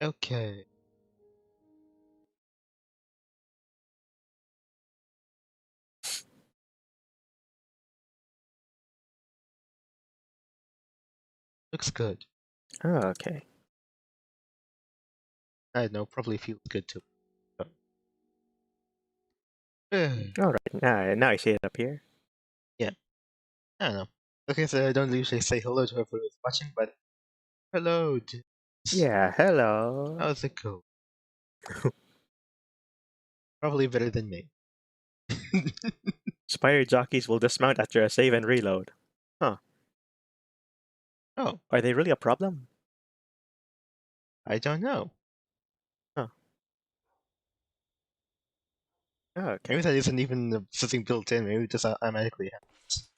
Okay. Looks good. Oh, okay. I know, probably feels good too. But, All right. Now I see it up here. yeah, I don't know. Okay, so I don't usually say hello to whoever is watching, but hello, dudes. Yeah. Hello. How's it go? Probably better than me. Spider jockeys will dismount after a save and reload. Huh. Oh, Are they really a problem? I don't know. Huh. Oh, Maybe okay. that isn't even something built in. Maybe it just automatically happens.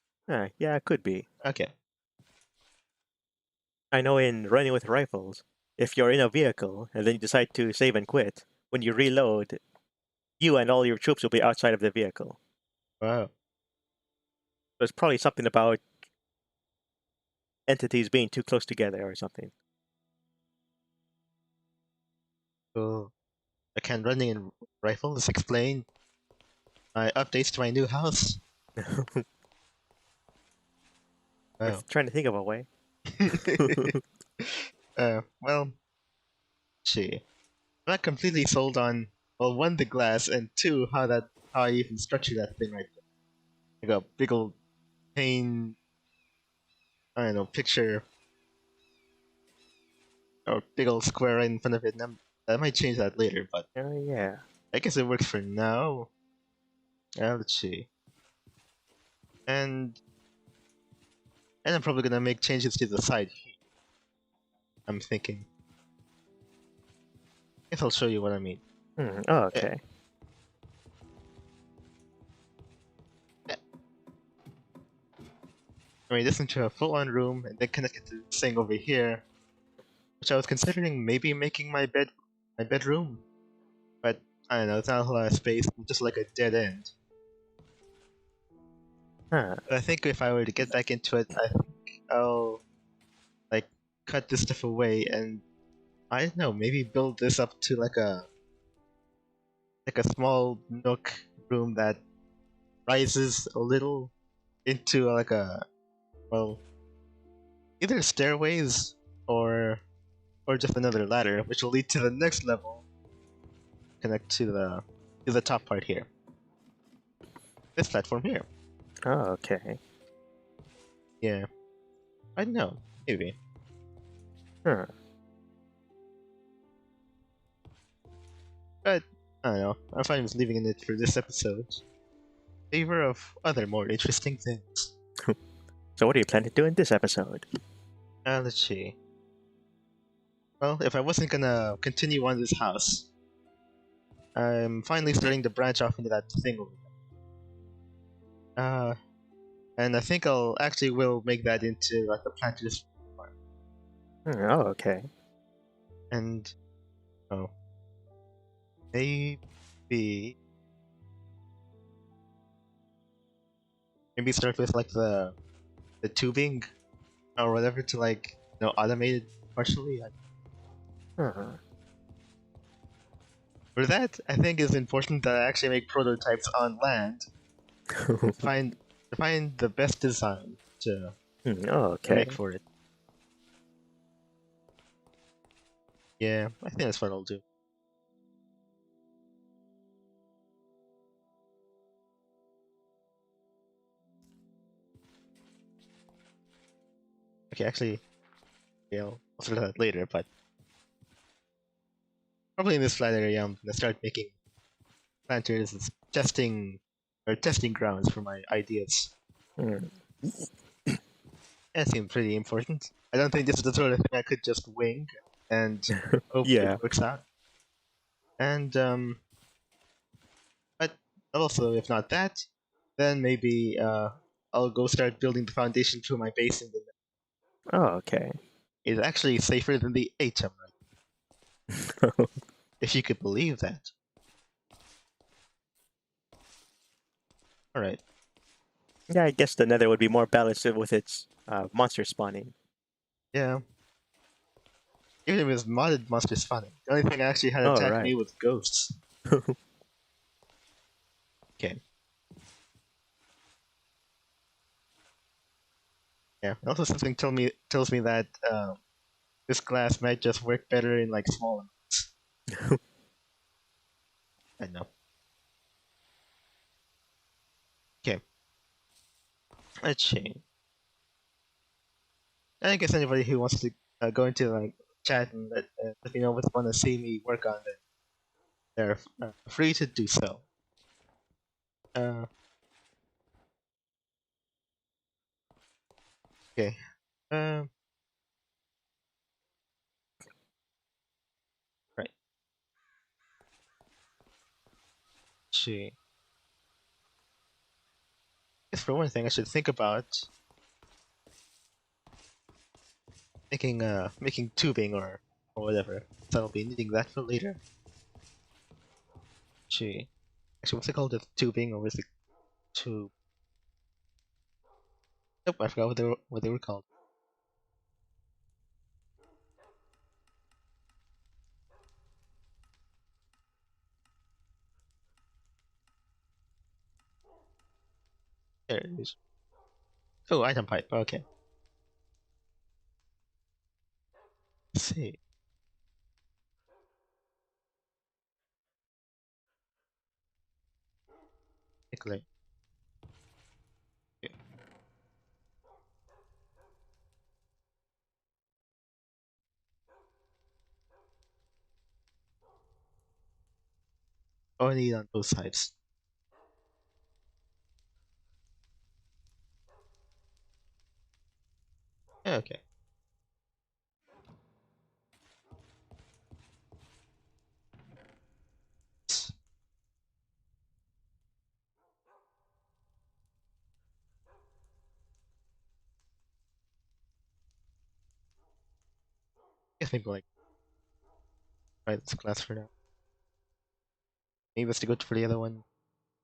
Yeah, it could be. Okay. I know in running with rifles, if you're in a vehicle and then you decide to save and quit, when you reload, you and all your troops will be outside of the vehicle. Wow. So it's probably something about entities being too close together or something. Cool. I can running in rifles explain my updates to my new house. We're Wow. trying to think of a way. Well, gee. I'm not completely sold on, well, one, the glass, and two, how I even structure that thing right there. Like a big old pane, I don't know, picture, or big old square right in front of it. And I might change that later, but Oh, yeah. I guess it works for now. Let's see. And I'm probably gonna make changes to the side here. I'm thinking. Guess I'll show you what I mean. Oh, Yeah. okay. Yeah. I made this into a full-on room, and then connect it to this thing over here, which I was considering maybe making my bedroom. But I don't know, it's not a whole lot of space, just like a dead end. Huh. But I think if I were to get back into it, I think I'll like cut this stuff away and I don't know, maybe build this up to like a small nook room that rises a little into like a, well, either stairways or just another ladder, which will lead to the next level, connect to the top part here. This platform here. Oh, okay. Yeah. I don't know. Maybe. Huh. But I don't know. I'm fine with leaving it for this episode. Favor of other more interesting things. So what do you plan to do in this episode? Let's see. Well, if I wasn't gonna continue on this house, I'm finally starting to branch off into that thing over there. And I think I'll actually will make that into like a planter's farm. Oh, okay. And oh, maybe start with like the tubing or whatever to like automate it partially. Uh-huh. For that, I think it's important that I actually make prototypes on land. Find the best design to Oh, make okay. for it. Yeah, I think that's what I'll do. Okay, actually, yeah, I'll sort that later, but probably in this flat area, I'm gonna start making planters as testing grounds for my ideas. Hmm. That seems pretty important. I don't think this is the sort of thing I could just wing and hope it Yeah. works out. And but also if not that, then maybe I'll go start building the foundation for my base in the Oh, okay. It's actually safer than the atom, if you could believe that. Alright. Yeah, I guess the Nether would be more balanced with its monster spawning. Yeah. Even if it's modded monsters spawning. The only thing that actually had Oh, attacked right. me was ghosts. Okay. Yeah. Also, something tells me that this glass might just work better in like small amounts. I know. Okay. Let's see. I guess anybody who wants to go into like chat and let me know what they want to see me work on, then they're free to do so. Uh, okay. Um. Right. Let's see. I guess for one thing, I should think about making tubing or whatever. So I'll be needing that for later. Gee. Actually, what's it called? The tubing or was it tube? Nope, I forgot what they were called. There it is. Oh, item pipe. Okay. Let's see. Nicolay. Okay. Oh, I need on both sides. Yeah, okay. Guess maybe like try this class for now. Maybe that's to go for the other one.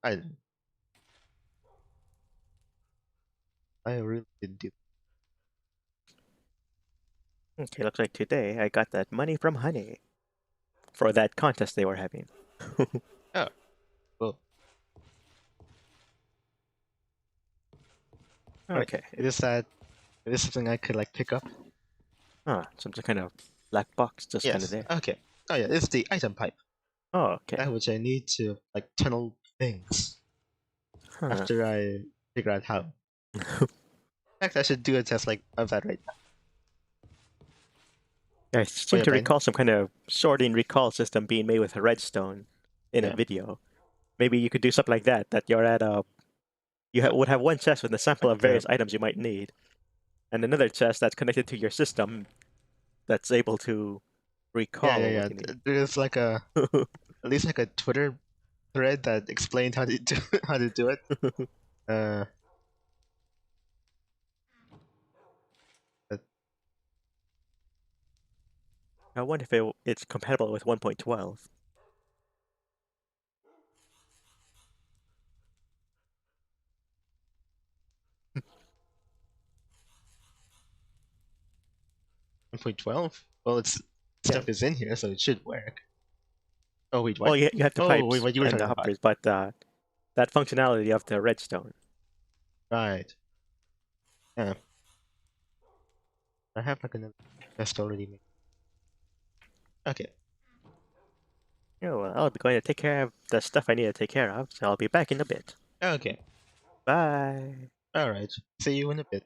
I I really didn't do. Okay, looks like today I got that money from Honey for that contest they were having. Oh, well. Right. Okay. It is that. It is something I could like pick up. Ah, some kind of black box just kind of Yes. there. Okay. Oh yeah, it's the item pipe. Oh, okay. That which I need to like tunnel things Huh. after I figure out how. In fact, I should do a test like of that right now. I Oh seem yeah, to Brian. recall some kind of sorting recall system being made with redstone in a Yeah. video. Maybe you could do something like that. That you're at a would have one chest with a sample of Like various items you might need, and another chest that's connected to your system that's able to recall yeah. what you need. There's like a at least like a Twitter thread that explained how to do how to do it. Uh, but I wonder if it's compatible with 1.12. 1.12. Well, it's Yeah. stuff is in here, so it should work. Oh wait, Well, what? you have the Oh wait, pipes what you were and the talking about? hoppers, but that functionality of the redstone. Right. Yeah. I have like another test already made. Okay. Oh, well, I'll be going to take care of the stuff I need to take care of, so I'll be back in a bit. Okay. Bye. All right. See you in a bit.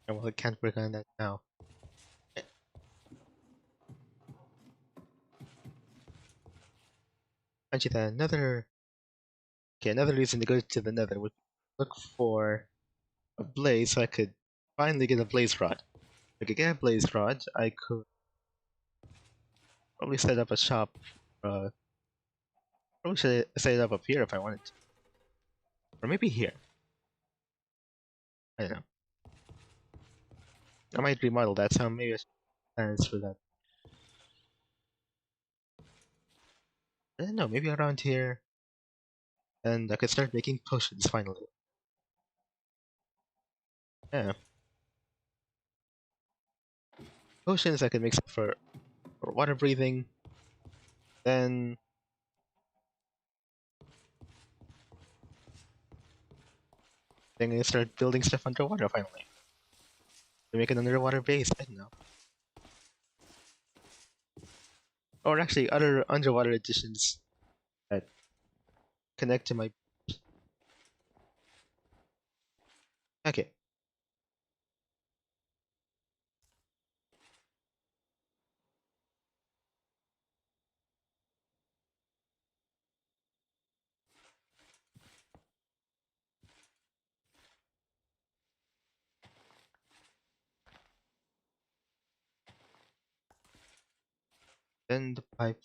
well, I can't work on that now. Actually, another reason to go to the Nether would look for a blaze so I could finally get a blaze rod. If I could get a blaze rod, I could probably set up a shop. Uh, Probably should set it up here if I wanted to, or maybe here. I don't know. I might remodel that, so maybe I should plans for that. I don't know. Maybe around here, and I could start making potions finally. Yeah, potions I could make some for water breathing. Then I start building stuff underwater finally. To make an underwater base. I don't know. Or actually, other underwater additions that connect to my. Okay, then the pipe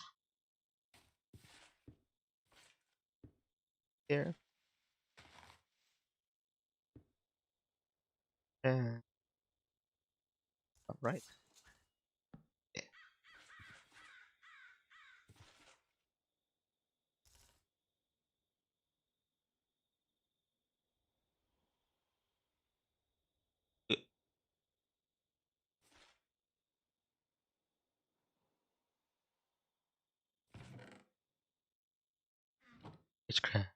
here. And right. Yeah. Witchcraft.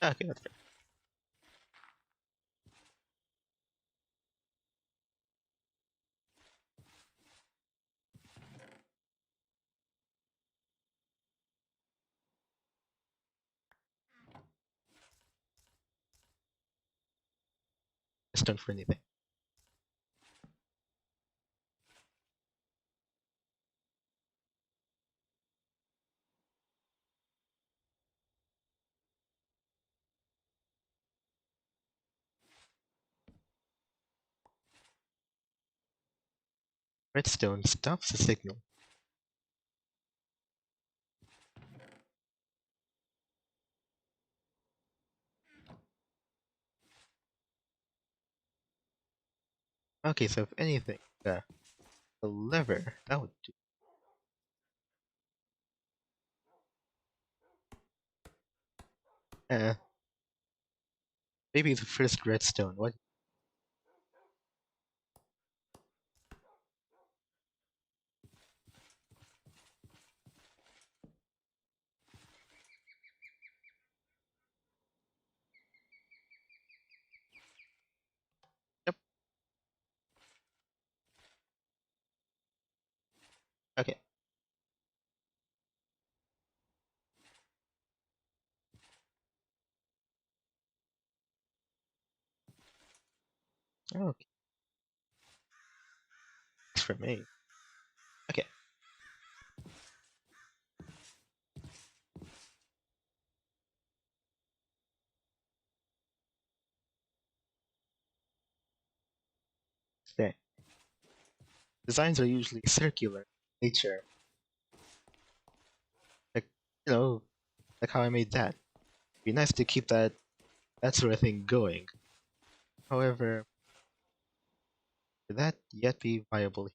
Okay, that's fair. Just done for anything. Redstone stops the signal. Okay, so if anything, the lever that would do. Uh, Maybe the first redstone. What? Yep. Okay. Okay. It's for me. Okay. Stay. Designs are usually circular in nature. Like you know, like how I made that. It'd be nice to keep that sort of thing going. However, would that yet be viable?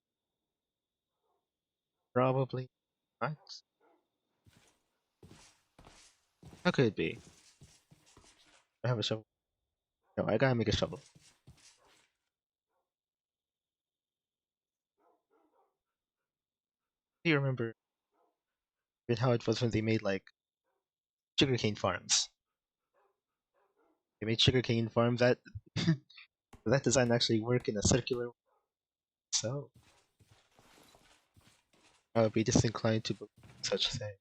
Probably not. How could it be? I have a shovel. No, I gotta make a shovel. Do you remember how it was when they made like sugarcane farms? They made sugarcane farms that Will that design actually work in a circular way? So I would be disinclined to believe such thing.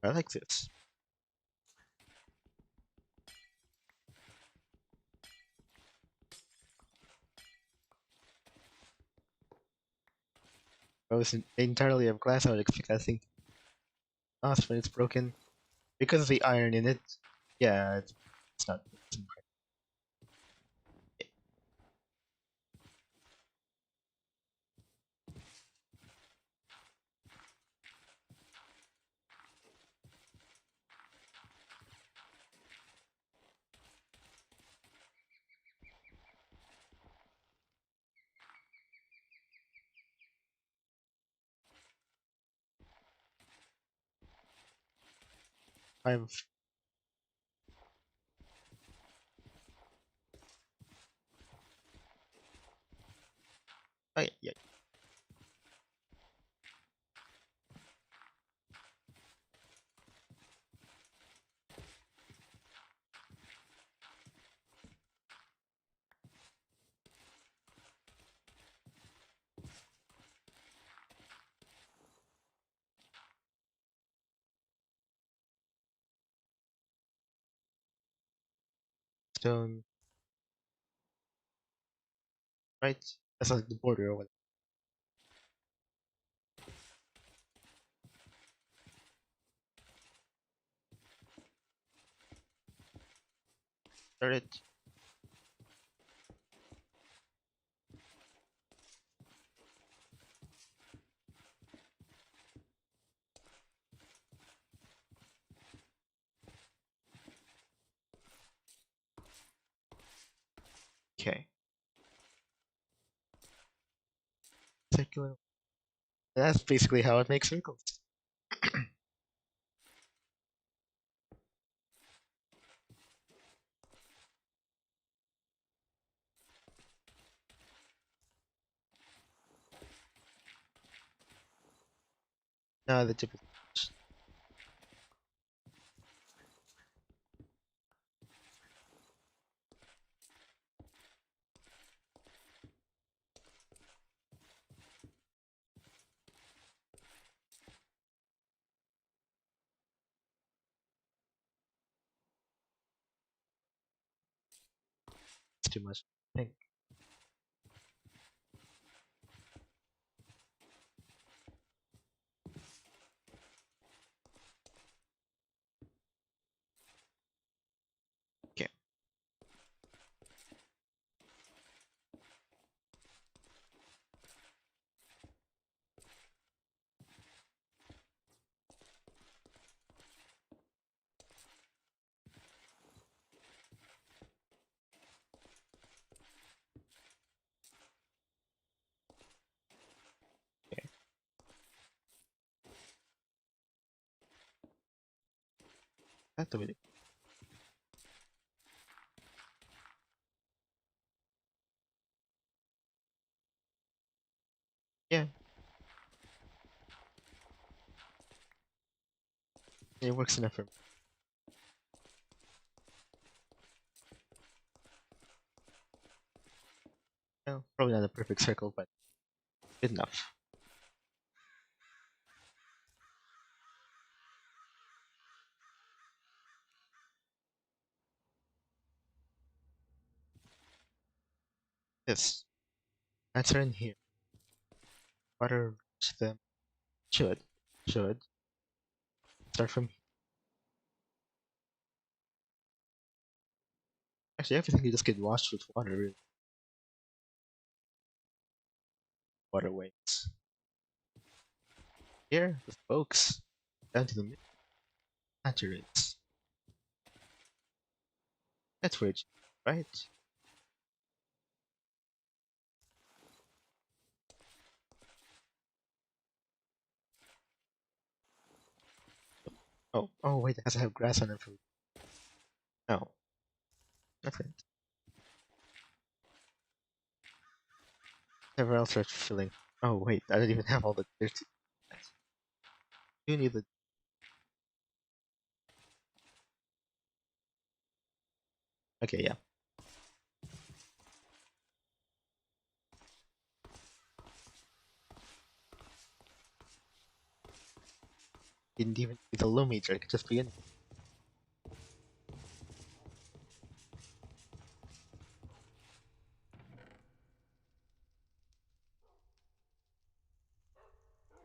I like this. If I was entirely of glass, I would expect that thing to lost when it's broken. Because of the iron in it, yeah, it's not. It's impressive. I'm. Yeah. Stone, right? That's like the border or what? It. Okay. Circular. That's basically how it makes circles. Now the tip is too much. I think. Okay. Okay. That's the way. Yeah. It works enough for me. Well, probably not a perfect circle, but good enough. Yes. Answer in here. Water reach them. Should. Should. Start from here. Actually, everything you just get washed with water, really. Waterways. Here, the spokes. Down to the middle. Saturates. That's where it's right? Oh, wait, it has to have grass on it for. No, that's it. Everywhere else starts filling. Oh, wait, I don't even have all the dirty. You need the. Okay, yeah. Didn't even need the low meter, it could just be in.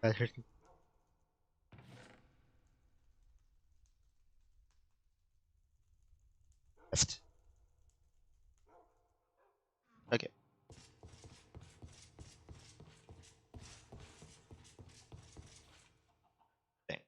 That hurt me. Best. Okay. Dang.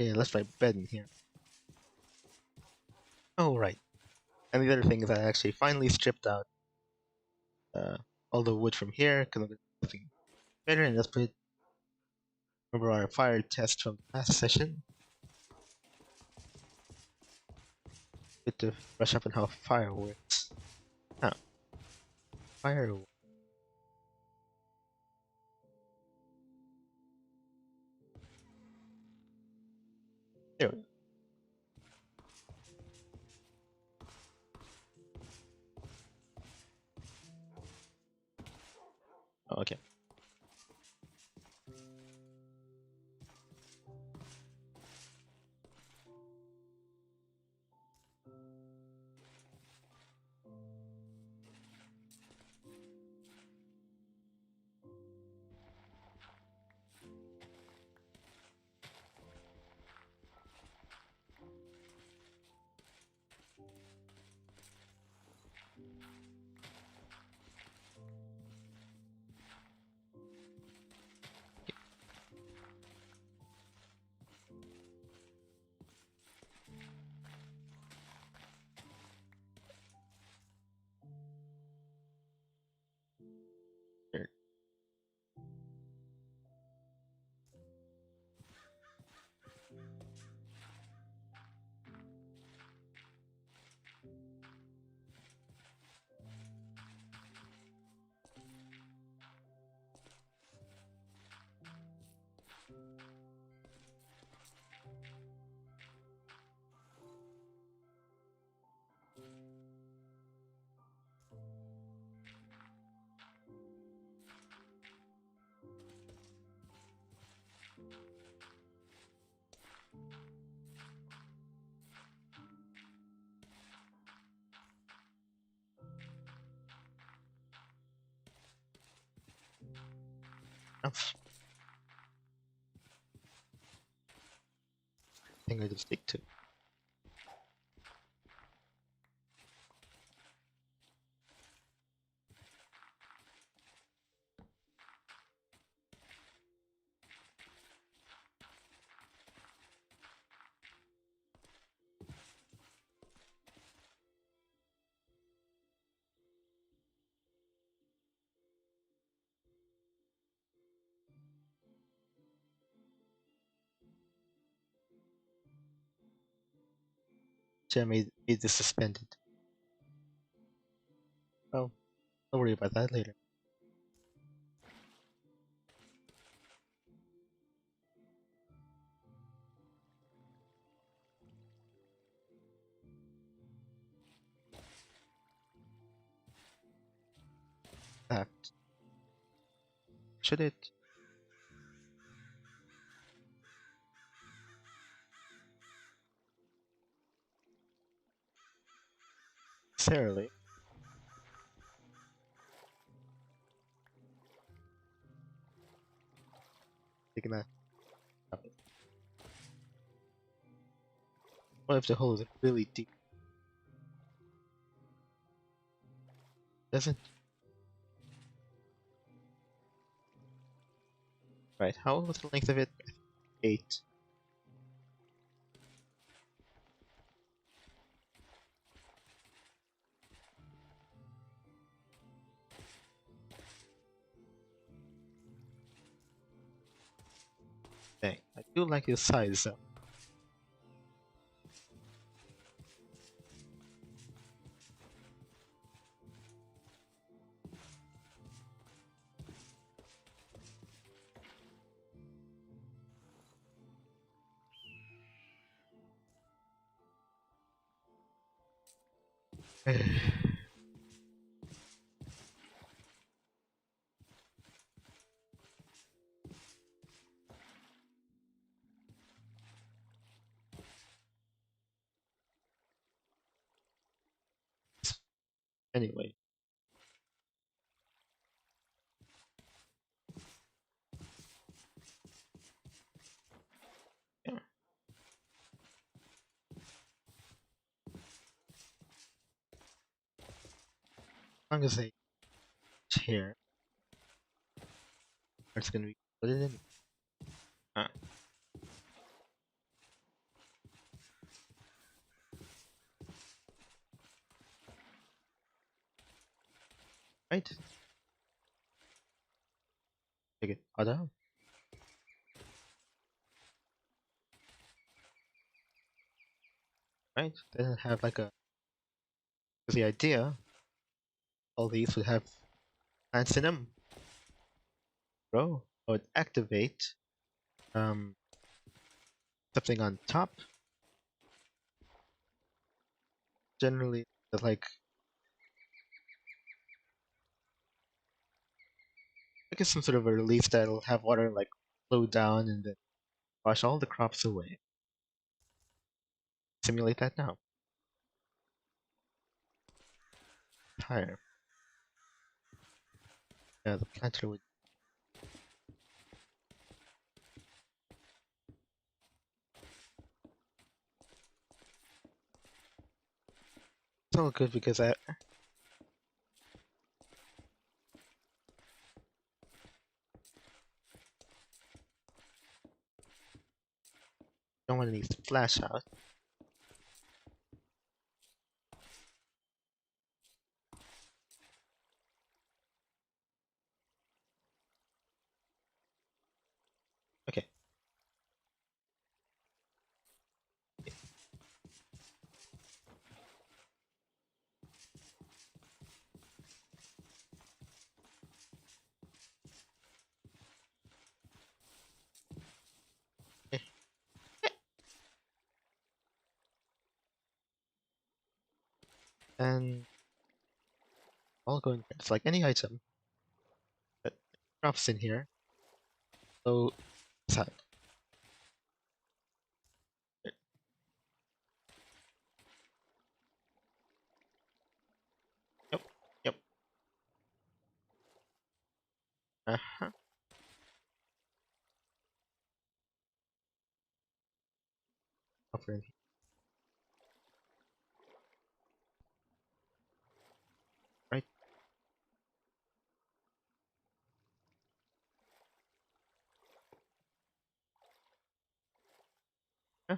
Okay, let's try bed in here. Oh, right. And the other thing is I actually finally stripped out uh, all the wood from here, because I'm going to do something better, and let's put remember our fire test from the last session. Good to brush up on how fire works. Now, fire. There we go. Oh, okay. There. Oh, I think I just stick to I made this suspended. Oh, don't worry about that later. That should it? Necessarily. Taking that. Out. What if the hole is really deep? Doesn't. Right. How was the length of it? 8. Dang. I do like his size though. Anyway, yeah, as long as they here, it's gonna be put it in. Ah, right. Take it auto. Right. Then have like a. The idea, all these would have plants in them. Grow. I would activate um something on top. Generally, like I guess some sort of a release that'll have water like flow down and then wash all the crops away. Simulate that now. Higher. Yeah, the planter would. It's all good because I don't want any splash out. Okay. Okay. And I'll go in. It's like any item that drops in here. So side. Yep. Yep. Uh-huh. Over in here. Right. Yeah.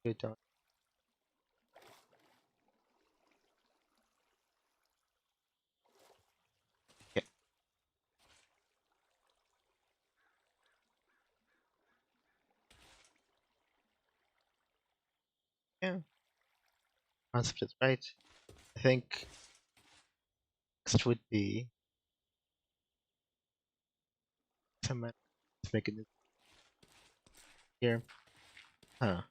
Good dog. Okay. Yeah. Concept is right. I think next would be some let's make it here. Huh.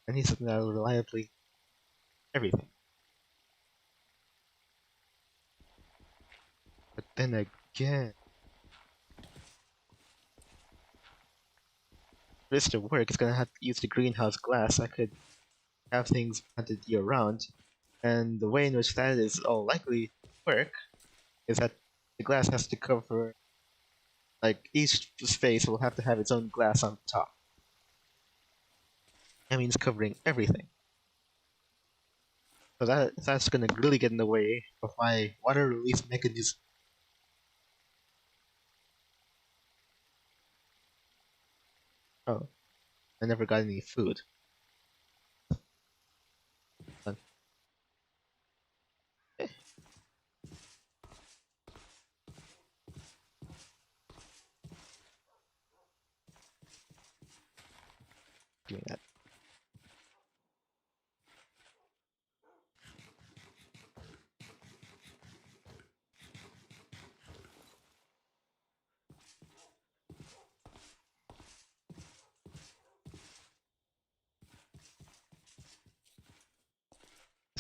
I need something that'll reliably everything. But then again, for this to work, it's gonna have to use the greenhouse glass. I could have things planted year round, and the way in which that is all likely to work is that the glass has to cover, like, each space will have to have its own glass on top. That means covering everything. So that's gonna really get in the way of my water release mechanism. Oh, I never got any food. Fun. Eh, give me that.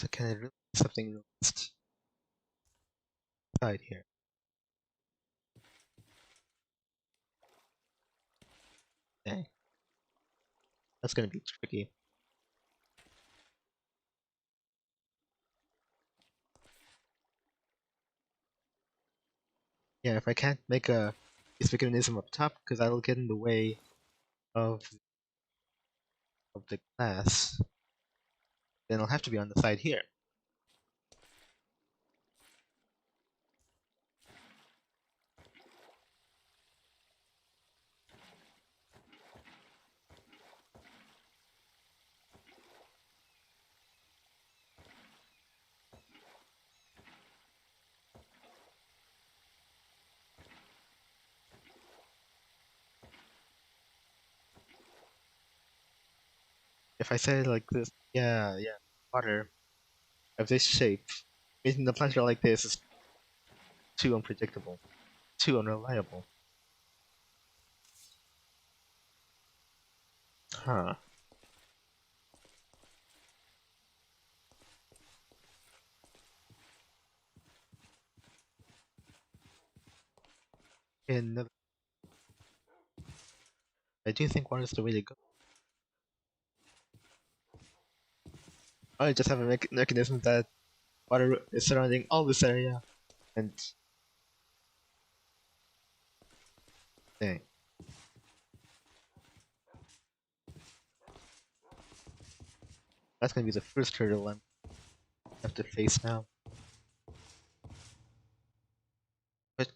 So can I really something released inside here? Dang, that's gonna be tricky. Yeah, if I can't make a this mechanism up top, because that'll get in the way of the glass, then I'll have to be on the side here. If I say it like this, yeah, water of this shape, making the planter like this is too unpredictable, too unreliable. Huh. And I do think water is the way to go. I just have a mechanism that water is surrounding all this area, and dang, that's gonna be the first hurdle I have to face now. But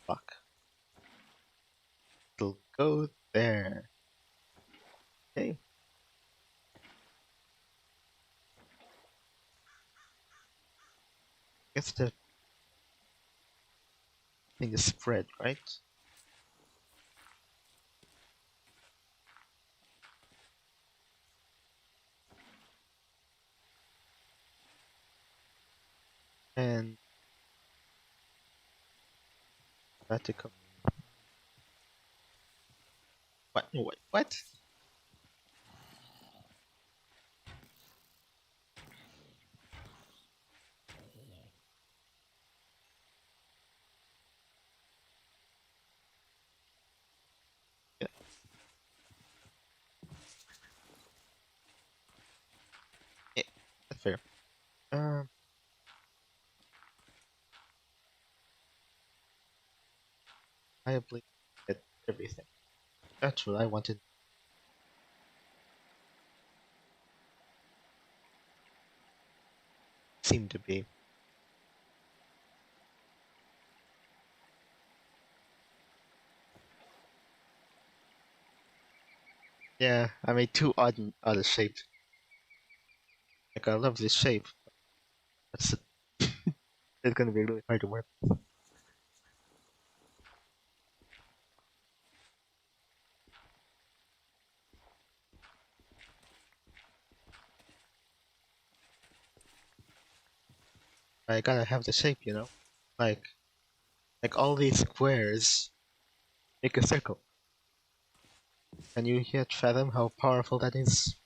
fuck, it'll go there. Okay, guess the thing is spread, right? And vertical. What? Wait, what? Yeah, yeah, that's fair. Um, I believe at everything. That's what I wanted. Seemed to be. Yeah, I made two odd shape. Like I love this shape. It's it's gonna be really hard to work. I gotta have the shape, you know. Like like all these squares make a circle. Can you yet fathom how powerful that is?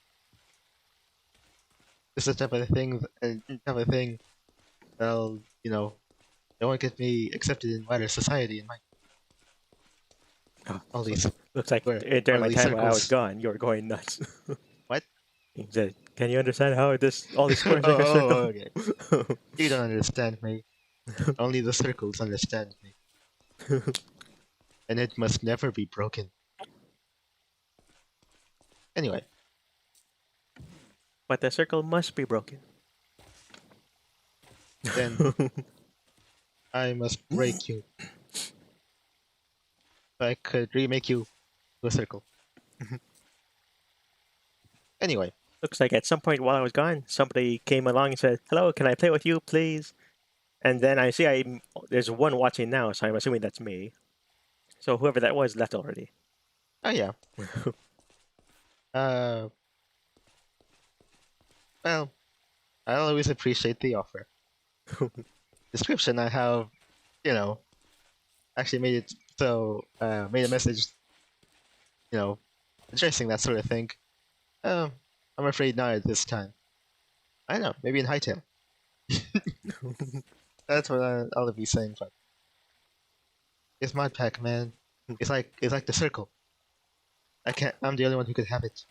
This is the type of thing that'll, you know, that won't get me accepted in wider society in my all these Looks like square, during all my these time when I was circles. gone, you were going nuts. What? He said, "Can you understand how all these Oh, squares make a oh, circle?" okay. You don't understand me. Only the circles understand me, and it must never be broken. Anyway, But the circle must be broken. then I must break you so I could remake you to a circle. Anyway, Looks like at some point while I was gone, somebody came along and said, "Hello, can I play with you, please?" And then I see there's one watching now, so I'm assuming that's me. So whoever that was left already. oh yeah. Uh, well, I always appreciate the offer. Description I have, you know, actually made it so made a message, you know, addressing that sort of thing. Um, I'm afraid not at this time. I know, maybe in Hightail. That's what I'll be saying. But it's Mod Pack, man. It's like the circle. I can't. I'm the only one who could have it.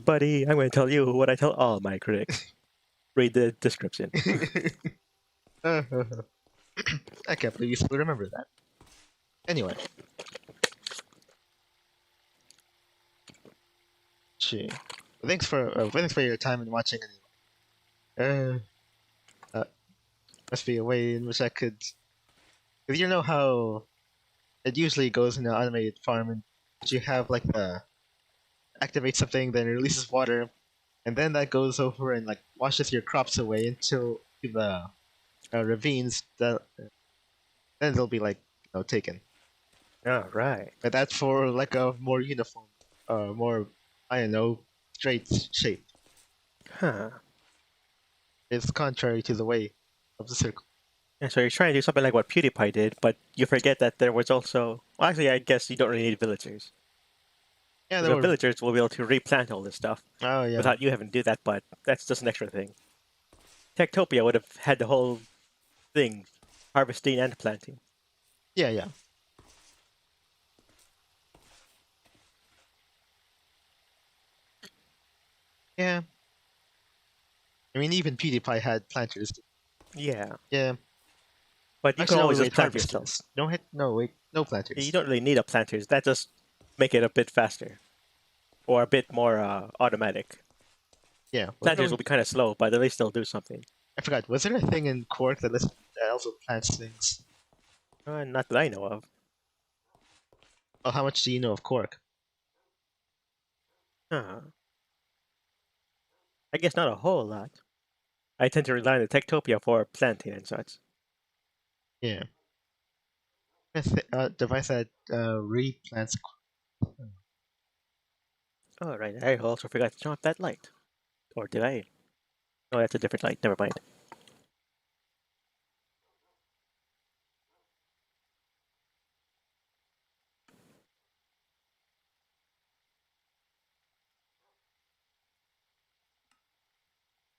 Buddy, I'm going to tell you what I tell all my critics. Read the description. I can't believe you still remember that. Anyway, gee, thanks for your time and watching. Anyway, must be a way in which I could. Cause you know how it usually goes in an automated farm, and you have like the activate something, then it releases water, and then that goes over and like washes your crops away into the ravines. That then they'll be like taken. All right. But that's for like a more uniform, more I don't know, straight shape. Huh. It's contrary to the way of the circle. And so you're trying to do something like what PewDiePie did, but you forget that there was also. Well, actually, I guess you don't really need villagers. Yeah, there The were. villagers will be able to replant all this stuff Oh yeah, without you having to do that, but that's just an extra thing. Techtopia would have had the whole thing, harvesting and planting. yeah, yeah. Yeah. I mean, even PewDiePie had planters. Yeah, Yeah. but you can Actually, no, always just wait, plant yourself. harvesters. No hit. No, wait, no You planters. don't really need a planters. That just make it a bit faster or a bit more automatic. Yeah. Was there Planters will like be kind of slow, but at least they'll do something. I forgot. Was there a thing in Quark that also plants things? Not that I know of. Oh, how much do you know of Quark? Huh. I guess not a whole lot. I tend to rely on the Techtopia for planting and such. Yeah. Device that replants. Oh, right. I also forgot to turn off that light. Or did I? Oh, that's a different light. Never mind.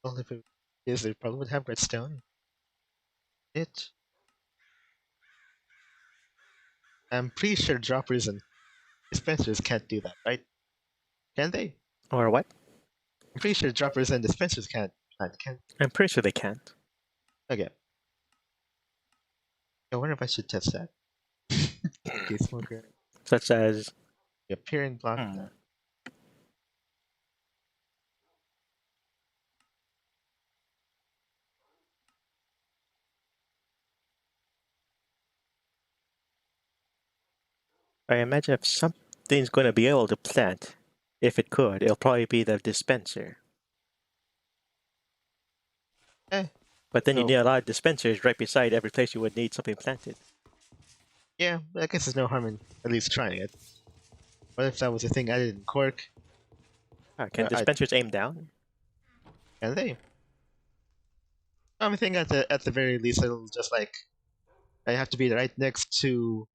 Well, if it is, it probably would have redstone. It. I'm pretty sure droppers and dispensers can't do that, right? Can they? Or what? I'm pretty sure droppers and dispensers can't plant. Can? I'm pretty sure they can't. Okay. I wonder if I should test that. Okay, smoker. Such as. The appearing block. Hmm. I imagine if something's going to be able to plant, if it could, it'll probably be the dispenser. Eh. But then you No. need a lot of dispensers right beside every place you would need something planted. Yeah, I guess there's no harm in at least trying it. What if that was a thing added in Quark? Can I dispensers aim down? Can they? I think at the very least it'll just like I have to be right next to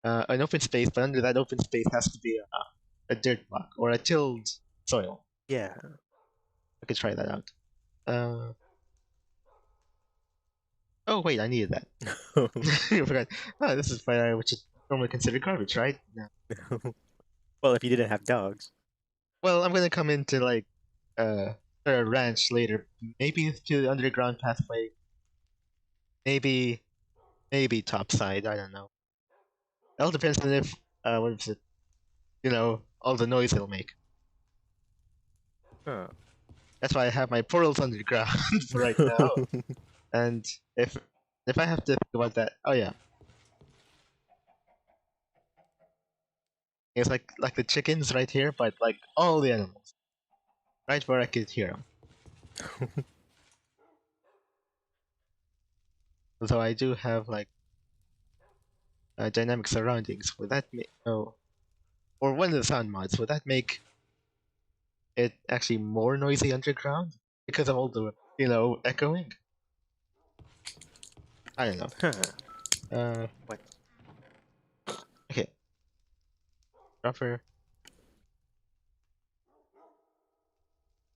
an open space, but under that open space has to be a dirt block or a tilled soil. Yeah. I could try that out. Oh wait, I needed that. I forgot. Oh, this is what I would just normally consider garbage, right? No. Well, if you didn't have dogs. Well, I'm gonna come into like uh a ranch later. Maybe to the underground pathway. Maybe topside. I don't know. It all depends on if what is it? All the noise it'll make. Huh. That's why I have my portals underground for right now. And if I have to think about that, oh yeah, it's like the chickens right here, but like all the animals, right where I could hear them. Although I do have like dynamic surroundings. Would that make or one of the sound mods? Would that make it actually more noisy underground because of all the echoing? I don't know. Huh. What? Okay, dropper.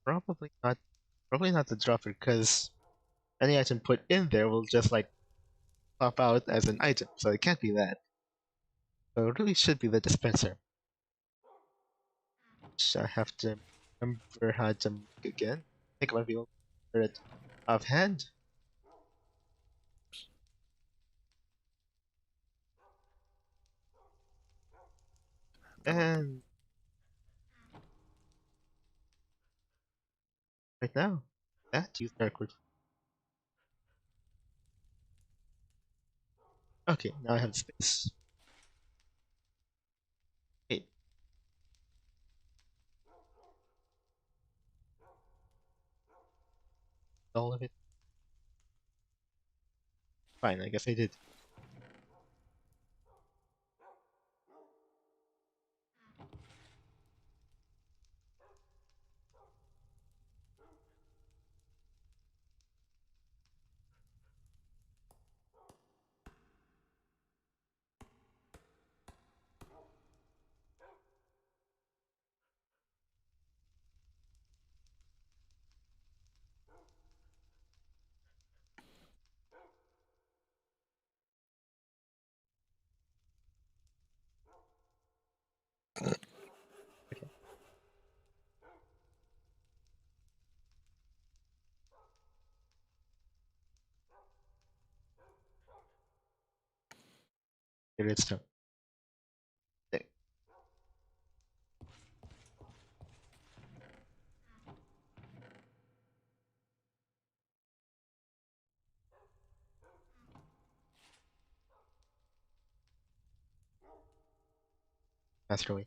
Probably not. Probably not the dropper because any item put in there will just like pop out as an item, so it can't be that. So it really should be the dispenser. Which I have to remember how to make again. I think I might be able to remember it offhand. And right now, that use record. Okay, now I have space. Okay, all of it. Fine, I guess I did. Okay, here it's done. There, faster away.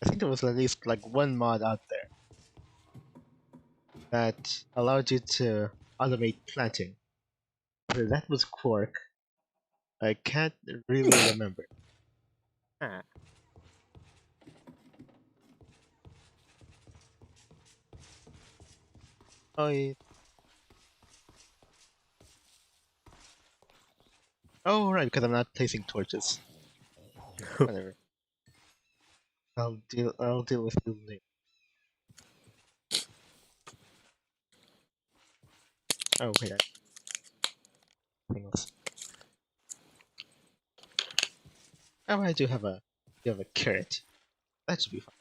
I think there was at least like one mod out there that allowed you to automate planting. Whether that was Quark, I can't really remember. Huh. Oh, oh right, because I'm not placing torches. Whatever. I'll deal with you later. Oh wait, something else. Oh, I do have a carrot. That should be fine.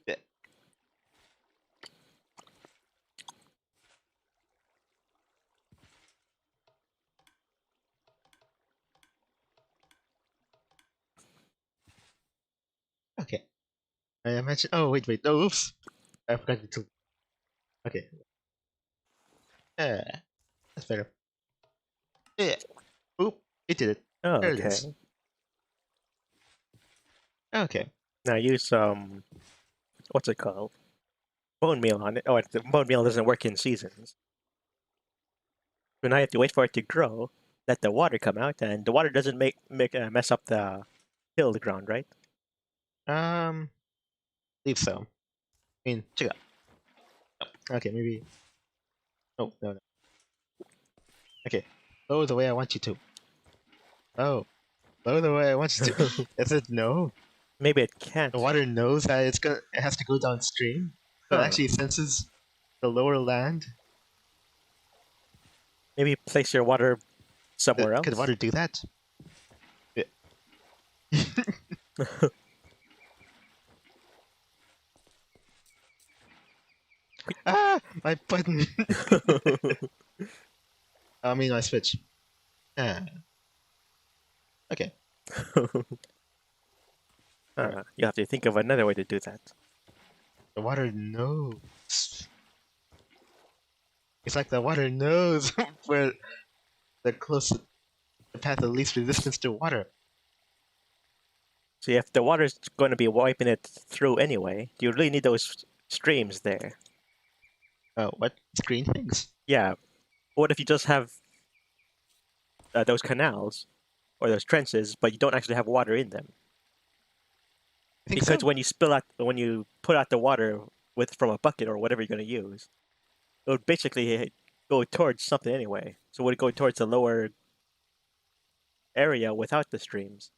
Yeah. Okay. I imagine. Oh wait. Oh oops. I forgot to. Okay. Yeah, that's better. Yeah. Oop. It did it. Oh, There it okay. is. Okay. Now use what's it called? Bone meal on it. Oh, the bone meal doesn't work in seasons. So now you have to wait for it to grow, let the water come out, and the water doesn't mess up the hill ground, right? Believe so. I mean, check it out. Okay, maybe. Oh, no, no. Okay. Blow the way I want you to. Oh, blow the way I want you to. Is it no? Maybe it The can't. water knows that it has to go downstream. So it Huh. actually senses the lower land. Maybe place your water somewhere Could else. water do that? Yeah. Ah, my button. I mean, my switch. Ah, okay. Alright. You have to think of another way to do that. The water knows. It's like the water knows where the closest, the path of least resistance to water. See, if the water's going to be wiping it through anyway, you really need those streams there. What screen things? Yeah. What if you just have those canals or those trenches, but you don't actually have water in them? I think Because so. when you put out the water from a bucket or whatever you're going to use, it would basically go towards something anyway. So it would go towards the lower area without the streams,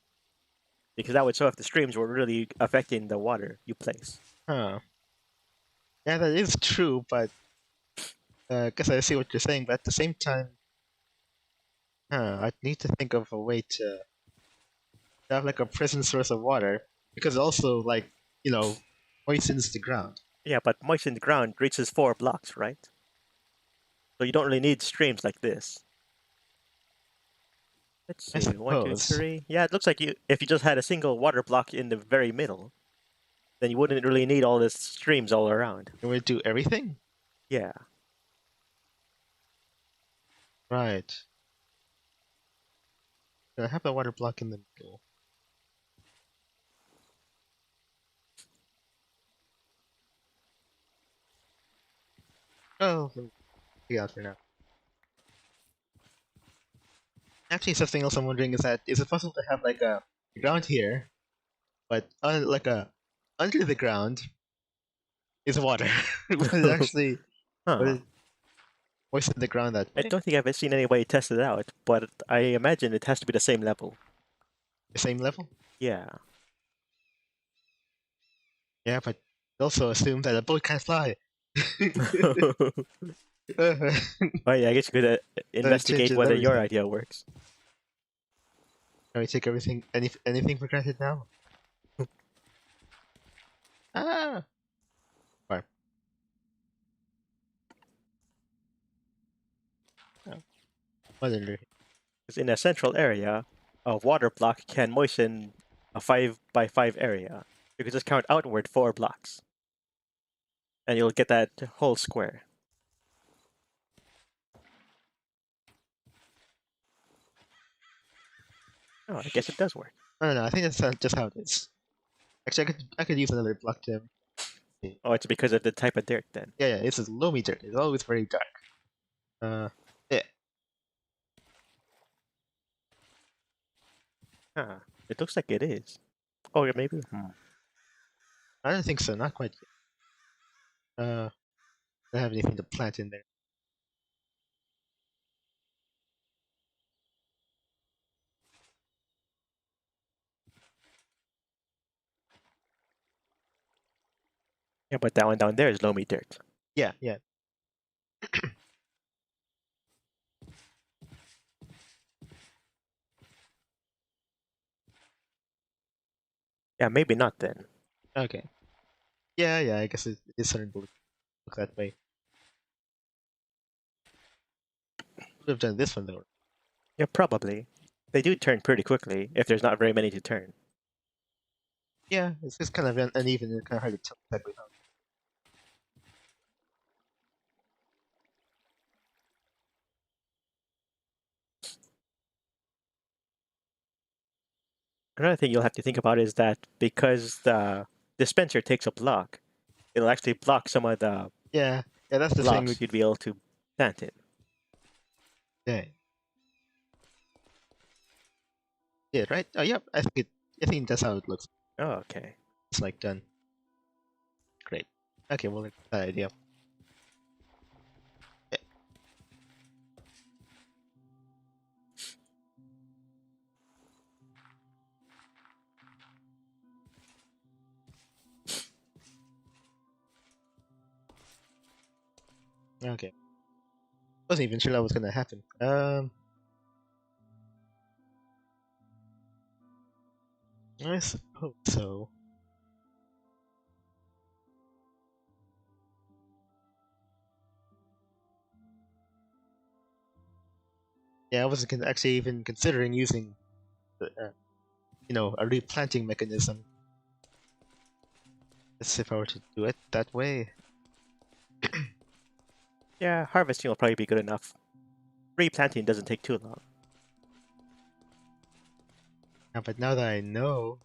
because that would show if the streams were really affecting the water you place. Huh. Yeah, that is true, but I guess I see what you're saying. But at the same time, I'd need to think of a way to have like a present source of water because also like moistens the ground. Yeah, but moistened ground reaches 4 blocks, right? So you don't really need streams like this. Let's I see, one, two, suppose three. Yeah, it looks like if you just had a single water block in the very middle, then you wouldn't really need all these streams all around. it would do everything. Yeah. Right. I have the water block in the middle. Oh, yeah, for now. Actually, something else I'm wondering is it possible to have like a ground here, but like a under the ground is water? Would it actually would Huh. it moisten the ground that I way? don't think I've seen anybody test it out, but I imagine it has to be the same level. The same level? Yeah. Yeah, but also assume that a boat can't fly. Oh yeah, I guess you could That investigate changes whether your everything. idea works. Can we take anything for granted now? Ah, or oh, whatever. Because in a central area, a water block can moisten a 5 by 5 area. You can just count outward 4 blocks, and you'll get that whole square. Oh, I guess it does work. I don't know. I think that's just how it is. Actually, I could use another block to see. Oh, it's because of the type of dirt then. Yeah, yeah. It's a loamy dirt. It's always very dark. Uh, yeah. Huh. It looks like it is. Oh, yeah, maybe. I don't think so. Not quite yet. Don't have anything to plant in there. Yeah, but that one down there is loamy dirt. Yeah, yeah. Yeah, maybe not then. Okay. Yeah, yeah. I guess it is starting to look that way. Would have done this one though. Yeah, probably. They do turn pretty quickly if there's not very many to turn. Yeah, it's just kind of uneven and kind of hard to tell exactly how. Another thing you'll have to think about is that because the dispenser takes a block, it'll actually block some of the Yeah, yeah. That's the thing. blocks you'd be able to plant in. Okay. Yeah, right? Oh, yep. I think that's how it looks. Oh, okay. It's like done. Great. Okay, well, like that idea. Okay. Wasn't even sure that was gonna happen. I suppose so. Yeah, I wasn't actually even considering using, a replanting mechanism. As if I were to do it that way. Yeah, harvesting will probably be good enough. Replanting doesn't take too long. Yeah, but now that I know,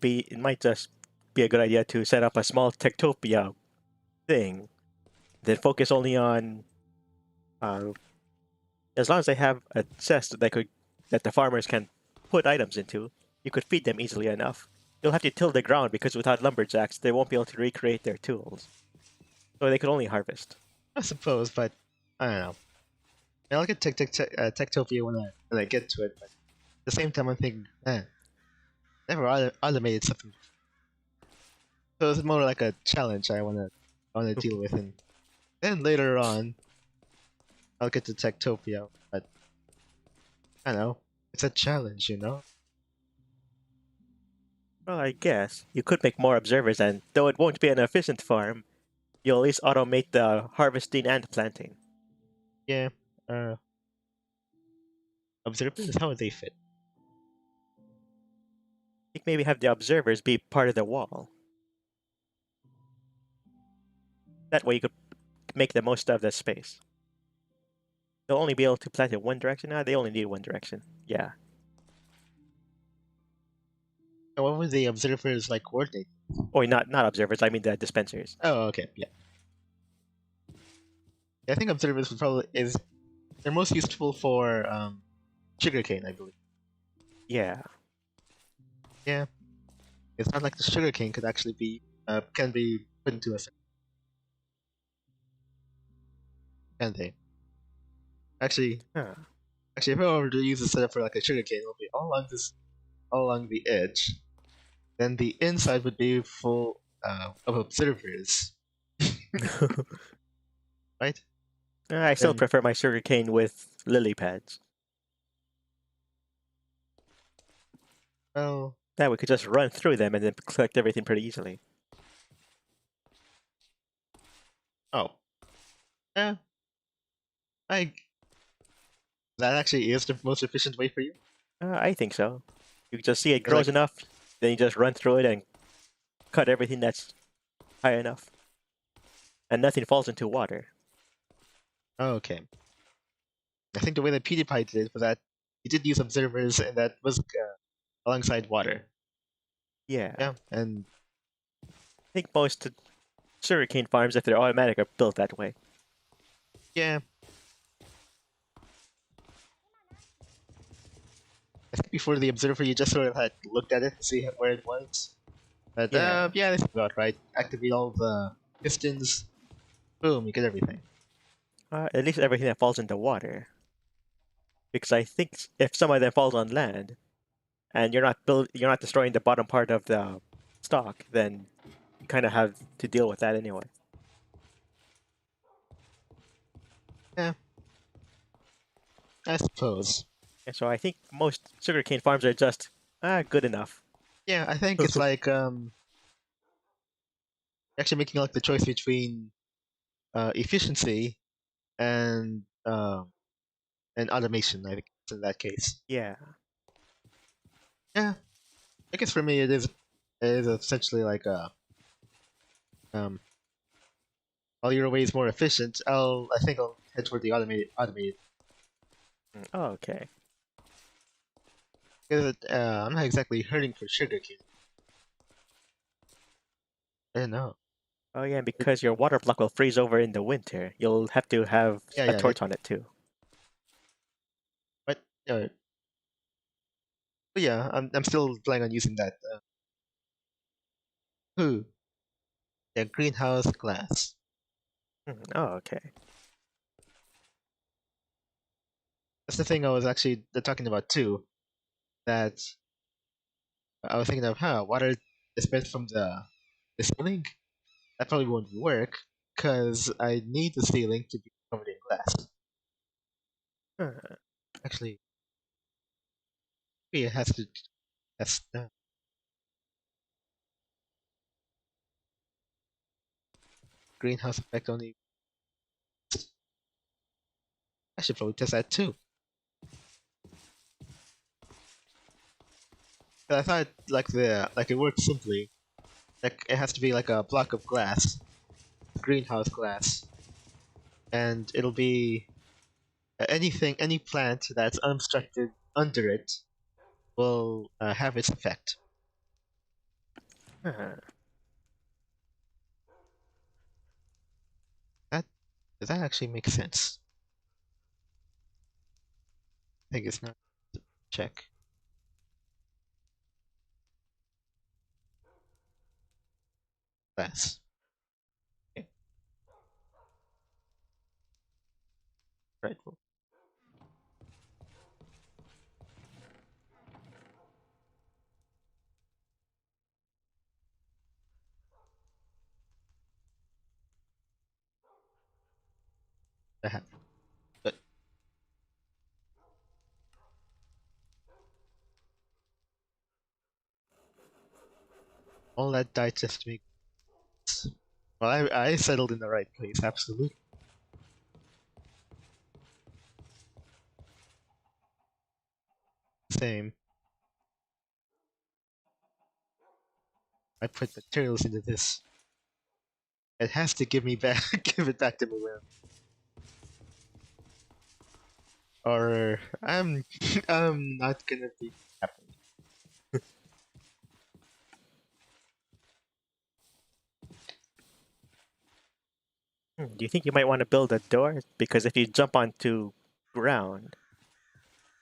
It might just be a good idea to set up a small Techtopia thing, then focus only on uh, as long as they have a chest that the farmers can put items into, you could feed them easily enough. You'll have to till the ground because without lumberjacks, they won't be able to recreate their tools. So they could only harvest. I suppose, but I don't know. I'll get Techtopia when I get to it, but at the same time, I'm thinking, never automated something. So it's more like a challenge I wanna deal with, and then later on, I'll get to Techtopia. But I don't know, it's a challenge, you know. Well, I guess you could make more observers, and though it won't be an efficient farm, you'll at least automate the harvesting and planting. Yeah. Uh, observers, how would they fit? You could maybe have the observers be part of the wall. That way you could make the most of the space. They'll only be able to plant in one direction now. They only need one direction. Yeah. And what would the observers like coordinate? Or not observers, I mean the dispensers. Oh, okay, yeah. I think observers would probably is they're most useful for sugarcane, I believe. Yeah. Yeah, it's not like the sugarcane could actually be can be put into a can they? Actually, Huh. if I were to use a setup for like a sugarcane, it'll be all along the edge. Then the inside would be full of observers, right? I still Then prefer my sugarcane with lily pads. well, That we could just run through them and then collect everything pretty easily. oh, yeah, I that actually is the most efficient way for you. I think so. You can just see it It's grows like enough, then you just run through it and cut everything that's high enough. And nothing falls into water. okay, I think the way that PewDiePie did it was that he did use observers, and that was alongside water. Yeah. Yeah, and I think most sugarcane farms, if they're automatic, are built that way. yeah, I think before the observer, you just sort of had looked at it to see where it was. But Yeah. yeah, this is about right. Activate all the pistons. Boom, you get everything. At least everything that falls into water. Because I think if some of them falls on land, and you're not destroying the bottom part of the stock, then you kind of have to deal with that anyway. Yeah, I suppose. And so I think most sugarcane farms are just good enough. Yeah, I think it's like actually making like the choice between efficiency and automation. I think in that case. Yeah. Yeah, I guess for me it is essentially like a um while your way is more efficient, I think I'll head toward the automated. Oh, okay. Because I'm not exactly hurting for sugarcane. I don't know. Oh yeah, It, because your water block will freeze over in the winter. You'll have to have yeah, a yeah. torch on it too. But uh, but yeah, I'm still planning on using that. Ooh, the greenhouse glass. Oh, okay. That's the thing I was actually talking about too. That I was thinking of, water dispensed from the ceiling. That probably won't work because I need the ceiling to be covered in glass. Huh. Actually, maybe it has to. That's greenhouse effect only. I should probably test that too. 'Cause I thought like it works simply. Like it has to be like a block of glass, greenhouse glass, and it'll be any plant that's unobstructed under it will have its effect. Huh. That does that actually make sense? I think it's not. Check glass. Okay, right. Well, that happened. But all that died just to make. Well, I settled in the right place. Absolutely. Same. I put materials into this. It has to give me back, give it back to me, or I'm not gonna be happy. Do you think you might want to build a door? Because if you jump onto ground,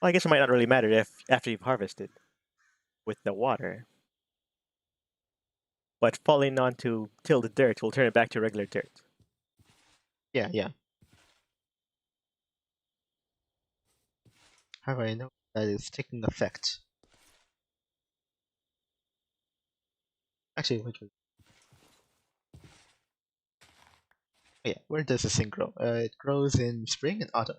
well, I guess it might not really matter if after you've harvested with the water. But falling onto tilled dirt will turn it back to regular dirt. Yeah, yeah. How do I know that is taking effect? Actually, wait. Oh, yeah, where does this thing grow? It grows in spring and autumn.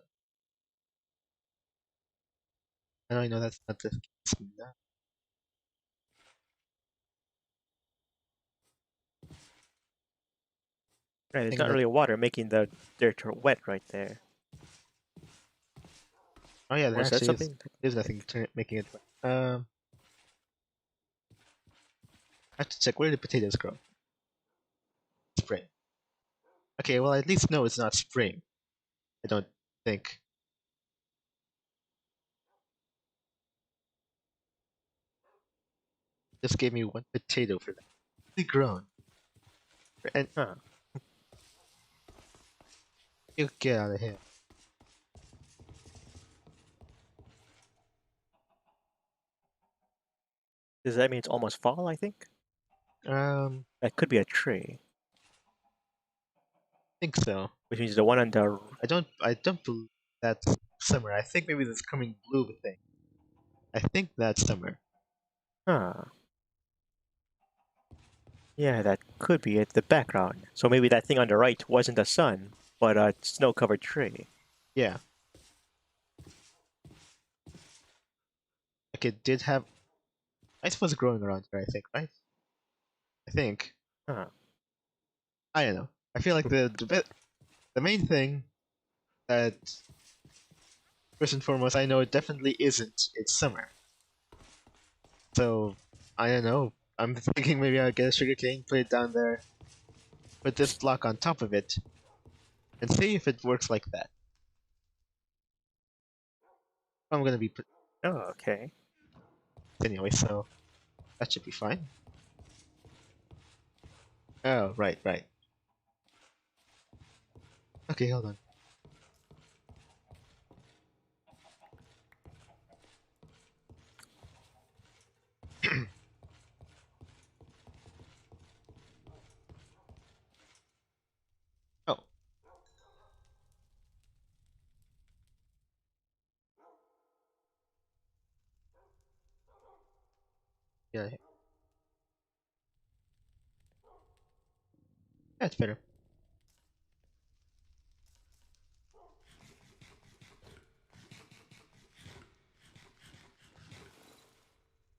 I know that's not the case now. Right, I there's think not that. really water making the dirt wet right there. Oh yeah, there Was that actually is. something? There's nothing making it wet. I have to check where the potatoes grow. Spring. Okay, well at least no, it's not spring. I don't think. Just gave me one potato for that. Fully grown. And Huh. you get out of here. Does that mean it's almost fall, I think? Um, That could be a tree, think so. which means the one on the... I don't believe that's summer. I think maybe this coming blue thing. I think that's summer. Huh. Yeah, that could be it, the background. So maybe that thing on the right wasn't the sun, but a snow-covered tree. Yeah. Like it did have. I suppose growing around here. I think, right? I think. Huh. I don't know. I feel like the main thing that first and foremost I know it definitely isn't. It's summer. So I don't know. I'm thinking maybe I'll get a sugar cane, put it down there, put this block on top of it, and see if it works like that. I'm gonna be Oh, okay. anyway, so that should be fine. Oh, right, right. Okay, hold on. Oh, yeah, yeah, that's better.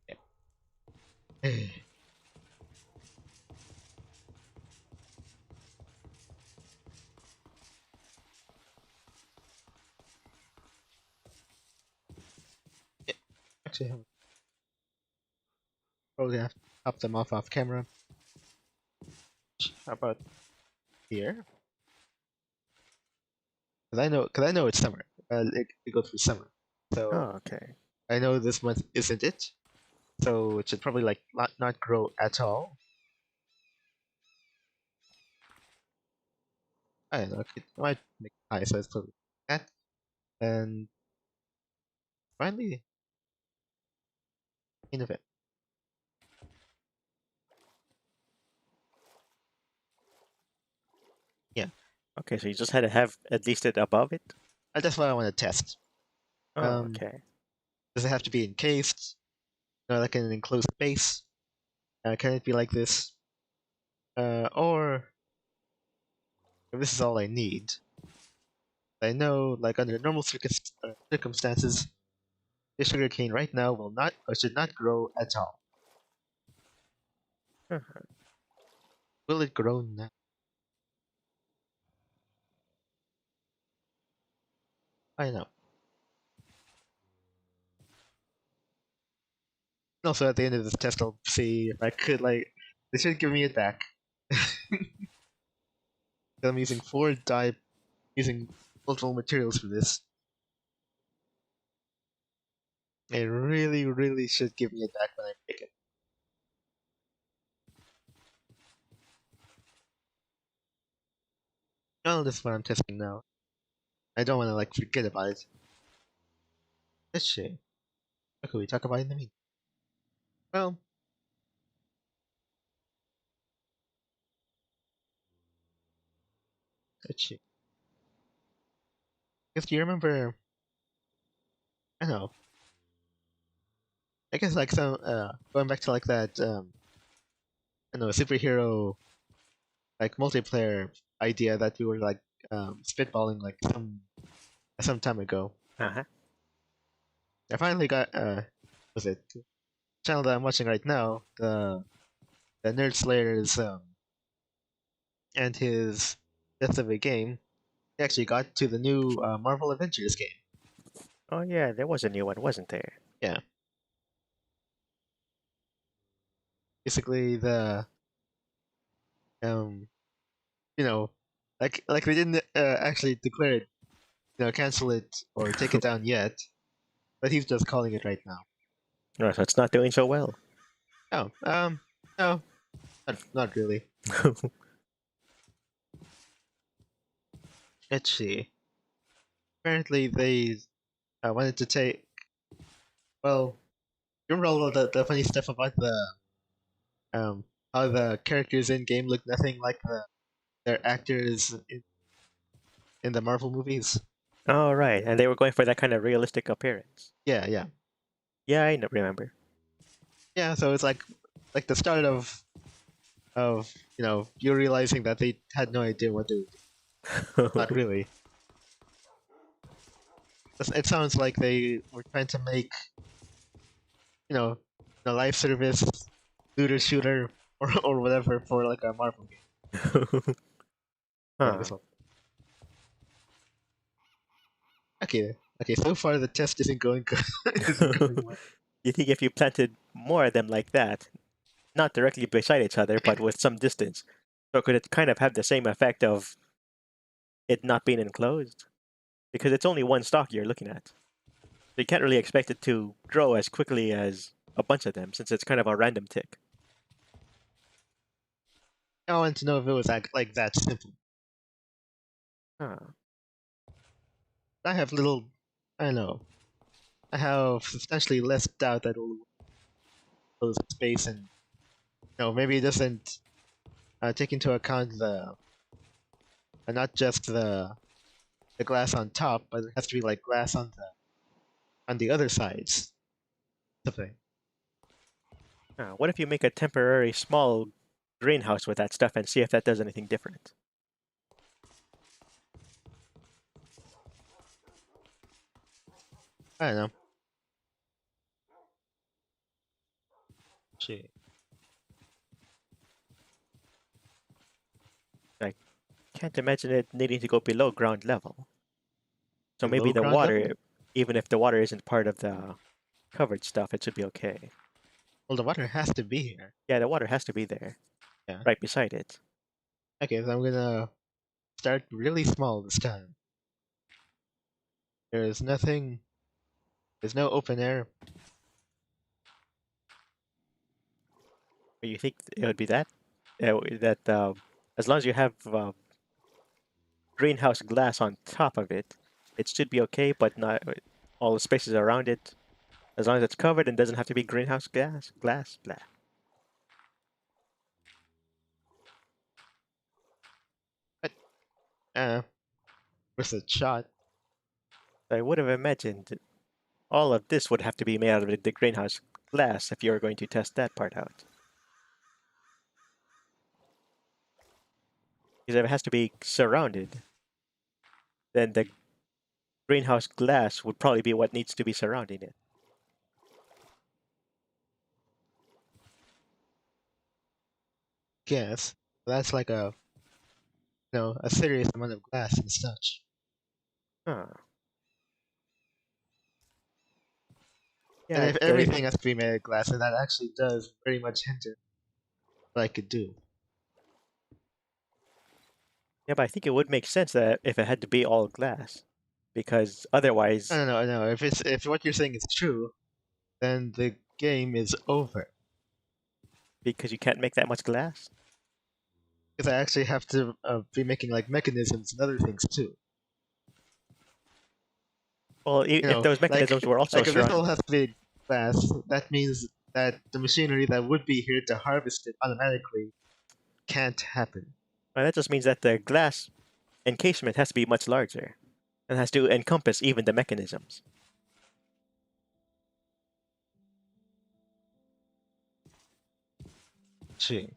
Yeah. Yeah, actually, probably have to top them off camera. How about here? Cause I know it's summer. It goes through summer, so Oh, okay. I know this month isn't it. So it should probably like not grow at all. I don't know. It might make it high, so it's probably that. And finally, in event. Yeah, Okay, so you just had to have at least it above it? that's what I want to test. Oh, Um, okay. does it have to be encased? Like in an enclosed space? Can it be like this? Or if this is all I need, I know, like under normal circumstances, the sugarcane right now will not or should not grow at all. Uh-huh. Will it grow now? I know. Also, at the end of this test, I'll see if I could like. They should give me it back. I'm using using multiple materials for this. They really, really should give me it back when I pick it. Oh, this is what I'm testing now. I don't want to like forget about it. Let's see. What could we talk about in the meantime? Well, let's see. If you remember, I don't know. I guess like some going back to like that I don't know superhero like multiplayer idea that we were like spitballing like some time ago. Uh-huh. I finally got was it channel that I'm watching right now, the Nerd Slayer's and his Death of a Game. He actually got to the new Marvel Avengers game. Oh, yeah, there was a new one, wasn't there? Yeah, basically the um you know like they didn't actually declare it, cancel it or take it down yet, but he's just calling it right now. No, so it's not doing so well. Oh, no, not really. Let's see. Apparently they wanted to take. Well, you remember all of the funny stuff about the how the characters in game look nothing like their actors in the Marvel movies. Oh, right, and they were going for that kind of realistic appearance. Yeah, yeah, Yeah, I remember. yeah. So it's like the start of you realizing that they had no idea what to do. Not really. It sounds like they were trying to make you know the live service looter shooter or whatever for like a Marvel game. Yeah, Huh. this one. Okay, okay. So far the test isn't going good. Isn't going well. You think if you planted more of them like that, not directly beside each other, but with some distance, so could it kind of have the same effect of it not being enclosed because it's only one stock you're looking at. So you can't really expect it to grow as quickly as a bunch of them since it's kind of a random tick. I wanted to know if it was like that simple. Huh. I have little, I don't know. I have substantially less doubt that it will close space and maybe it doesn't take into account the not just the glass on top, but it has to be like glass on the other sides. Something. What if you make a temporary small greenhouse with that stuff and see if that does anything different? I don't know. Gee. I can't imagine it needing to go below ground level. So maybe Below the ground level? water, even if the water isn't part of the covered stuff, it should be okay. Well, the water has to be here. Yeah, the water has to be there, Yeah. right beside it. Okay, so I'm gonna start really small this time. There's nothing. There's no open air. But you think it would be that? That as long as you have greenhouse glass on top of it, it should be okay, but not all the spaces around it. As long as it's covered and doesn't have to be greenhouse glass, blah. But with a shot. I would have imagined all of this would have to be made out of the greenhouse glass if you were going to test that part out. Because if it has to be surrounded, then the greenhouse glass would probably be what needs to be surrounding it. Yes, that's like a serious amount of glass and such. Huh. And Yeah, if everything has to be made of glass, then that actually does very much hinder what I could do. yeah, but I think it would make sense that if it had to be all glass, because otherwise, I know. If what you're saying is true, then the game is over. because you can't make that much glass. Because I actually have to be making like mechanisms and other things too. Well, if those mechanisms were also like if this all surrounded, has to be glass, that means that the machinery that would be here to harvest it automatically can't happen. well, that just means that the glass encasement has to be much larger and has to encompass even the mechanisms. Gee.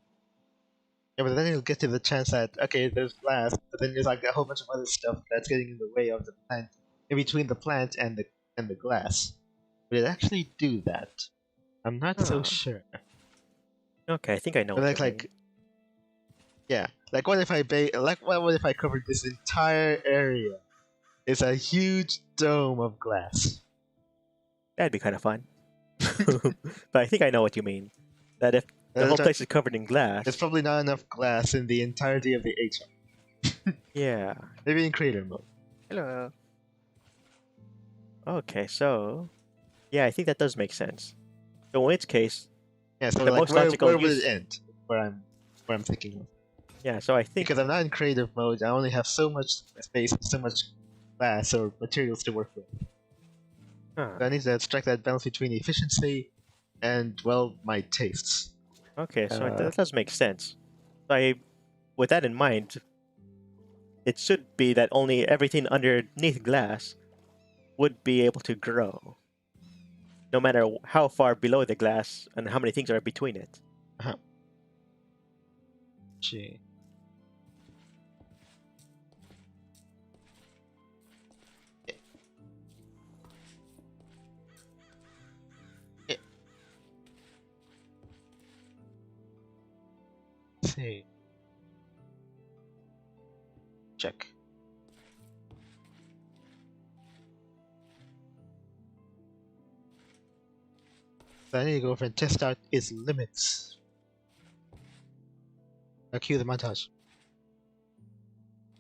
Yeah, but then you'll get to the chance that okay, there's glass, but then there's like a whole bunch of other stuff that's getting in the way of the plant, in between the plant and the glass. Would it actually do that? I'm not so Huh. sure. Okay, I think I know But what you mean. like yeah, like what if what if I covered this entire area? It's a huge dome of glass. That'd be kind of fun. But I think I know what you mean. That if the whole place is covered in There's glass, probably not enough glass in the entirety of the HR. yeah. Maybe in creator mode. Hello. Okay, so yeah, I think that does make sense. So in which case, Yeah, so the like most logical where would it use, end? Where I'm thinking of. yeah. So I think, Because I'm not in creative mode, I only have so much space, so much glass or materials to work with. huh. So I need to strike that balance between efficiency and, well, my tastes. Okay, so that does make sense. With that in mind, it should be that only everything underneath glass would be able to grow, no matter how far below the glass and how many things are between it. Uh-huh. Gee. Eh, let's see. Check. So I need to go over and test out its limits. I'll cue the montage.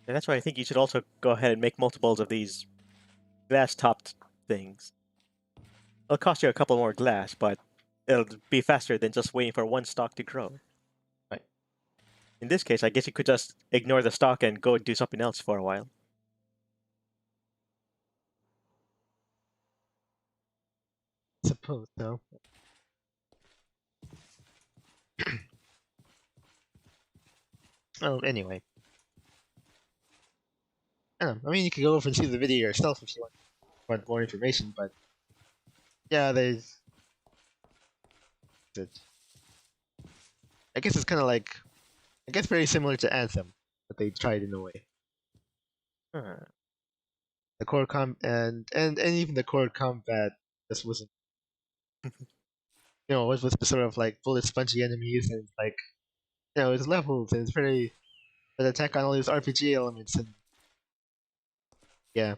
And that's why I think you should also go ahead and make multiples of these glass-topped things. It'll cost you a couple more glass, but it'll be faster than just waiting for one stock to grow. Right. In this case, I guess you could just ignore the stock and go do something else for a while. Suppose so. Oh, anyway. I don't know. I mean, you could go over and see the video yourself if you want more information, but yeah, there's. I guess it's kind of like. I guess very similar to Anthem, but they tried in a way. Huh. The core and even the core combat just wasn't. It was the sort of like bullet spongy enemies and like it's levels and it's very an attack on all these RPG elements and yeah,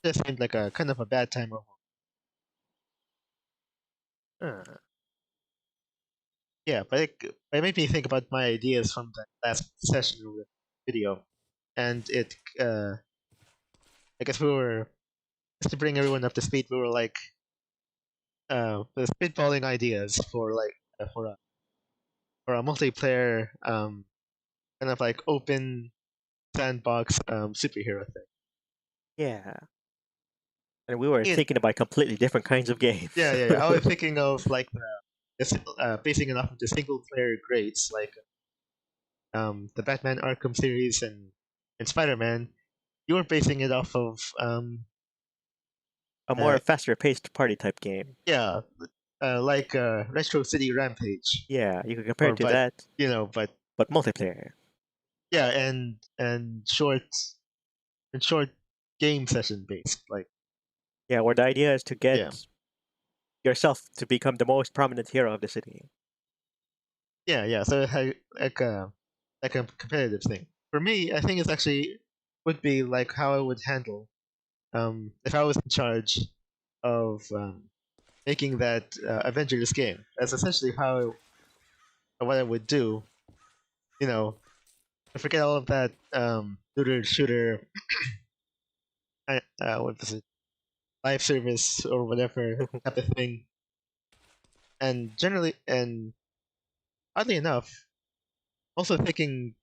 just seemed like a kind of a bad time overall. Huh. Yeah, but it made me think about my ideas from the last session of the video, and I guess we were just to bring everyone up to speed. We were like spitballing ideas for like for a multiplayer kind of like open sandbox superhero thing. Yeah. And we were It thinking about completely different kinds of games. yeah. I was thinking of like basing it off of the single player greats like the Batman Arkham series and Spider Man. You were basing it off of A uh, more faster-paced party-type game. yeah like Retro City Rampage Yeah, you could compare or it to that, but but multiplayer. yeah and short game session based like Yeah, where the idea is to yeah get yourself to become the most prominent hero of the city. yeah so it had like a competitive thing for me. I think it's actually would be like how I would handle if I was in charge of making that Avengers game. That's essentially what I would do. You know, forget all of that looter shooter, what was it, live service or whatever type of thing. And generally, and oddly enough, also thinking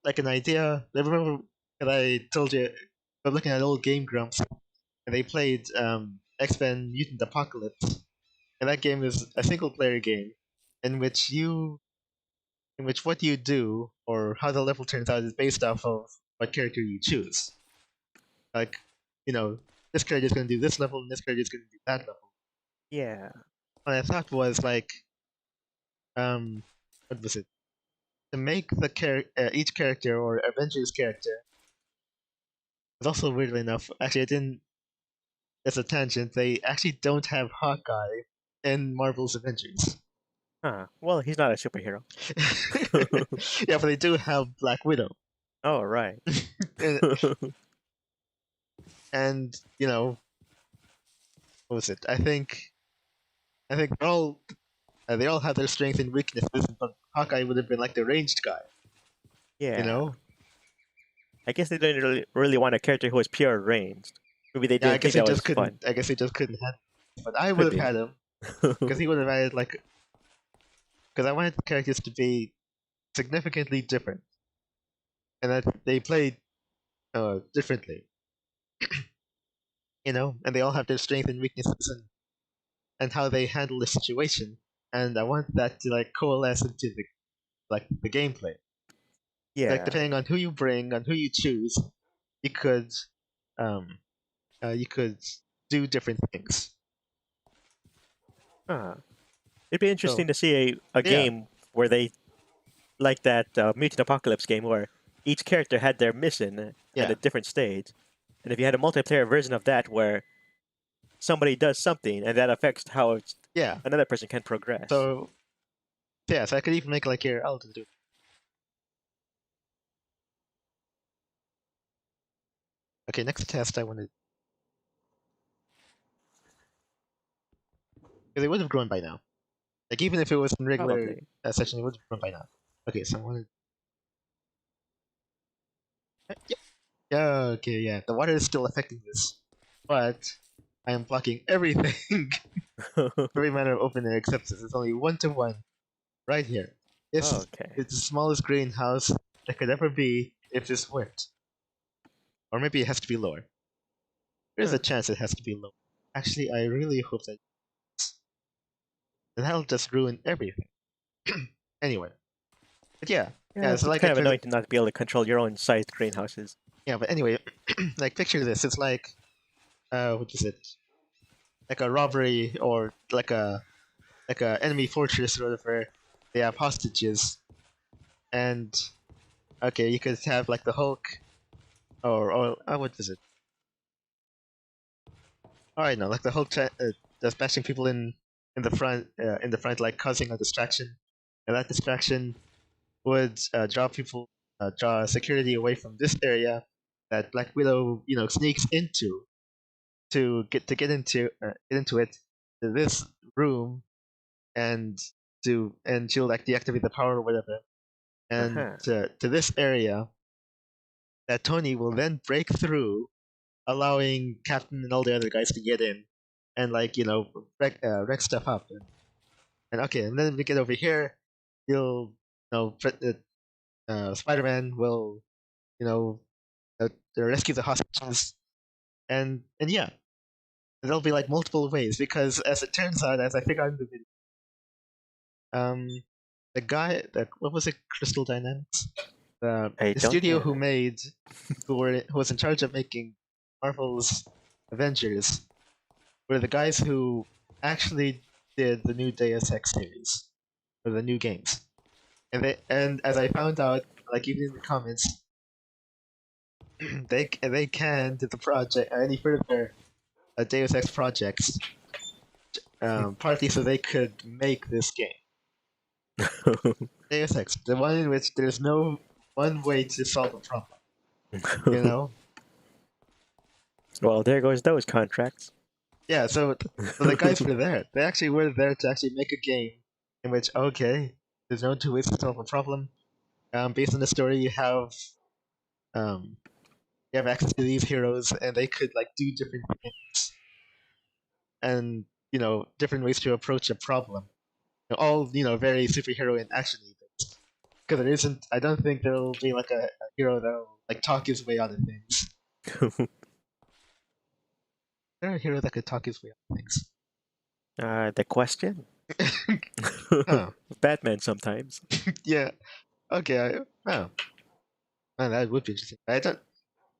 like an idea. I remember that I told you I'm looking at old Game Grumps, and they played X-Men Mutant Apocalypse, and that game is a single player game in which what you do or how the level turns out is based off of what character you choose. Like, you know, this character is going to do this level and this character is going to do that level. Yeah. What I thought was like, what was it? To make each character or Avengers character, but also weirdly enough, actually I didn't. As a tangent, they actually don't have Hawkeye in Marvel's Avengers. Huh. Well, he's not a superhero. Yeah, but they do have Black Widow. Oh, right. and, and what was it? I think they all have their strengths and weaknesses, but Hawkeye would have been like the ranged guy, you Yeah. know? I guess they didn't really want a character who was pure ranged. Maybe they Yeah, didn't think that was fun. I guess they just couldn't have him. But I would Could have be. had him because he would have added like because I wanted the characters to be significantly different and that they played differently, and they all have their strengths and weaknesses and how they handle the situation. And I want that to like coalesce into the gameplay. Like Yeah. depending on who you bring, on who you choose, you could um you could do different things. Huh. It'd be So interesting to see a yeah, game where they, like that Mutant Apocalypse game, where each character had their mission at yeah, a different stage. And if you had a multiplayer version of that where somebody does something and that affects how yeah. another person can progress. So yeah, so I could even make like here. I'll just do. Okay, next test I wanted because it would have grown by now. Like even if it was in regular Probably. session, it would have grown by now. Okay, so I wanted Yeah, okay, yeah. The water is still affecting this, but I am blocking everything. Every manner of open air except this. It's only 1-to-1 right here. This Okay. is the smallest greenhouse that could ever be if this worked. Or maybe it has to be lower. There's Huh. a chance it has to be lower. Actually, I really hope that that'll just ruin everything. Anyway, but yeah, Yeah, yeah. it's So like I kind of could, annoying to not be able to control your own sized greenhouses. yeah. But anyway, like picture this. It's like what is it? Like a robbery or like a enemy fortress or whatever. They have hostages, and okay, you could have like the Hulk or what is it? Oh, I know, like the Hulk just bashing people in the front, like causing a distraction, and that distraction would draw security away from this area that Black Widow, sneaks into get into it to this room and and she'll like deactivate the power or whatever, and Uh-huh. to this area that Tony will then break through, allowing Captain and all the other guys to get in and like wreck stuff up. And okay, and then we get over here, you'll Spider-Man will you know rescue the hostages, and yeah, there'll be like multiple ways because as it turns out, as I figured out in the video, um, the guy that what was it, Crystal Dynamics, I the don't studio know. who was in charge of making Marvel's Avengers were the guys who actually did the new Deus Ex series or the new games. And as I found out, like even in the comments, they canned the project any further Deus Ex projects, partly so they could make this game. Deus Ex, the one in which there's no one way to solve a problem. You know? Well, there goes those contracts. Yeah. So the guys were there. They actually were there to actually make a game in which okay, there's no two ways to solve a problem. Based on the story, um, you have access to these heroes, and they could like do different things and different ways to approach a problem. All very superhero and actiony based. Because there isn't, I don't think there'll be like a hero that'll like talk his way out of things. Is there a hero that could talk his way out of things? The question? Huh? Batman sometimes. Yeah. Okay. Oh, man, that would be interesting. I don't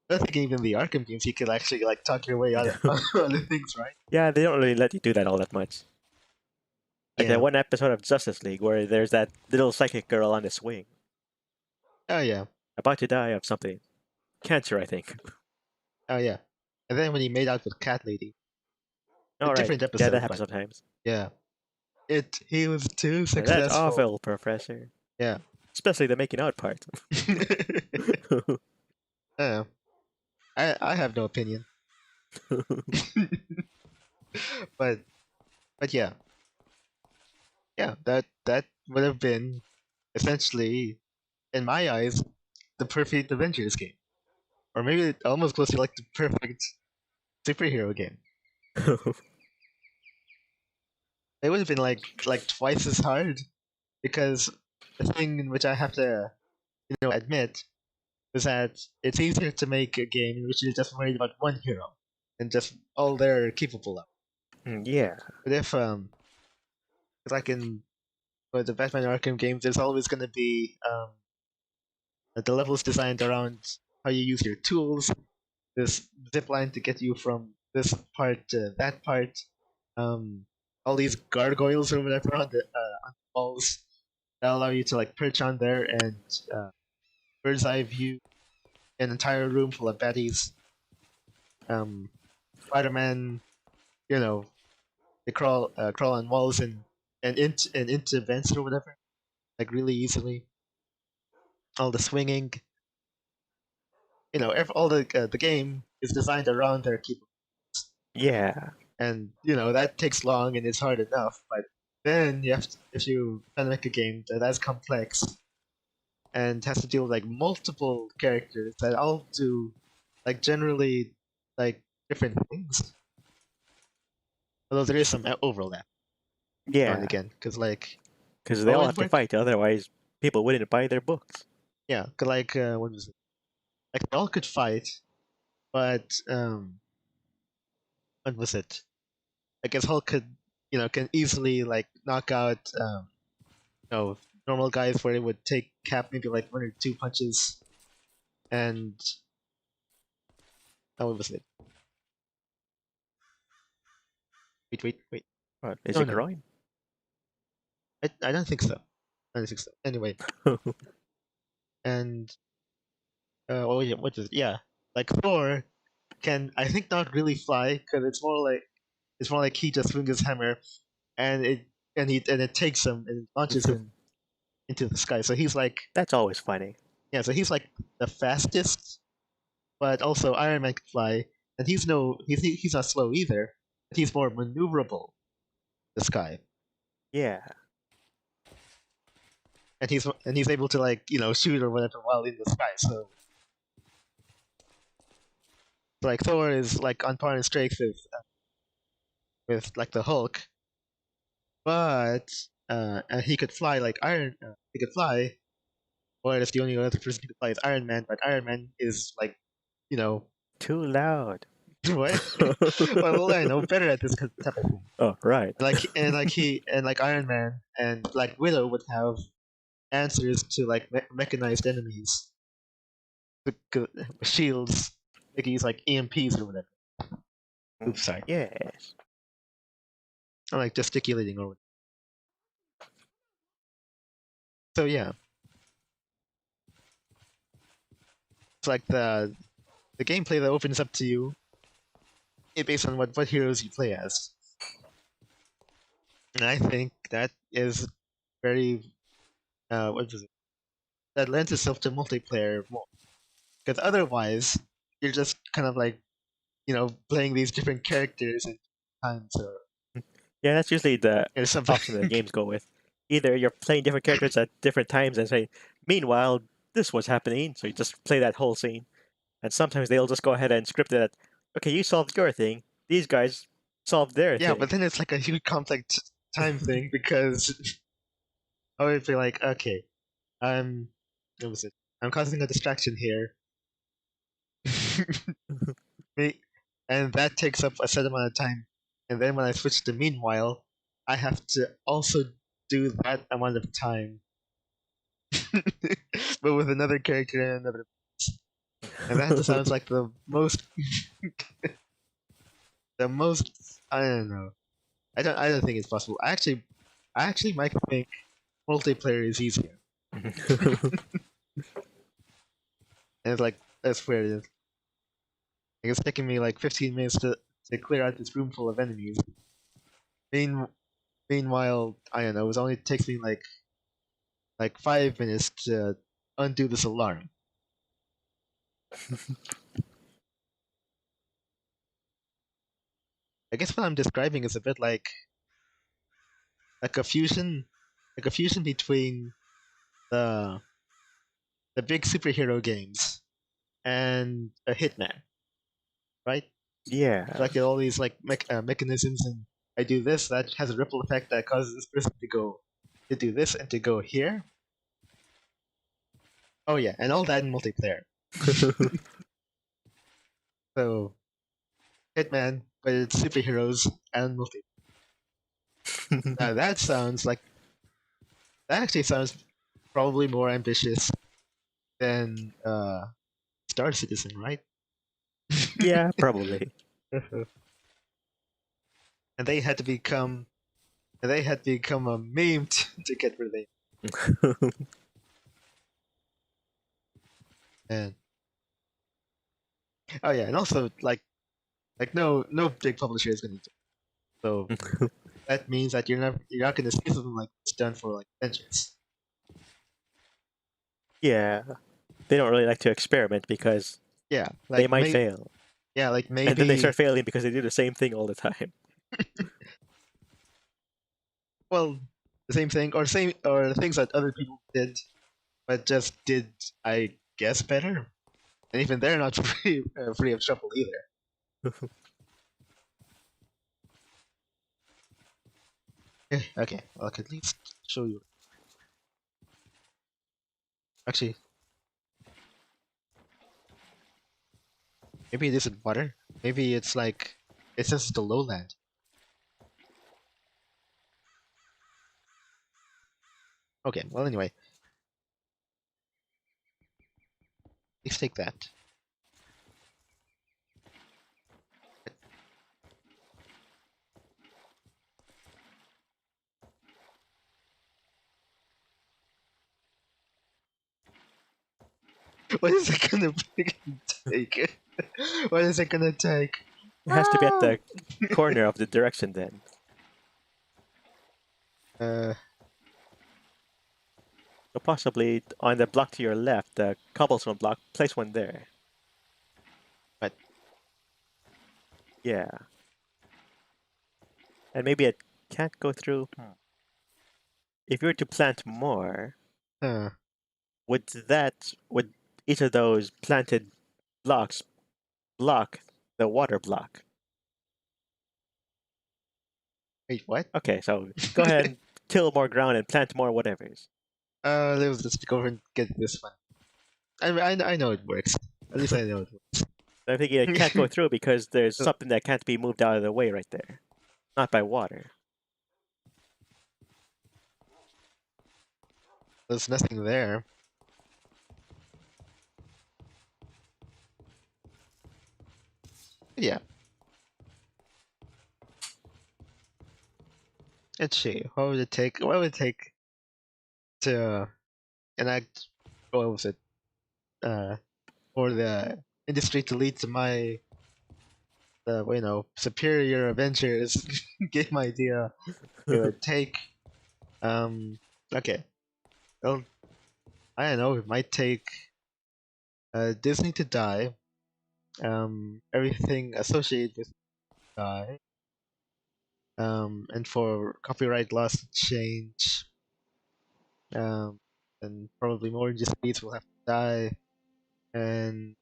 think even the Arkham games you could actually like talk your way out of other things, right? Yeah, they don't really let you do that all that much. Like that Yeah. one episode of Justice League where there's that little psychic girl on the swing, Oh yeah. about to die of something. Cancer, I think. Oh yeah. And then when he made out with Cat Lady, a Alright, different yeah, that episode, happens but sometimes. yeah, he was too That's successful. awful, Professor. Yeah. Especially the making out part. uh, I have no opinion, but yeah, that would have been essentially, in my eyes, the perfect Avengers game, or maybe almost close to like the perfect superhero game. It would have been like twice as hard because the thing in which I have to admit is that it's easier to make a game in which you're just worried about one hero and just all they're capable of. Yeah. But if like in the Batman Arkham games, there's always going to be the levels designed around how you use your tools. This zip line to get you from this part to that part. Um, all these gargoyles or whatever on the walls that allow you to like perch on there and uh, bird's eye view an entire room full of baddies. Um, Spider-Man, you know, they crawl on walls and into vents or whatever, like really easily. All the swinging, all the game is designed around their keyboard, Yeah. and that takes long and it's hard enough. But then if you try to make a game that's complex, and has to deal with like multiple characters that all do like generally like different things. Although there is some overlap now and Yeah, again, because like because they what all would have it to work? fight, otherwise people wouldn't buy their books. Yeah, 'cause, like what was it? Like they all could fight, but what was it? I guess Hulk could can easily like knock out normal guys where it would take Cap maybe like one or two punches, and what was it? Wait. What, is No, it no, growing? I don't think so. I don't think so. Anyway, and oh yeah, what is it? Yeah, like Thor can I think not really fly because it's more like he just swings his hammer and it takes him and launches him into the sky. So he's like That's always funny. yeah, so he's like the fastest, but also Iron Man can fly, and he's not slow either. But he's more maneuverable in the sky, Yeah, and he's able to like shoot or whatever while in the sky. So like Thor is like on par and strength with like the Hulk, but and he could fly like Iron. He could fly, whereas the only other person who could fly is Iron Man. But Iron Man is like you know too loud. what? Well, I know better at this type of thing. Oh, right. Like Iron Man and Black Widow would have answers to like mechanized enemies, shields. They can use like EMPs or whatever. Oops, sorry. Yes. Or like gesticulating or whatever. So yeah, it's like the gameplay that opens up to you based on what heroes you play as, and I think that is very what was it? That lends itself to multiplayer more because otherwise you're just kind of like playing these different characters at times Yeah, that's usually the or something. option that games go with. Either you're playing different characters at different times and say, meanwhile, this was happening, so you just play that whole scene. And sometimes they'll just go ahead and script it at, okay, you solved your thing, these guys solved their Yeah, but thing. then it's like a huge complex time thing because I would be like, okay, I'm what was it? I'm causing a distraction here. Me, and that takes up a set amount of time. And then when I switch to meanwhile, I have to also do that amount of time, but with another character and another. And that just sounds like the most. I don't know. I don't think it's possible. I actually might think multiplayer is easier. And it's like that's where it is. Like it's taking me like 15 minutes to clear out this room full of enemies. Mean, Meanwhile, I don't know. It only takes me like 5 minutes to undo this alarm. I guess what I'm describing is a bit like a fusion, between the the big superhero games and a Hitman, right? Yeah. Like all these like mechanisms, and I do this, that has a ripple effect that causes this person to do this and to go here. Oh yeah, and all that in multiplayer. So Hitman, but it's superheroes and multiplayer. Now that actually sounds probably more ambitious than Star Citizen, right? Yeah, probably. and they had to become a meme to get rid of it. And oh yeah, and also like no big publisher is going to do it. So that means that you're not going to see something like this done for like centuries. Yeah. They don't really like to experiment because Yeah, they might fail. like And then they start maybe failing because they do the same thing all the time. well the same thing or things that other people did, but just did, I guess, better. And even they're not free of trouble either. Okay, well, I could at least show you. Actually, maybe it isn't water. Maybe it's like it says it's the lowland. Okay, well anyway, let's take that. What is it gonna take? What is it gonna take? It has to be at the corner of the direction then. Uh, So possibly on the block to your left, the cobblestone block, place one there. but Yeah. And maybe it can't go through. If you were to plant more, uh, would each of those planted blocks block the water block? wait, what? Okay, so go ahead and till more ground and plant more whatevers. Let's just go over and get this one. I know it works. At least I know it works. I'm thinking it can't go through because there's something that can't be moved out of the way right there. Not by water. There's nothing there. Yeah. Let's see. What would it take? What would it take to enact? What was it? Uh, for the industry to lead to my, superior Avengers game idea. It would take. Um. Okay. Well, I don't know. It might take Disney to die. Everything associated with die. And for copyright laws to change. Um, and probably more industries will have to die. And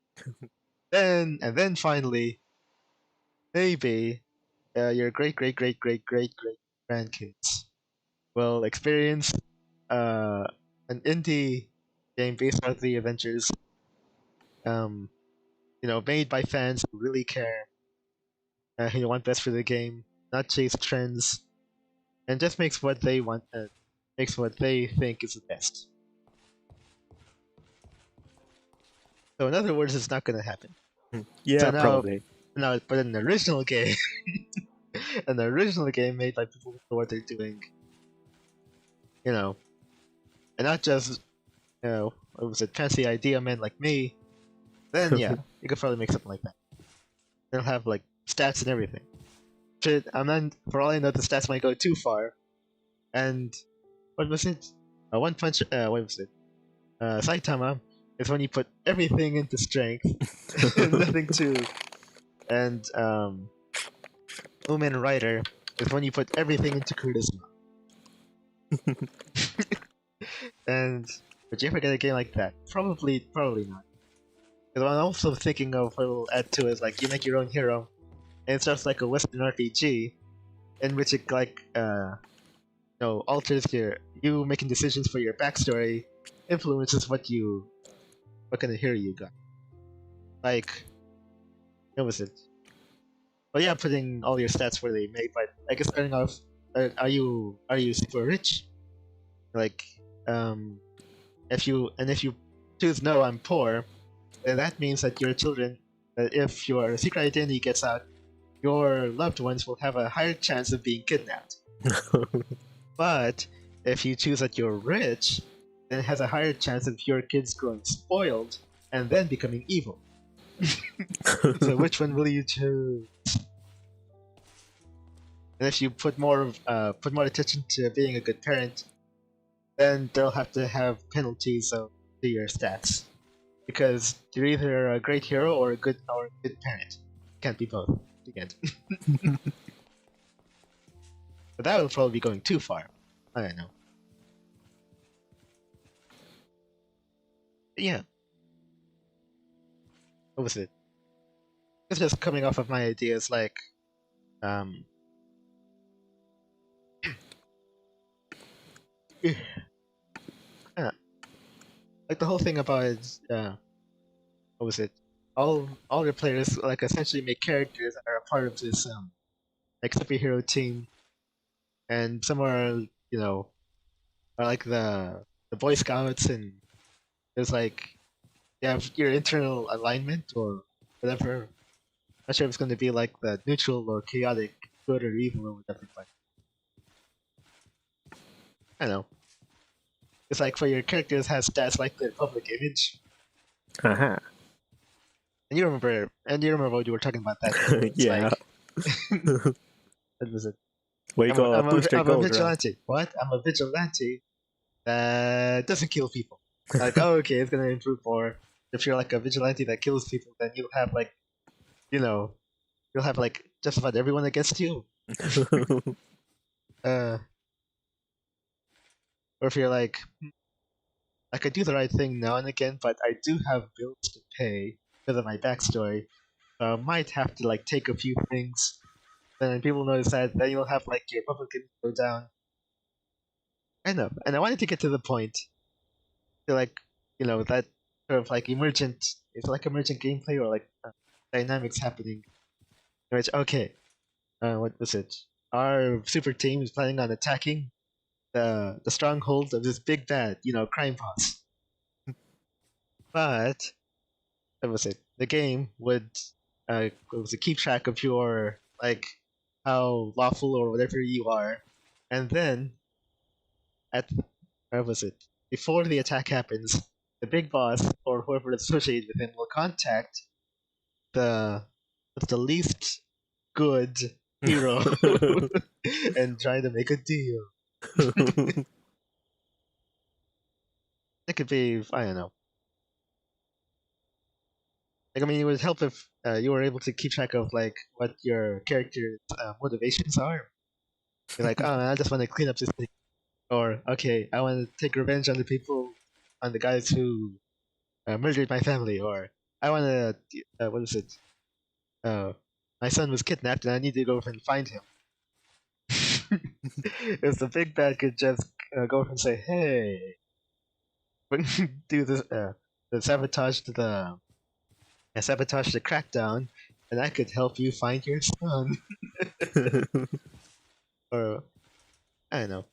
then finally, maybe your great grandkids will experience uh, an indie game based on the adventures, um, made by fans who really care, who want best for the game, not chase trends, and just makes what they want, makes what they think is the best. So in other words, it's not going to happen. So Yeah, probably. but an original game, an original game made by people who know what they're doing, and not just what was it, fancy idea men like me, then yeah, you could probably make something like that. They'll have like stats and everything. Shit, I'm not. For all I know, the stats might go too far. And what was it? One punch. What was it? Saitama is when you put everything into strength, and nothing to. And Umen Rider is when you put everything into charisma. And would you ever get a game like that? Probably not. Because I'm also thinking of what will add to it, like you make your own hero, and it's just like a Western RPG, in which it like alters you making decisions for your backstory, influences what kind of hero you got. Like, what was it? Well, yeah, putting all your stats where they may, but I guess starting off, are you super rich? Like, if you choose no, I'm poor, then that means that your children, if your secret identity gets out, your loved ones will have a higher chance of being kidnapped. But if you choose that you're rich, then it has a higher chance of your kids growing spoiled and then becoming evil. So which one will you choose? And if you put more attention to being a good parent, then they'll have to have penalties to your stats, because you're either a great hero or a good parent. Can't be both. You can't. But that will probably be going too far. I don't know. Yeah, what was it? It's just coming off of my ideas, like um, yeah, like the whole thing about what was it? All your players like essentially make characters that are a part of this like superhero team, and some are are like the Boy Scouts, and there's like you have your internal alignment or whatever. Not sure if it's going to be like the neutral or chaotic, good or evil or whatever, but I don't know. It's like for your characters has stats like their public image, Uh-huh. and you remember what you were talking about that thing where it's Yeah. like, what was it? Where you go boost your I'm a gold around. vigilante. What? I'm a vigilante that doesn't kill people. Like, oh, okay, it's gonna improve more. If you're like a vigilante that kills people, then you'll have like, you know, you'll have like just about everyone against you. Uh, or if you're like, I could do the right thing now and again, but I do have bills to pay because of my backstory. So I might have to like take a few things. Then people notice that, then you'll have like your public image go down. I know, and I wanted to get to the point to like, that sort of like emergent, it's like emergent gameplay or like dynamics happening. In which, okay, what was it? Our super team is planning on attacking the stronghold of this big bad, crime boss. But that was it. The game would what was it, keep track of your like how lawful or whatever you are, and then at where was it? Before the attack happens, the big boss or whoever is associated with him will contact the the least good hero and try to make a deal. It could be, I don't know. Like, I mean, it would help if you were able to keep track of like what your character's motivations are. You're like, oh, I just want to clean up this thing, or okay, I want to take revenge on the people, on the guys who murdered my family, or I want to, what is it? Uh, my son was kidnapped and I need to go and find him. If the big bad could just go and say, hey, do this, the sabotage the crackdown, and I could help you find your son, or I don't know,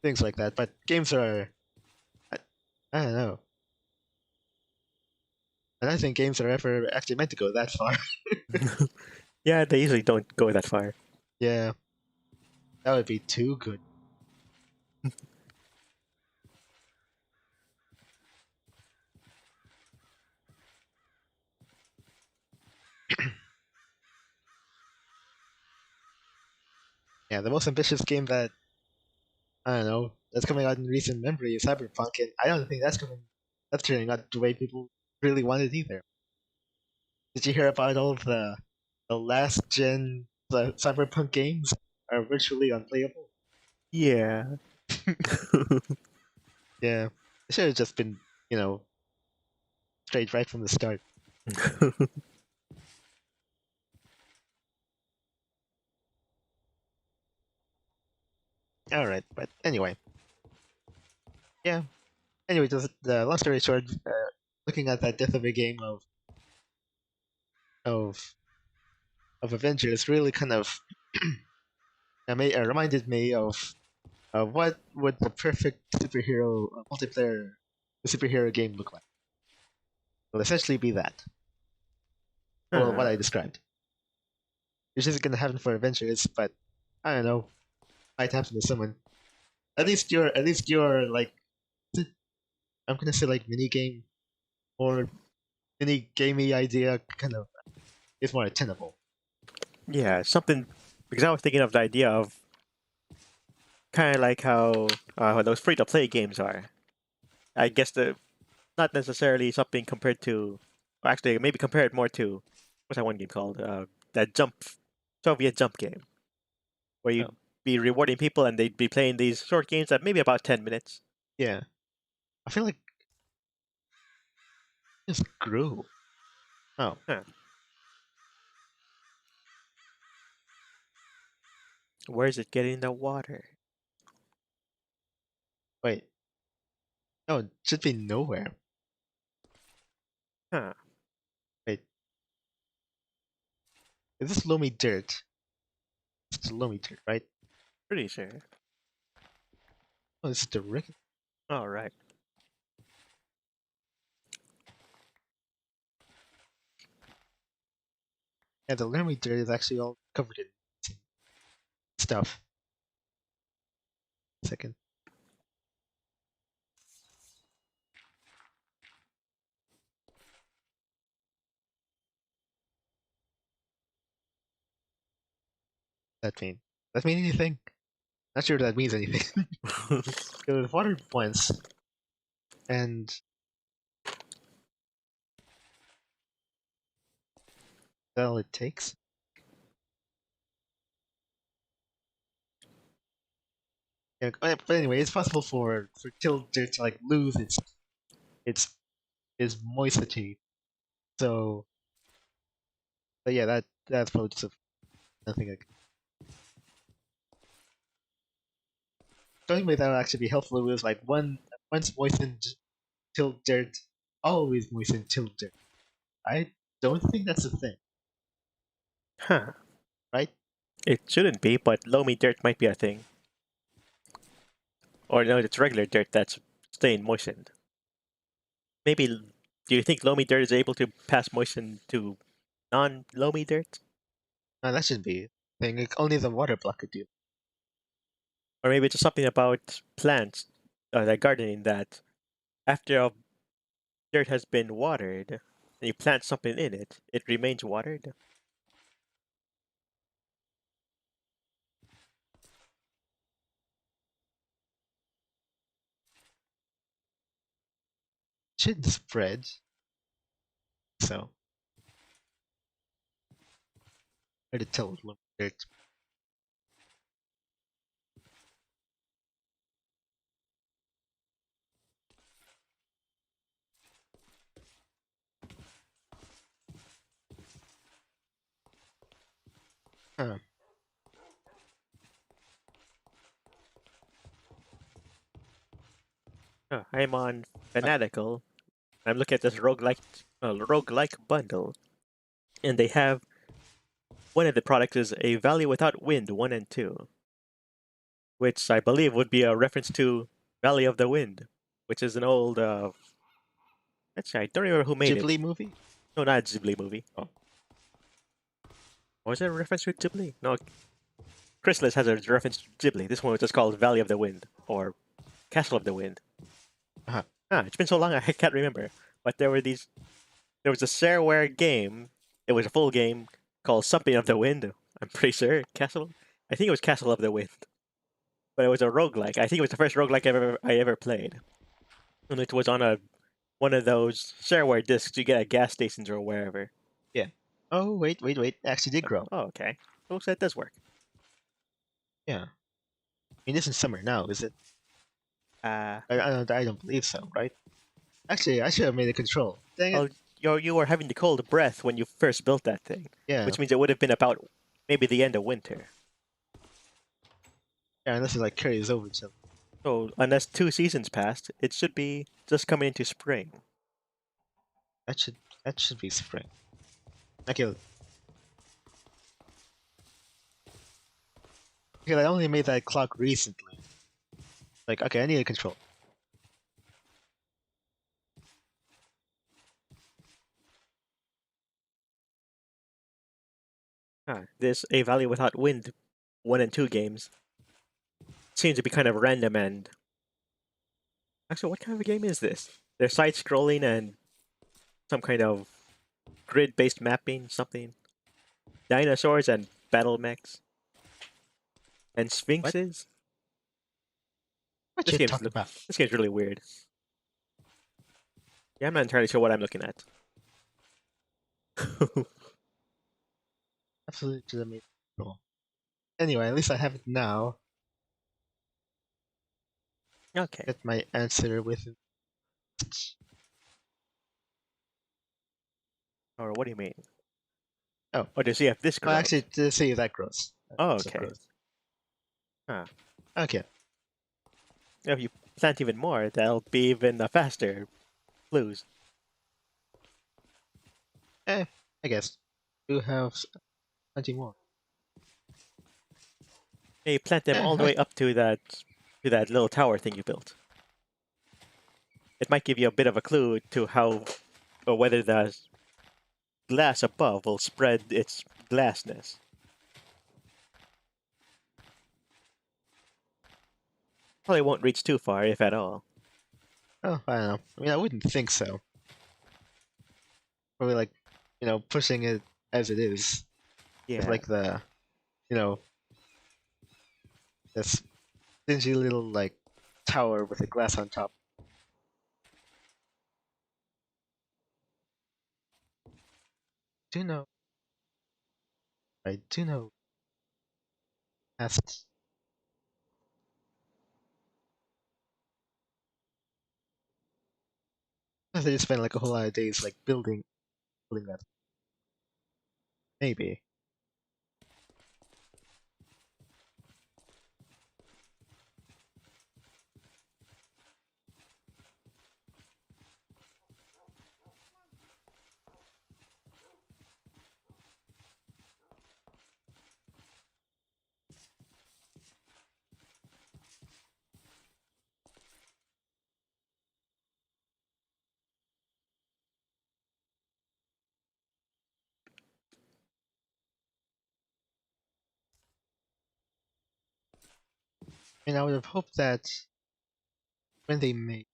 things like that. But games are, I, I don't know. I don't think games are ever actually meant to go that far. Yeah, they usually don't go that far. Yeah, that would be too good. Yeah, the most ambitious game that I don't know that's coming out in recent memory is Cyberpunk, and I don't think that's turning out the way people really want it either. Did you hear about all the last gen Cyberpunk games are virtually unplayable? Yeah. Yeah, it should have just been you know straight right from the start. All right, but anyway, yeah. Anyway, just the long story short, looking at that death of a game of of Avengers really kind of reminded me of what would the perfect superhero multiplayer superhero game look like. Will essentially be that. Well, what I described. Which isn't going to happen for Avengers, but I don't know. Might happen to someone. At least your like, I'm gonna say like mini game or mini gamey idea kind of is more attainable. Yeah, something, because I was thinking of the idea of kind of like how those free-to-play games are. I guess not necessarily something compared to, or actually maybe compared more to, what's that one game called? That Soviet jump game, where Oh, you'd be rewarding people and they'd be playing these short games at maybe about 10 minutes. yeah. I feel like Just grew. Oh, Huh. Where is it getting the water? wait. No, it should be nowhere. Huh. Wait, is this loamy dirt? It's loamy dirt, right? Pretty sure. Oh, this is the regular. All right. Yeah, the loamy dirt is actually all covered in stuff. Second. That mean? That mean anything? Not sure that means anything. Go with water once, and that's all it takes. Yeah, but anyway, it's possible for tilled dirt to like lose its its moisture. So, but yeah, that's probably just nothing. Like, the only way that would actually be helpful was like once moistened tilled dirt, always moistened tilled dirt. I don't think that's a thing, Huh. right? It shouldn't be, but loamy dirt might be a thing. Or no, it's regular dirt that's staying moistened. Maybe. Do you think loamy dirt is able to pass moisten to non-loamy dirt? No, that shouldn't be a thing. Like, only the water block could do. Or maybe it's just something about plants, like gardening, that after a dirt has been watered, and you plant something in it, it remains watered. Shouldn't spread. So, hard to tell with loamy dirt. Huh. I'm on Uh, Fanatical. I'm looking at this roguelike bundle, and they have one of the products is a Valley Without Wind 1 and 2, which I believe would be a reference to Valley of the Wind, which is an old. Actually, I don't remember who made it. Ghibli movie? No, not a Ghibli movie. Oh, Or was it a reference to Ghibli? No, Chrysalis has a reference to Ghibli. This one was just called Valley of the Wind or Castle of the Wind. uh-huh. It's been so long I can't remember. But there were these. There was a shareware game. It was a full game called something of the Wind. I'm pretty sure Castle. I think it was Castle of the Wind, but it was a roguelike. I think it was the first roguelike I ever played, and it was on a one of those shareware discs you get at gas stations or wherever. Yeah. Oh, wait. It actually did grow. Oh, okay. Looks like that does work. Yeah. I mean, this is summer now, is it? Uh, I don't believe so, right? Actually, I should have made a control. Dang it. well, you were having the cold breath when you first built that thing, Yeah. which means it would have been about maybe the end of winter. Yeah, unless it like carries over to. So unless 2 seasons passed, it should be just coming into spring. That should that should be spring. Okay. Okay, I only made that clock recently. Like, okay, I need a control. This A Valley Without Wind 1 and 2 games seem to be kind of random and actually, what kind of a game is this? They're side scrolling and some kind of grid based mapping, something. Dinosaurs and battle mechs and What? sphinxes. What This you game's talking look about? this game's really weird. Yeah, I'm not entirely sure what I'm looking at. Absolutely should have made a control. Anyway, at least I have it now. Okay. Get my answer with Or what do you mean? Oh, Or to see if this well, grows? actually, to see if that grows. Oh, So okay. grows. Huh. Okay. If you plant even more, that'll be even faster blues. I guess. Do have plenty more. Yeah, you plant them all the I, way up to that little tower thing you built. It might give you a bit of a clue to how or whether the glass above will spread its glassness. Probably won't reach too far, if at all. oh, I don't know. I mean, I wouldn't think so. Probably like, pushing it as it is with Yeah. like the, you know, this dingy little like tower with a glass on top. Do know? I do know. Past. They just spent like a whole lot of days like building that. Maybe. And I would have hoped that when they made.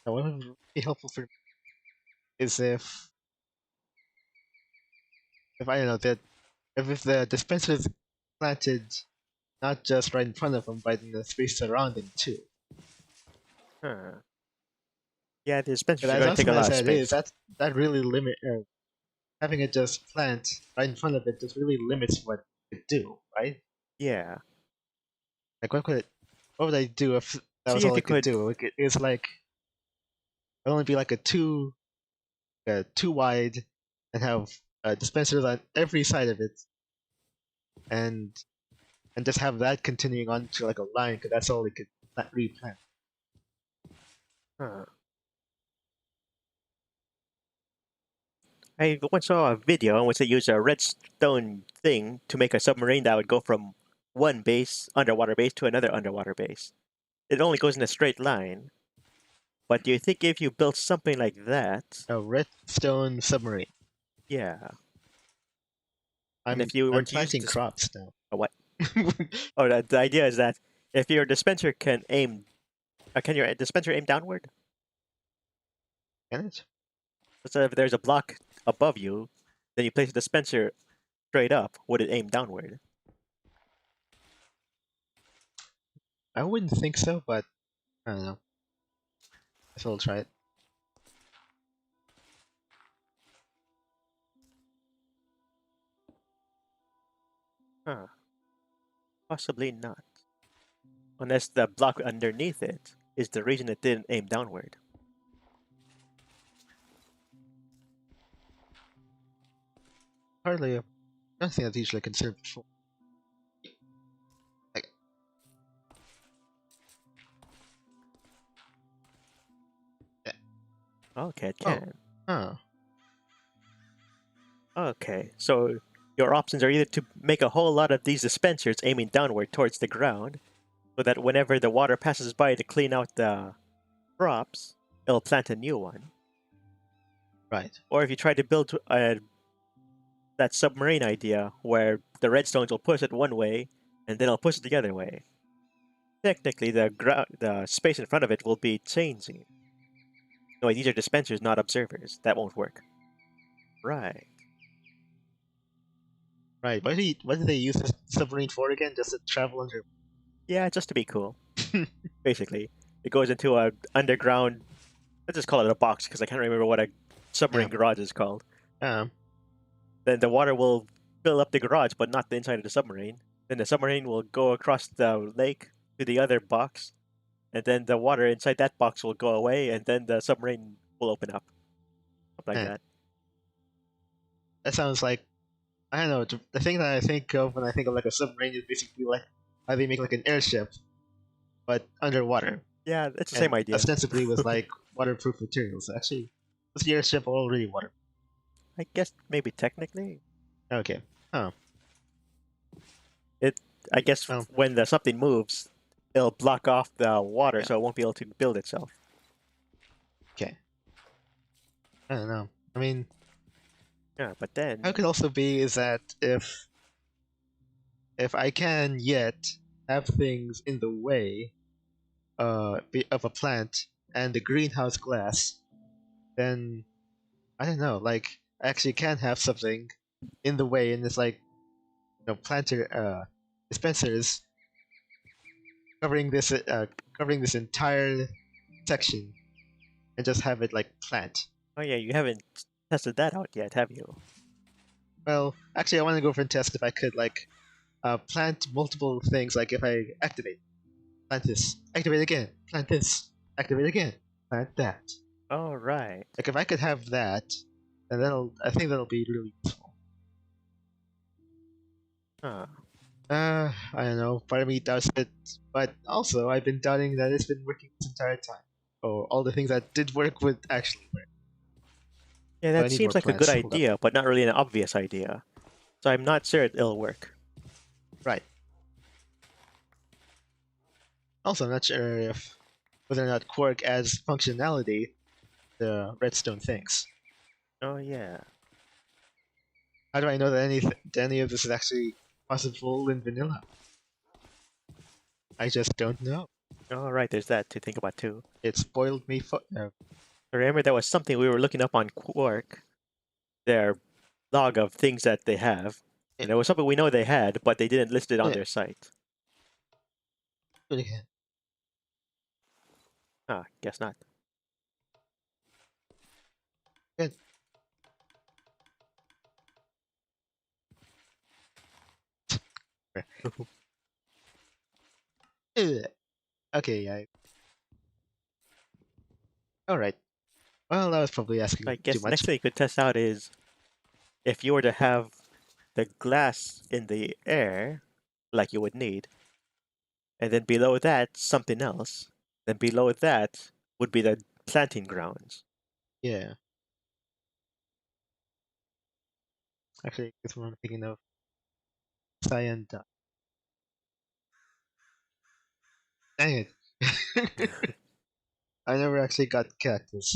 What would be helpful for me is if I don't know that if the dispenser is planted not just right in front of them, but in the space surrounding too. Huh. Yeah, the dispensers But are as going to take a awesome lot as of that is, space. that really limit having it just plant right in front of it just really limits what it could do, right? Yeah. Like what would I do if that was See all if you it could could. do? It's like it'd only be like a two wide, and have dispensers on every side of it, and just have that continuing on to like a line, because that's all it could replant. Huh. I once saw a video in which they used a redstone thing to make a submarine that would go from one base, underwater base, to another underwater base. It only goes in a straight line. But do you think if you built something like that, A redstone submarine. yeah, and I'm if you were I'm to use planting this, crops now. what? Can Oh, the idea is that if your dispenser can your dispenser aim downward? it? So if there's a block above you, then you place the dispenser straight up, would it aim downward? I wouldn't think so, but I don't know. Guess we'll try it. Huh, possibly not. Unless the block underneath it is the reason it didn't aim downward. Hardly a nothing that's usually considered before. Like, eh, Okay, it oh, can. huh. Okay, so your options are either to make a whole lot of these dispensers aiming downward towards the ground, so that whenever the water passes by to clean out the crops, it'll plant a new one. Right. Or if you try to build that submarine idea where the redstones will push it one way and then it'll push it the other way. Technically, the space in front of it will be changing. No, these are dispensers, not observers. That won't work. Right. Right. What did they use the submarine for again? Just to travel under. Yeah, just to be cool. Basically, it goes into a underground. Let's just call it a box because I can't remember what a Yeah. submarine garage is called. Um. Then the water will fill up the garage, but not the inside of the submarine. Then the submarine will go across the lake to the other box, and then the water inside that box will go away, and then the submarine will open up. Something like Eh, that. that sounds like I don't know. The thing that I think of when I think of like a submarine is basically like how they make like an airship, but underwater, Yeah, it's the and same idea. ostensibly with like waterproof materials. Actually, was the airship already water? I guess maybe technically. Okay. Huh. It. I guess Well. when the something moves, it'll block off the water, Yeah. so it won't be able to build itself. Okay. I don't know. I mean, Yeah, but how then it could also be is that if I can yet have things in the way of a plant and the greenhouse glass, then I don't know. Like I actually can have something in the way, and it's like planter dispensers covering this entire section, and just have it like plant. oh yeah, you haven't tested that out yet, have you? Well, actually, I want to go for a test if I could like plant multiple things. Like if I plant this, activate again, plant this, activate again, plant that. All right. Like if I could have that, then I think that'll be really useful. Huh. I don't know. Part of me doubts it, but also I've been doubting that it's been working this entire time. Oh, all the things that did work would actually work. Yeah, But I that need more seems like a good plants. Hold up. idea, but not really an obvious idea. So I'm not sure it'll work. Right. Also, I'm not sure if whether or not Quark adds functionality to redstone things. Oh yeah. How do I know that any of this is actually possible in vanilla? I just don't know. All right, there's that to think about too. It spoiled me for. I remember there was something we were looking up on Quark, their log of things that they have, Yeah, and there was something we know they had, but they didn't list it on yeah, their site. really good. Ah, guess not. Good. Ugh. Okay, yeah. Alright. Well, I was probably I asking too guess next much. thing you could test out is if you were to have the glass in the air, like you would need, and then below that something else. Then below that would be the planting grounds. Yeah. Actually, this one I'm thinking of cyan dye. Dang it. I never actually got cactus.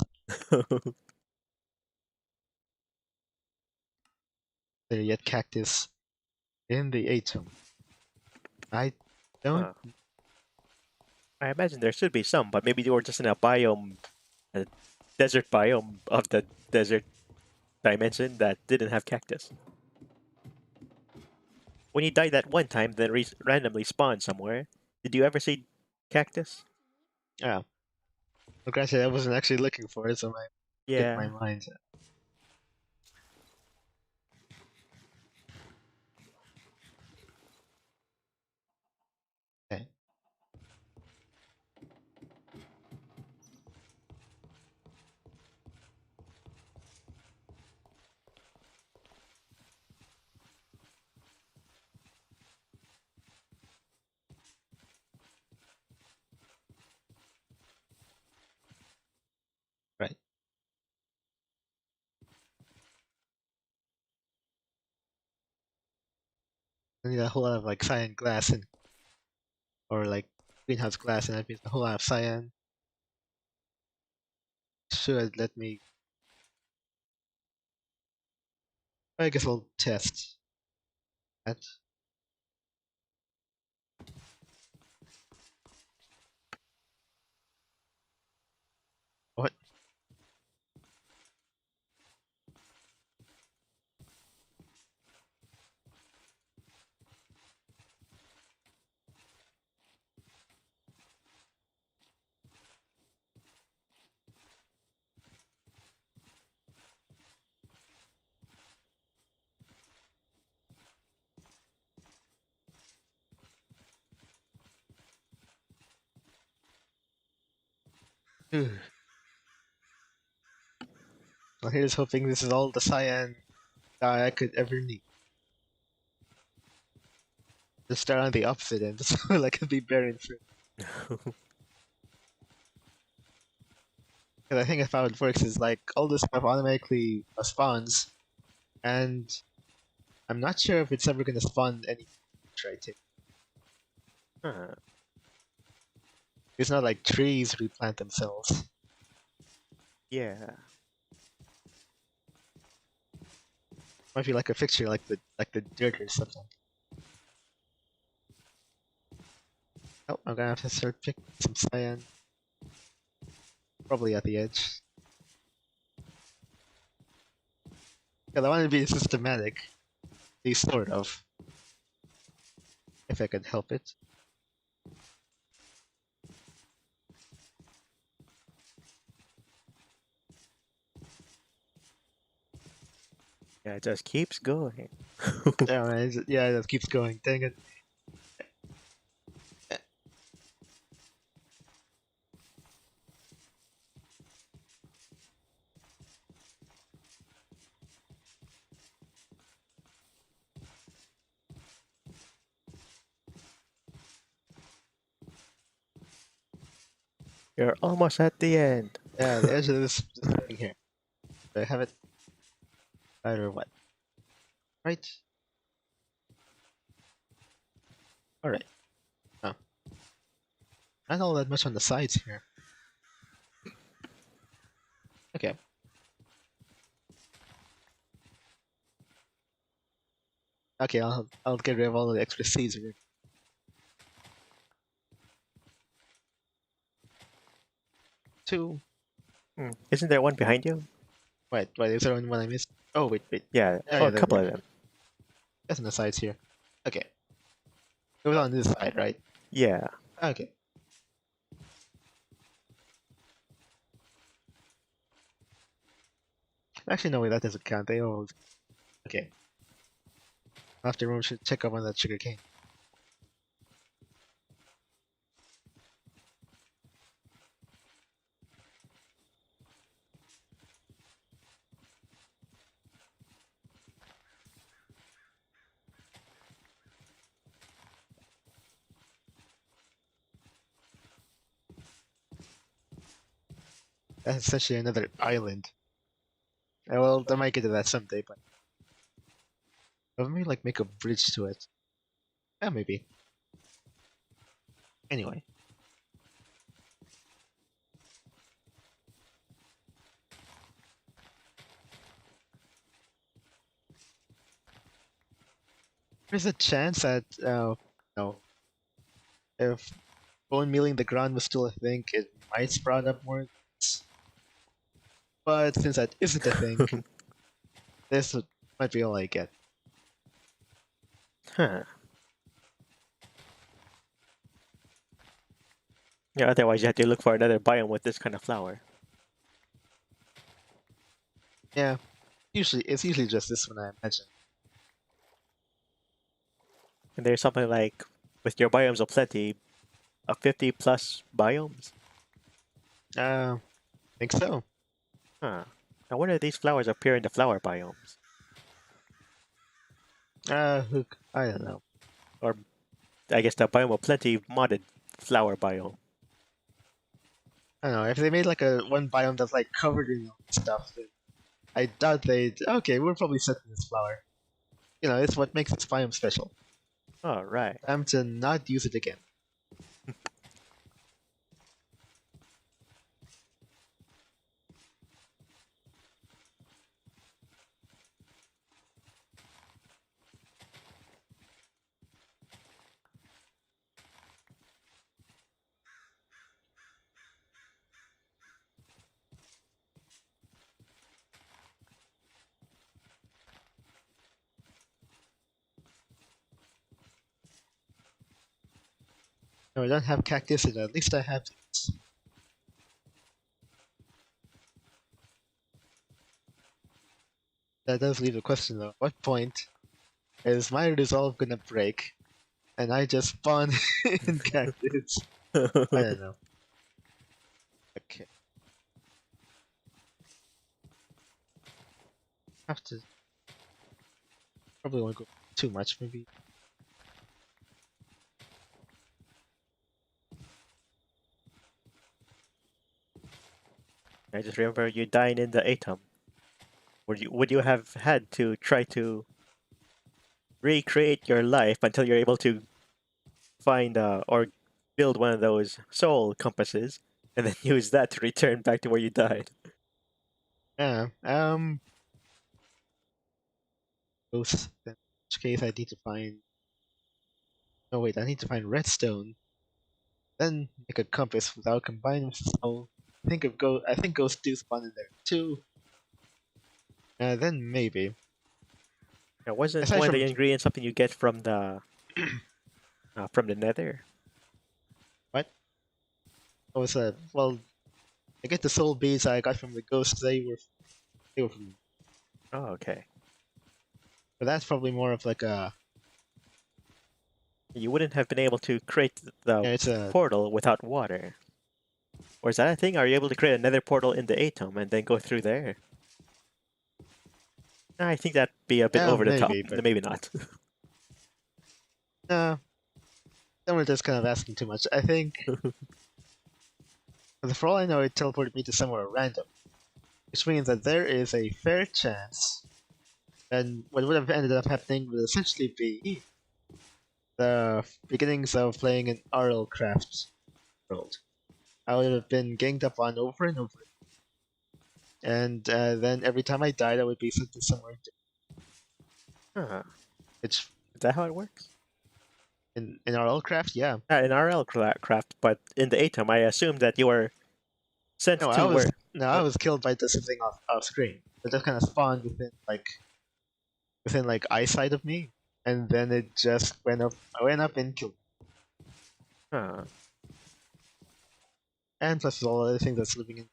There yet cactus in the atom. I don't. Huh. I imagine there should be some, but maybe they were just in a biome, a desert biome of the desert dimension that didn't have cactus. When you died that one time, then randomly spawned somewhere. Did you ever see cactus? Oh. Well, granted, I wasn't actually looking for it, so I skipped my Yeah. mind. Okay. Right. I need a whole lot of like cyan glass and or like greenhouse glass, and that means a whole lot of cyan should let me. I guess I'll test that. What? Well, here's hoping this is all the cyan dye I could ever need. Just start on the opposite end, so I could be bearing fruit. Because I think if how it works is like all this stuff automatically spawns, and I'm not sure if it's ever gonna spawn any right here. Huh. It's not like trees replant themselves. Yeah. Might be like a fixture like the dirt or something. Oh, I'm gonna have to start picking some cyan. Probably at the edge. Because I want to be systematic. Be sort of. If I could help it. Yeah, it just keeps going. Yeah, man, yeah, it keeps going. Dang it. You're almost at the end. Yeah, the edge of this thing here. Do I have it? Right or what? Right? Alright. Oh. Not all that much on the sides here. Okay. Okay, I'll get rid of all the extra seeds here. Two. Isn't there one behind you? Wait, is there one I missed? Oh, wait. Yeah. Oh, Oh, yeah, a there couple we of go. them. That's on the sides here. Okay. It was on this side, right? Yeah. Okay. Actually, no, wait, that doesn't count. They all. Okay. I'll have to check up on that sugar cane. That's essentially another island. Well, I might get to that someday, but let me like make a bridge to it. Yeah, maybe. Anyway, there's a chance that no, if bone mealing the ground was still a thing, it might sprout up more. But since that isn't a thing, this might be all I get. Huh. Yeah, otherwise you have to look for another biome with this kind of flower. Yeah, it's usually just this one, I imagine. And there's something like, with your biomes of plenty, a 50 plus biomes? I think so. Huh. Now, when do these flowers appear in the flower biomes? I don't know. Or, I guess the biome of plenty modded flower biome. I don't know. If they made like a one biome that's like covered in stuff, then I doubt they'd. Okay, we're probably set in this flower. You know, it's what makes this biome special. Alright. Time to not use it again. No, I don't have cactus, and at least I have this. That does leave a question though. At what point is my resolve gonna break and I just spawn in cactus? I don't know. Okay. Have to probably won't go too much, maybe. I just remember you dying in the atom. Would you have had to try to recreate your life until you're able to find or build one of those soul compasses and then use that to return back to where you died? Yeah. Both. In which case, I need to find. No, wait. I need to find redstone. Then make a compass without combining with soul. I think ghosts do spawn in there too. Then maybe. Now, wasn't Aside one of from the ingredients something you get from the Nether? what? What was that? Well, I get the soul beads I got from the ghosts. They were from. Oh, okay. But that's probably more of like a. You wouldn't have been able to create the Yeah, it's a. portal without water. Or is that a thing? Are you able to create another portal in the atom and then go through there? I think that'd be a bit Yeah, over the top. maybe, but Maybe not. no. Then we're just kind of asking too much. I think, for all I know, it teleported me to somewhere random, which means that there is a fair chance. And what would have ended up happening would essentially be the beginnings of playing an RL Craft world. I would have been ganged up on over and over, and then every time I died, I would be sent to somewhere Huh. which Is that how it works? in RL Craft, yeah. In RL craft, but in the atom, I assume that you were sent No, to where. I What? was killed by just something off screen. It just kind of spawned within like eyesight of me, and then it just went up. I went up and killed, Huh. and plus all other things that's living in.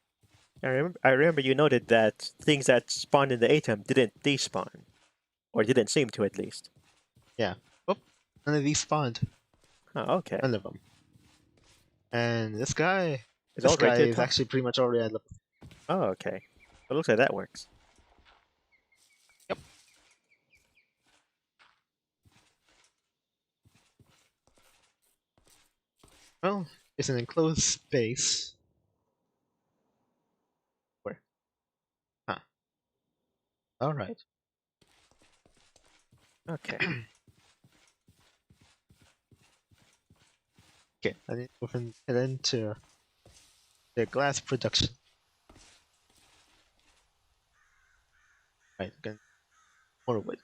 I remember you noted that things that spawned in the atom didn't despawn, or didn't seem to at least. Yeah. Oh, none of these spawned. Oh, okay. None of them. And It's this all right guy to the is top. actually pretty much already at level. Oh, okay. It looks like that works. Yep. Well, it's an enclosed space. Where? Huh. All right. Okay. Okay. I need to head into the glass production. Right. Again, more wood.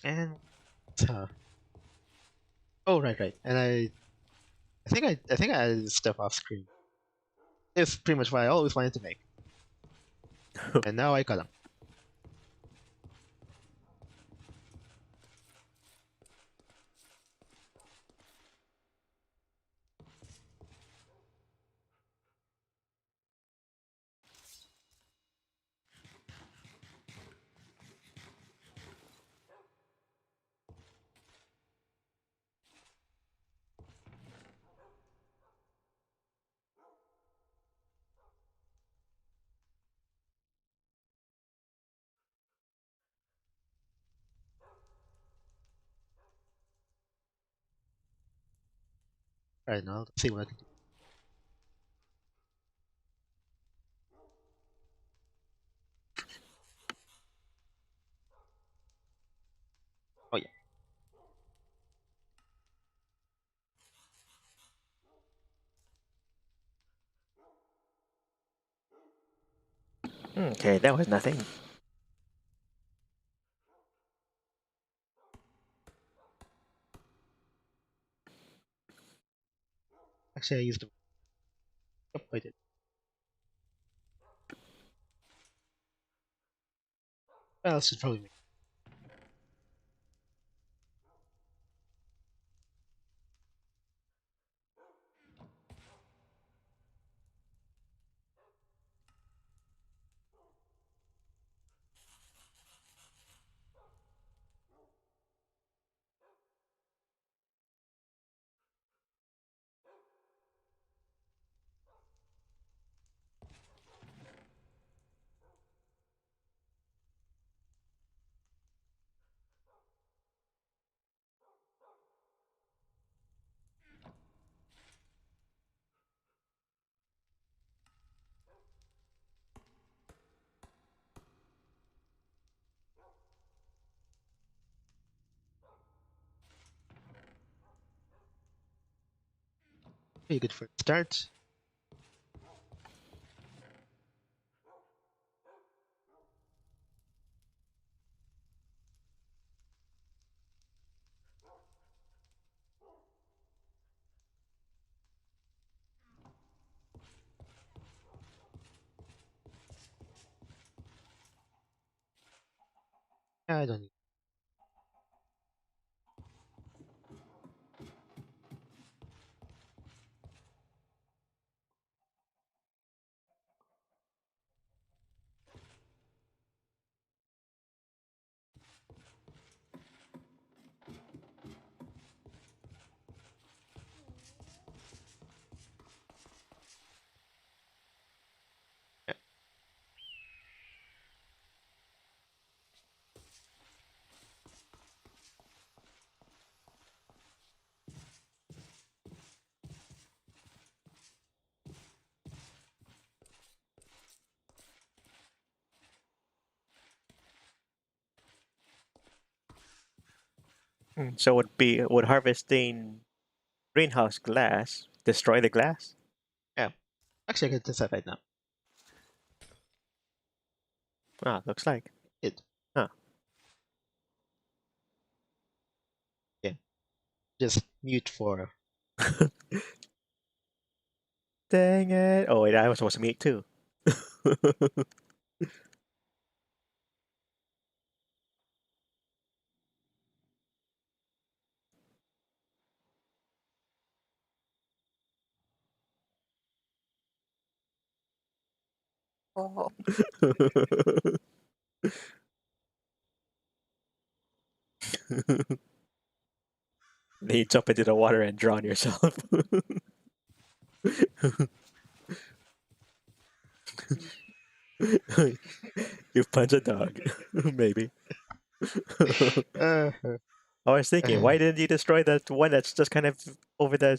And oh, right. And I think I added stuff off screen. It's pretty much what I always wanted to make, and now I got them. Right now, let's see what I can do. Oh yeah. Okay, that was nothing. Actually, I used them. Yep, I did. Well, I should probably make. be good for a start. I don't need. Yeah. So would harvesting greenhouse glass destroy the glass? Yeah. Actually, I can test that right now. Ah, looks like. It. Huh. Yeah. Just mute for. Dang it! Oh wait, I was supposed to meet too. Oh. Then you jump into the water and drown yourself. You punch a dog, maybe. Uh, I was thinking, uh, why didn't you destroy that one that's just kind of over the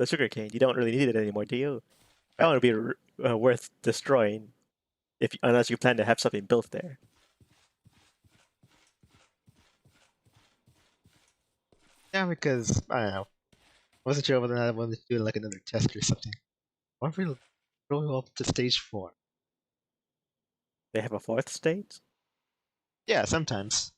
sugar cane? You don't really need it anymore, do you? That right. would be worth destroying if unless you plan to have something built there. Yeah, because I don't know. I wasn't sure whether I wanted to do like another test or something. Or if we'll go up to stage 4. They have a fourth stage. Yeah, sometimes.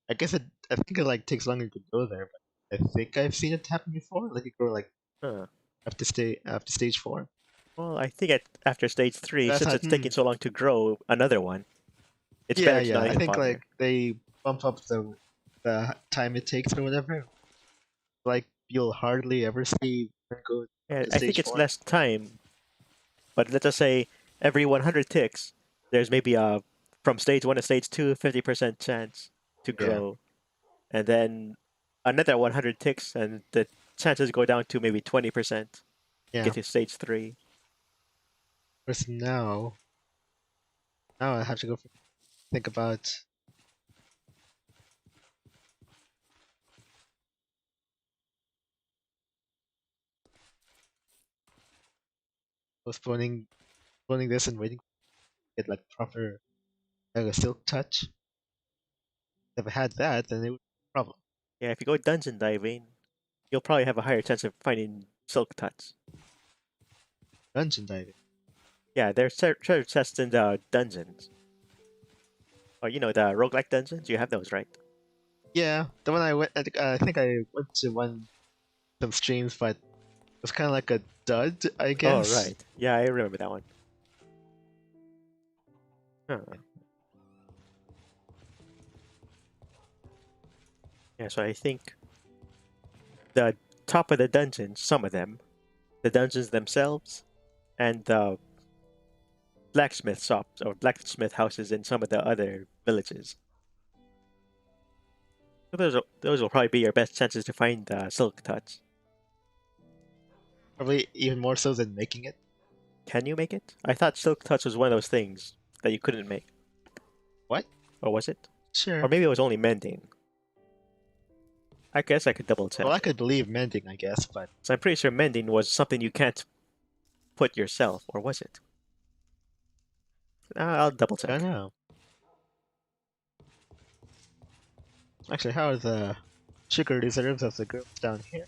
I guess it. I think it like takes longer to go there, but I think I've seen it happen before. Like you go like Huh. up to stage 4. Well, I think after stage three, But I since thought, it's taking so long to grow another one, it's yeah, better to yeah. not I even think like bother. they bump up the time it takes or whatever. Like you'll hardly ever see one go up Yeah, to I think stage it's 4. less time, but let's just say every 100 ticks, there's maybe a from stage one to stage two, 50% chance to Yeah, grow, and then another 100 ticks, and the chances go down to maybe 20% to yeah. get to stage three. Whereas now I have to go think about postponing this and waiting to get like proper like a silk touch. If I had that, then it would be a problem. Yeah, if you go dungeon diving, you'll probably have a higher chance of finding silk tuts. Dungeon diving. Yeah, there's treasure chests in the dungeons. Or you know the roguelike dungeons, you have those, right? Yeah, the one I went. I think I went to some streams, but it was kind of like a dud, I Oh guess. right. Yeah, I remember that one. Huh. Yeah, so I think the top of the dungeons, some of them, the dungeons themselves, and the blacksmith shops or blacksmith houses in some of the other villages. So those will probably be your best chances to find the silk touch. Probably even more so than making it. Can you make it? I thought silk touch was one of those things that you couldn't make. What? Or was it? Or Sure. maybe it was only mending. I guess I could double Well, I check. could believe mending, I guess, but So I'm pretty sure mending was something you can't put yourself, or was it? I'll double I don't check. know. Actually, how are the sugar reserves of the girls down here?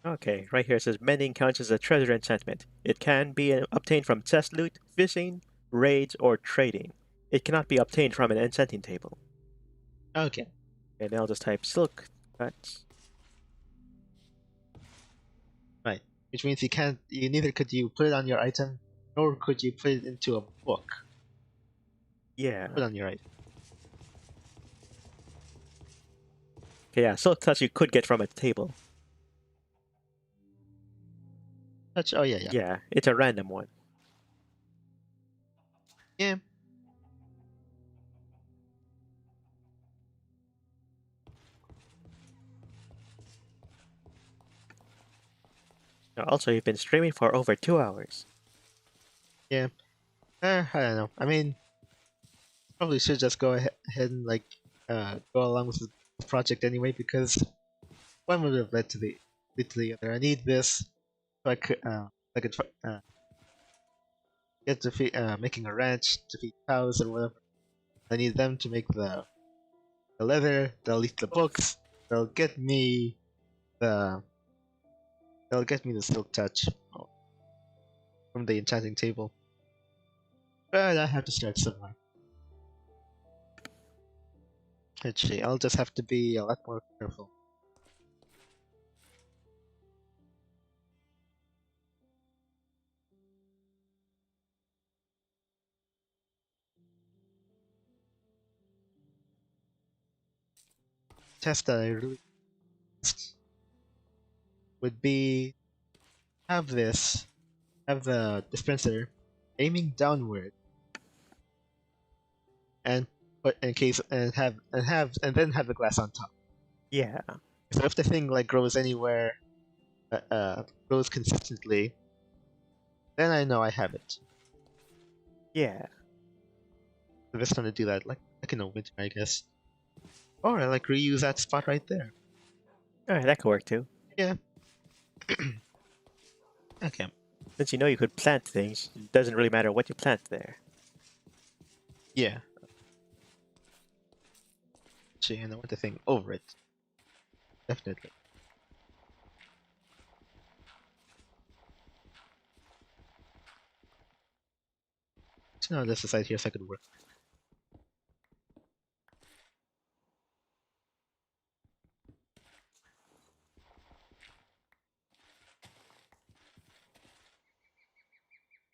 Okay, right here it says mending counts as a treasure enchantment. It can be obtained from chest loot, fishing, raids, or trading. It cannot be obtained from an enchanting table. Okay. And then I'll just type silk cuts. Right. Which means you can't. You neither could you put it on your item, nor could you put it into a book. Yeah. Put on your item. Okay, yeah, silk touch you could get from a table. Touch. Oh yeah, yeah, Yeah, it's a random one. yeah. Also, you've been streaming for over 2 hours. Yeah. I don't know. I mean, probably should just go ahead and like go along with the project anyway because one would have led to the other. I need this so I could get to making a ranch to feed cows or whatever. I need them to make the leather. They'll eat the books. They'll get me the they'll get me the silk touch from the enchanting table. But I have to start somewhere. Actually, I'll just have to be a lot more careful. Test that I really would be have the dispenser aiming downward and put in case and then have the glass on top. Yeah. So if the thing like grows anywhere, grows consistently, then I know I have it. Yeah. So this time to do that like in a winter, I guess. Or I like reuse that spot right there. Alright, that could work too. Yeah. Okay. Since you know you could plant things, it doesn't really matter what you plant there. Yeah. Actually, and I want the thing over it. Definitely. So now this side here so I could work.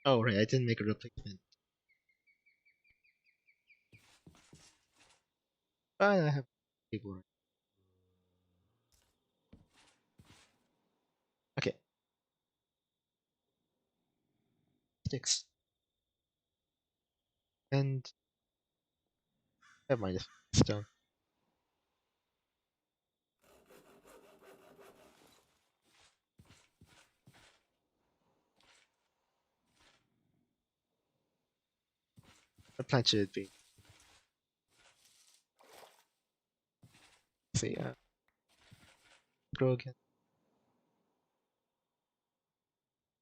Oh right, I didn't make a replacement. But I have people. Okay. Sticks. And never mind if stone. What plant should it be? Let's see, grow again.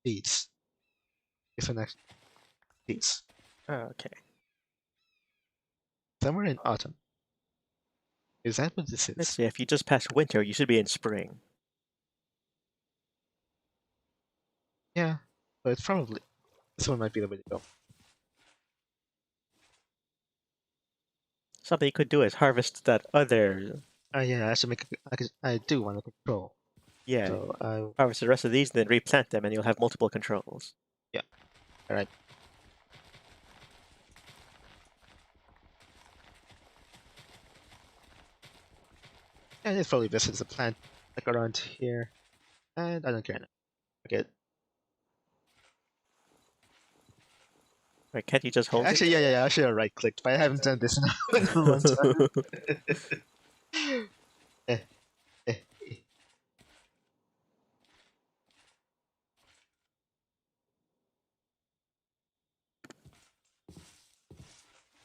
Seeds. If an next seeds. Okay. Somewhere in autumn. Is that what this Let's is? see, if you just passed winter, you should be in spring. Yeah. But it's probably this one might be the way to go. Something you could do is harvest that other. Yeah, I should make. I do want to control. Yeah, So harvest the rest of these, then replant them, and you'll have multiple controls. yeah. All right. And it's probably best as a plant like around here, and I don't care now. Okay. Right, can't you just hold Actually, yeah. I should have right clicked, but I haven't done this in a long time. it? Eh, eh, eh.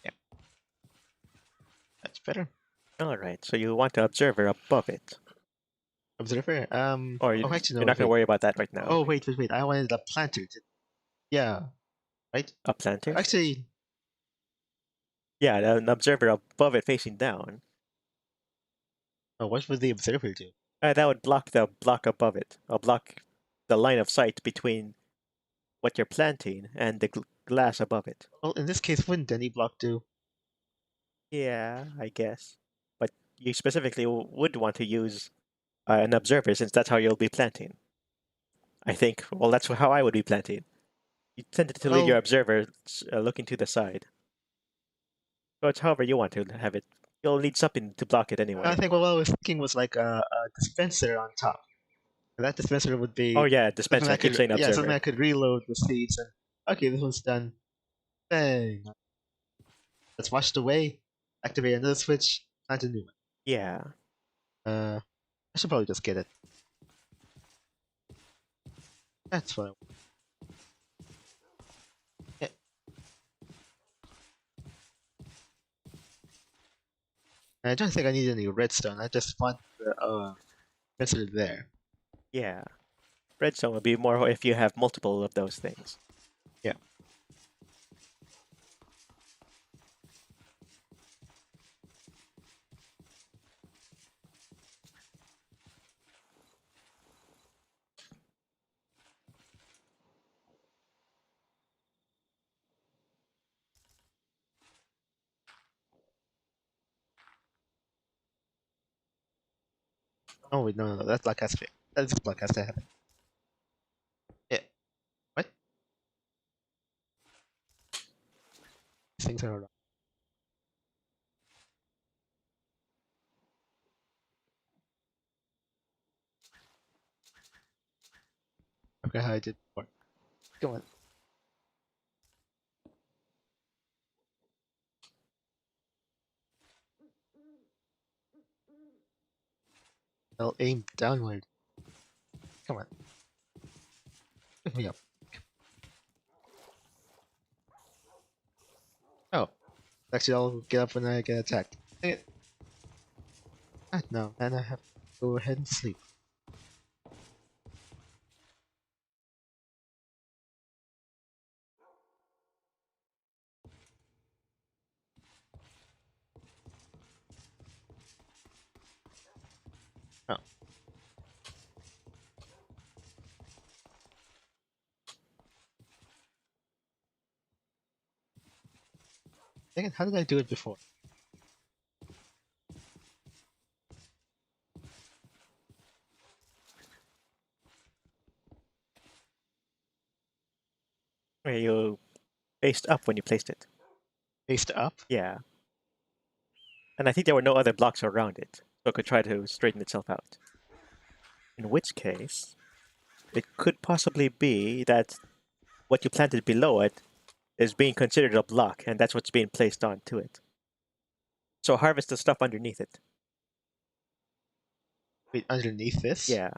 Yeah, that's better. Alright, so you want the observer above it. Observer. Or Oh, actually, you're no. not going to Wait. worry about that right now. Oh, wait. I wanted a planter. Yeah. Right. A planter? Actually, Yeah, an observer above it facing down. oh, what would the observer do? That would block the block above it. I'll block the line of sight between what you're planting and the glass above it. Well, in this case, wouldn't any block do? Yeah, I guess. But you specifically would want to use an observer since that's how you'll be planting. I think. Well, that's how I would be planting. You tended to leave your Well, observer looking to the side. So it's however you want to have it. You'll need something to block it I anyway. think what I was thinking was like a dispenser on top. And that dispenser would Oh be yeah, something dispenser. I I keep could, saying yeah, something observer. I could reload the seeds and okay, this one's done. Bang. Let's wash it away. Activate another switch. Plant a new one. Yeah, I should probably just get it. That's what I want. Yeah. I don't think I need any redstone. I just want the dispenser there. yeah. Redstone would be more if you have multiple of those things. Yeah. Oh wait, no, that block has to be. This block has to happen. Yeah. What? These things are wrong. Okay, how I did before. Come on. I'll aim downward. Come on. Pick me up. Oh. Actually, I'll get up when I get attacked. Dang it. Ah, no, and I have to go ahead and sleep. Oh. Dang it, how did I do it before? Where you faced up when you placed it. Faced up? Yeah. And I think there were no other blocks around it, so it could try to straighten itself out. In which case, it could possibly be that what you planted below it is being considered a block, and that's what's being placed onto it. So harvest the stuff underneath it. Wait, underneath this? Yeah.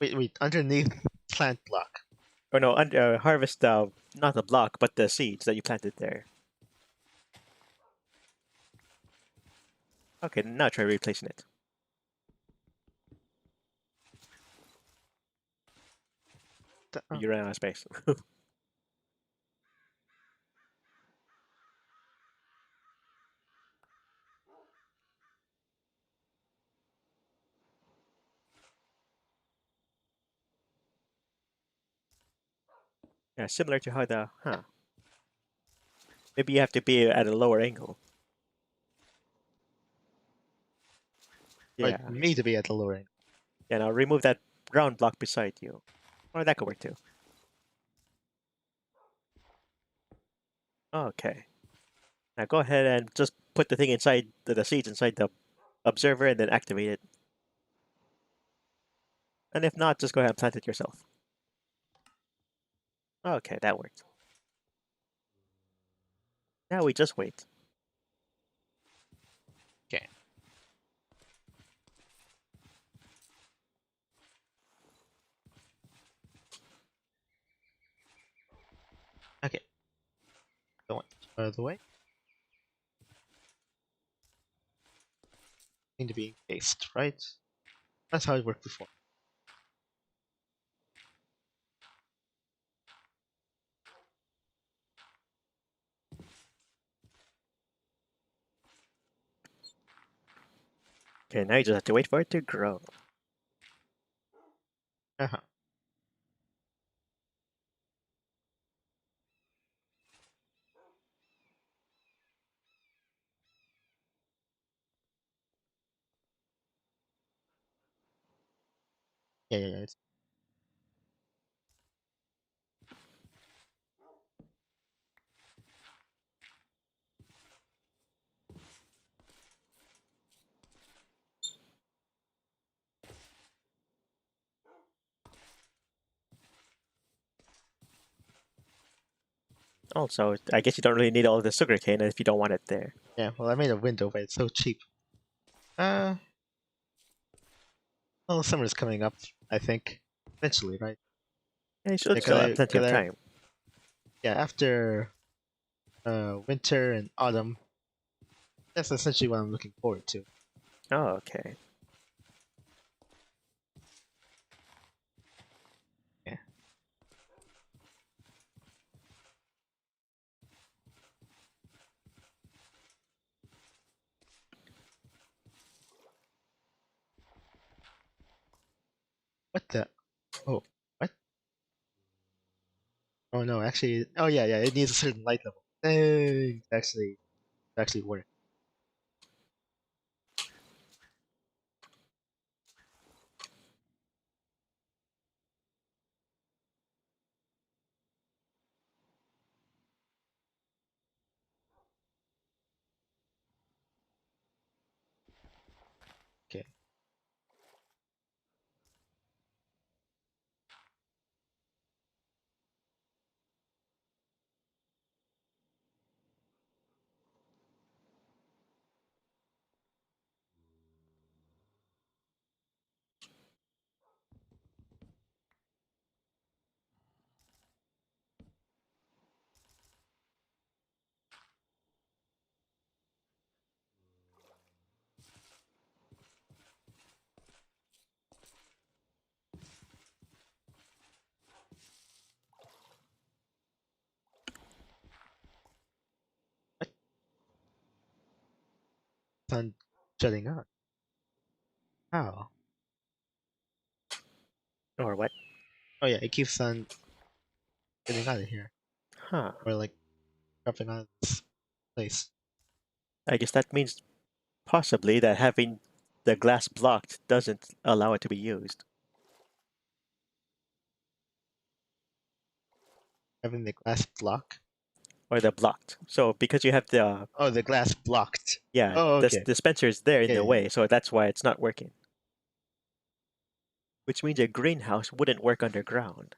Wait, underneath plant block. Or no, harvest not the block, but the seeds that you planted there. Okay, now try replacing it. Oh. You ran out of space. Yeah, similar to how maybe you have to be at a lower angle. Like Yeah. me to be at the lower end. Yeah, now remove that ground block beside you. Or that could work too. Okay. Now go ahead and just put the thing inside the seeds inside the observer and then activate it. And if not, just go ahead and plant it yourself. Okay, that worked. Now we just wait. Okay. Okay. Go on. Further away. Need to be encased, right? That's how it worked before. Okay, now you just have to wait for it to grow. Uh-huh. Yeah, yeah, yeah. Also, I guess you don't really need all the sugarcane if you don't want it there. Yeah, well, I made a window, but it's so cheap. Uh, well, summer's coming up, I think. Eventually, right? Yeah, you should Yeah, still have plenty of cause I, time. yeah, after winter and autumn, that's essentially what I'm looking forward to. Oh, okay. Yeah. What the? Oh, what? Oh no, actually, oh yeah, yeah, it needs a certain light level. Dang, to actually work. Okay. What? Sun shutting on. How? Or what? Oh yeah, it keeps on getting out of here, Huh. or like dropping out of this place. I guess that means possibly that having the glass blocked doesn't allow it to be used. Having the glass block. Or the blocked. So because you have the, Oh, the glass blocked. yeah, Oh, the okay. dispenser is there in Yeah, the yeah, yeah. way, so that's why it's not working. Which means a greenhouse wouldn't work underground.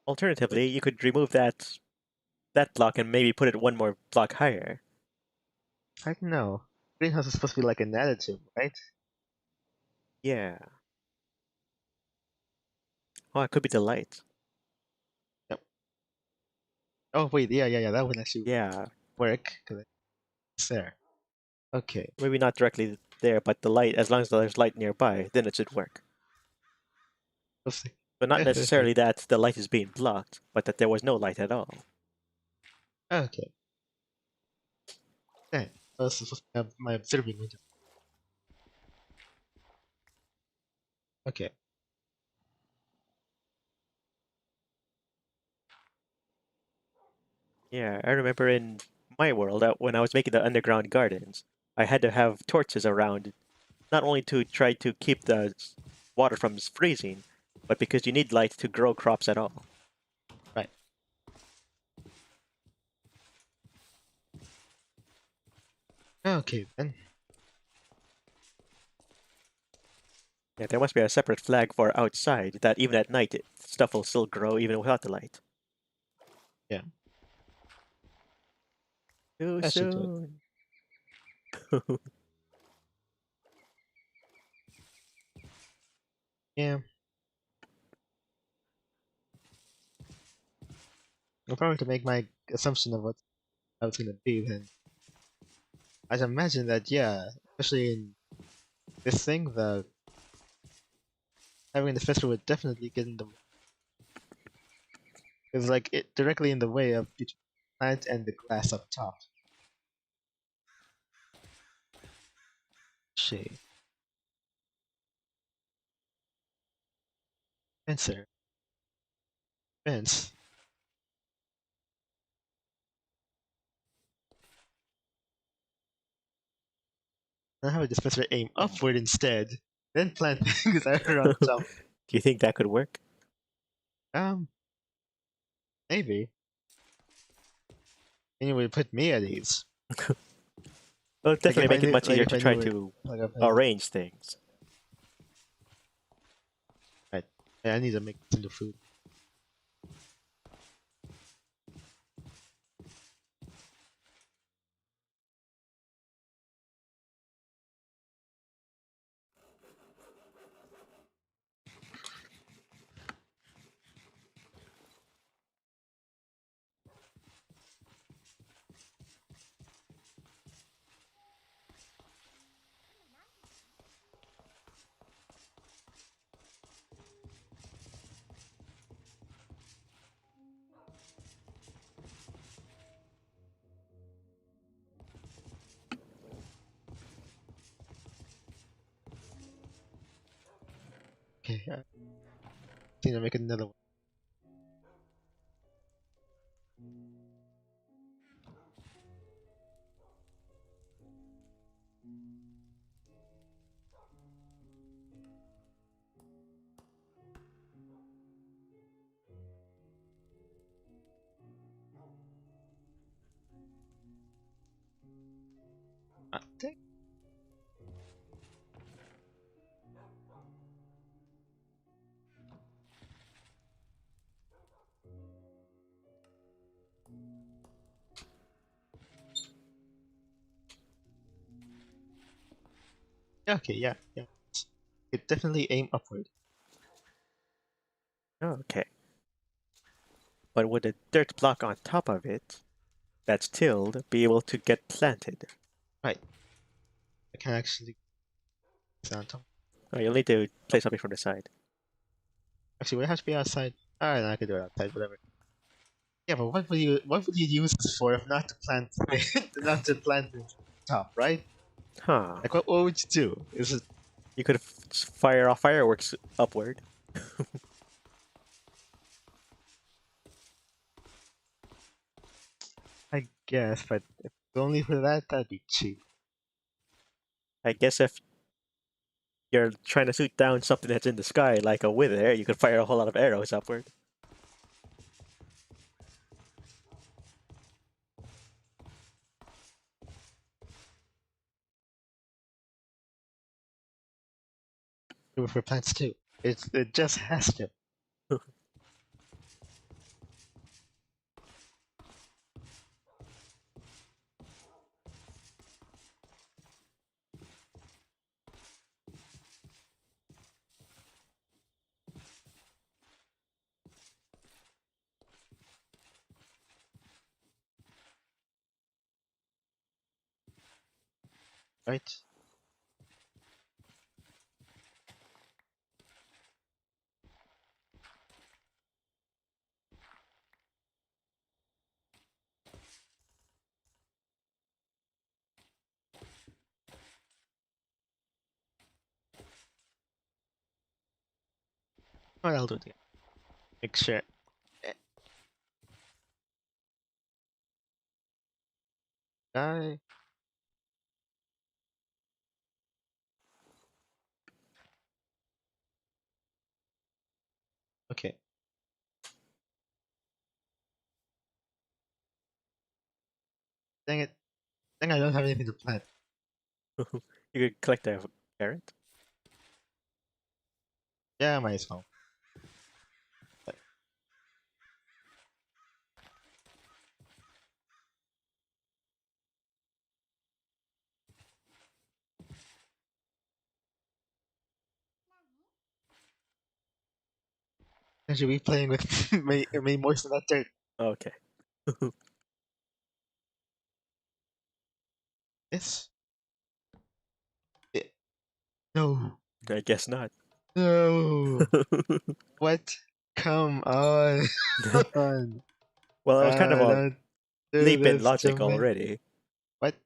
Wait, Alternatively, you could remove that block and maybe put it one more block higher. I don't know. Greenhouse is supposed to be like an additive, right? Yeah. Oh, it could be the light. Yep. Oh wait, yeah, yeah, yeah. That would actually Yeah. work because it's there. Okay. Maybe not directly there, but the light, as long as there's light nearby, then it should work. Let's see. But not necessarily that the light is being blocked, but that there was no light at all. Okay. Then I was supposed to have my observing window. Okay. Yeah, I remember in my world, when I was making the underground gardens, I had to have torches around, not only to try to keep the water from freezing, but because you need light to grow crops at all. Right. Okay then. Yeah, there must be a separate flag for outside that even at night stuff will still grow even without the light. Yeah. Too That should do it. soon. Yeah. If I were to make my assumption of what how it's gonna be, then I'd imagine that yeah, especially in this thing, the having the festival would definitely get in the it's like it directly in the way of the plant and the glass up top. Okay. Fencer. Fence. Now have a dispenser aim upward instead, then plant things that are on top. Do you think that could work? Um, maybe. Anyway, put me at ease. Well, definitely make it much Like easier if to I try knew it, to like if I knew. arrange things. Right. Yeah, I need to make this into food. Okay, I think I'll make another one. Dang. Yeah, okay, yeah, yeah. It definitely aim upward. Okay. But would a dirt block on top of it that's tilled be able to get planted? Right. I can actually sound top. Oh, you'll need to place something from the side. Actually, would it have to be outside? Alright, no, I could do it outside, whatever. Yeah, but what would you use this for if not to plant not to plant the top, right? Huh. Like what would you do? Is it You could fire off fireworks upward. I guess, but if it's only for that, that'd be cheap. I guess if you're trying to shoot down something that's in the sky, like a wither, you could fire a whole lot of arrows upward. Do it for plants too. It just has to. Right? What I'll do again. Make sure. Eh, Die. Okay. Dang it. Dang, I don't have anything to plant. You could collect a carrot. Yeah, might as well. But I should be playing with may moisten that dirt. Okay. Yes. Eh, no. I guess not. No. What? Come on. Well, it was kind of a Don't do leap in this to logic me. already What?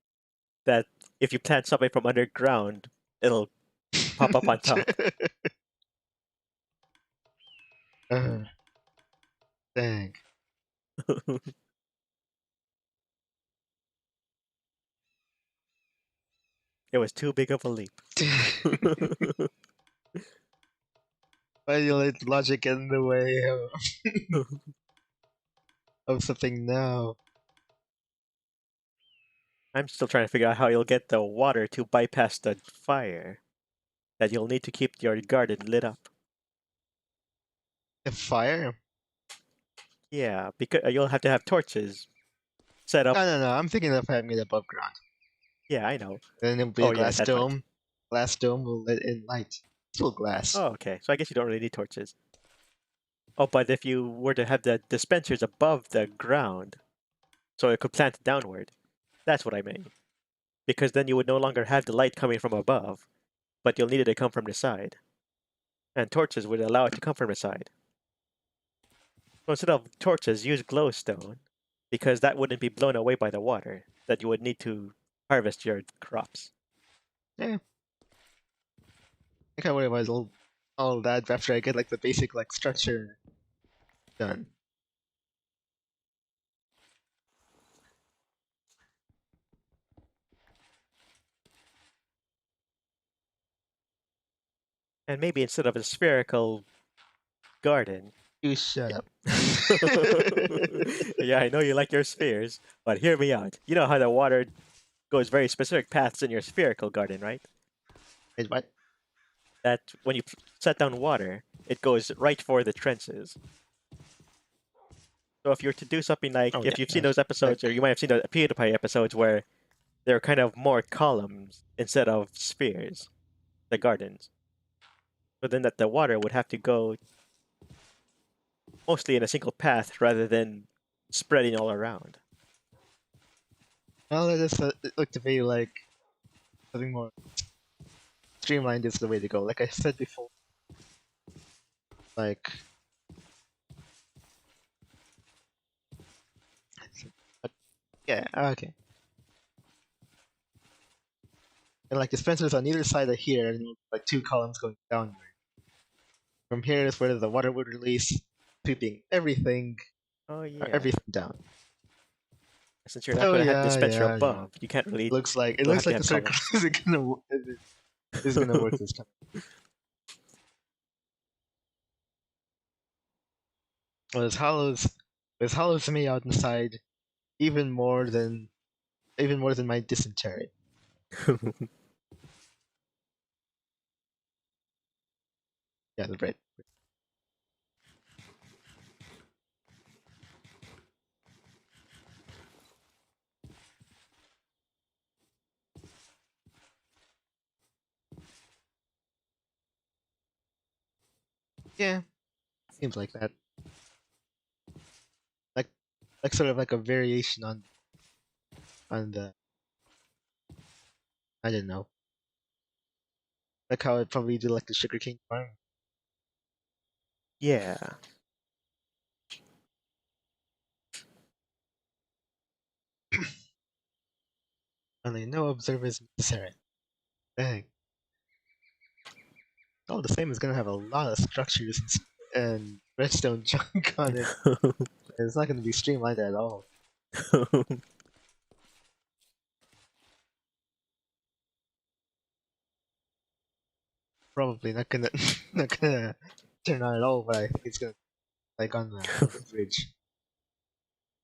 that if you plant something from underground, it'll pop up on top. uh, dang. It was too big of a leap. Why do you let logic get in the way of something now? I'm still trying to figure out how you'll get the water to bypass the fire that you'll need to keep your garden lit up. The fire? Yeah, because you'll have to have torches set up. No. I'm thinking of having it above ground. Yeah, I know. Then it'll be Oh a yeah, glass that part. dome. Glass dome will let in light. Still glass. Oh, okay. So I guess you don't really need torches. Oh, but if you were to have the dispensers above the ground, so it could plant downward, that's what I mean. Because then you would no longer have the light coming from above, but you'll need it to come from the side. And torches would allow it to come from the side. So instead of torches, use glowstone, because that wouldn't be blown away by the water that you would need to harvest your crops. Yeah. I can't worry about all that after I get like the basic like structure done. And maybe instead of a spherical garden. You shut up. Yeah, I know you like your spheres, but hear me out. You know how the water goes very specific paths in your spherical garden, right? Wait, what? That when you set down water, it goes right for the trenches. So if you're to do something like, Oh if you've seen yeah. those episodes, or Like you might have seen the PewDiePie episodes where they're kind of more columns instead of spheres, the gardens. But then that the water would have to go mostly in a single path rather than spreading all around. well, it looked to me like something more streamlined is the way to go. Like I said before, like yeah, okay. And like dispensers on either side of here, and like two columns going downward. From here is where the water would release, sweeping Oh yeah. everything down. Since you're not So going to have yeah, dispenser yeah. above, you can't really. It You'll looks have to like the have circle columns. is gonna work this time. Well, there's hollows to me out inside, even even more than my dysentery. Yeah, the bread. Yeah, seems like that. Like sort of like a variation on the I don't know. Like how I'd probably do like the sugarcane farm. Yeah. Only no observers necessary. Dang. All the same is gonna have a lot of structures and redstone junk on it. It's not gonna be streamlined at all. Probably not gonna not gonna turn on at all, but I think it's gonna like on the bridge.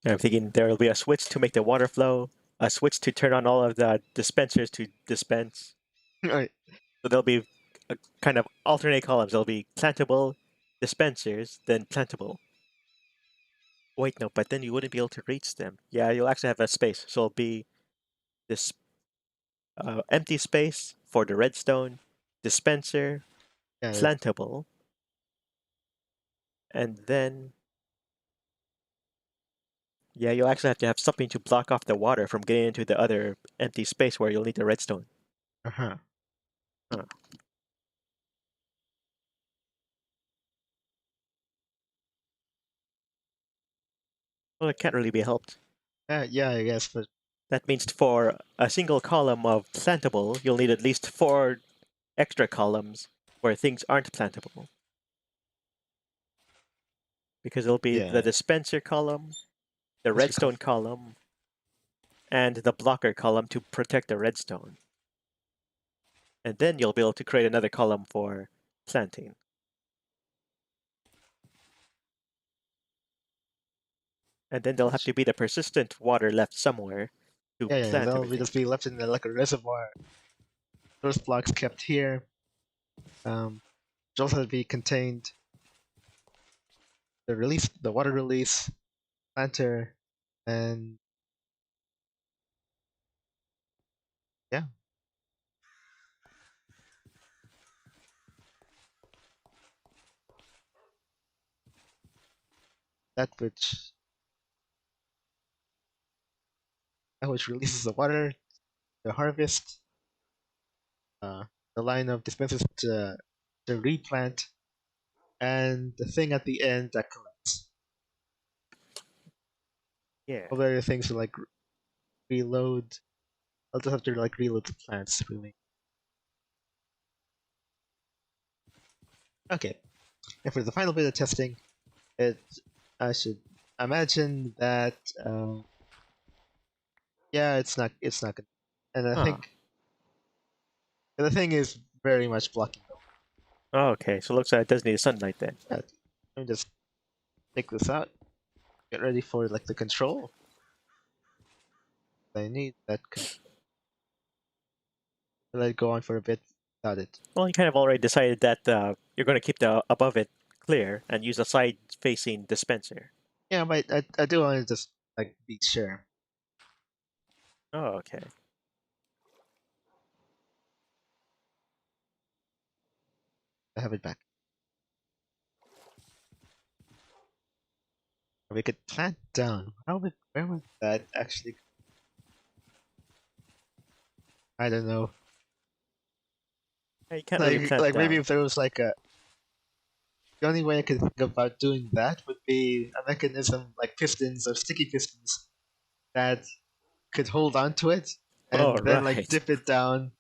I'm thinking there will be a switch to make the water flow, a switch to turn on all of the dispensers to dispense. Right. So there'll be a kind of alternate columns. There'll be plantable dispensers, then plantable. Wait, no, but then you wouldn't be able to reach them. Yeah, you'll actually have a space. So it'll be this empty space for the redstone, dispenser, Yeah, plantable, and then yeah, you'll actually have to have something to block off the water from getting into the other empty space where you'll need the redstone. uh-huh. Huh. Well, it can't really be helped. Yeah, I guess, but That means for a single column of plantable, you'll need at least four extra columns where things aren't plantable. Because it'll be the Yeah, dispenser column, the Mr. Col- redstone column, and the blocker column to protect the redstone. And then you'll be able to create another column for planting. And then there'll have which to be the persistent water left somewhere to yeah, plant they'll be everything. just be left in like a reservoir. Those blocks kept here. Which also have to be contained the water release, planter, and yeah, that which releases the water, the harvest, uh, the line of dispensers to replant, and the thing at the end that collects. Yeah. All the other things to like reload. I'll just have to like reload the plants really. Okay, and for the final bit of testing, it I should imagine that yeah, it's not gonna, and I Huh. think the thing is very much blocking the Oh, okay, so it looks like it does need sunlight then. light. Let me just take this out. Get ready for like the control. I need that control. Let it go on for a bit without it. Well, you kind of already decided that you're going to keep the above it clear and use a side-facing dispenser. Yeah, but I do want to just like be sure. Oh, okay. I have it back. We could plant down. Where would that actually? I don't know. Yeah, you can't really plant Like maybe down. if there was like a the only way I could think about doing that would be a mechanism like pistons or sticky pistons that could hold onto it Oh, and then like right. dip it down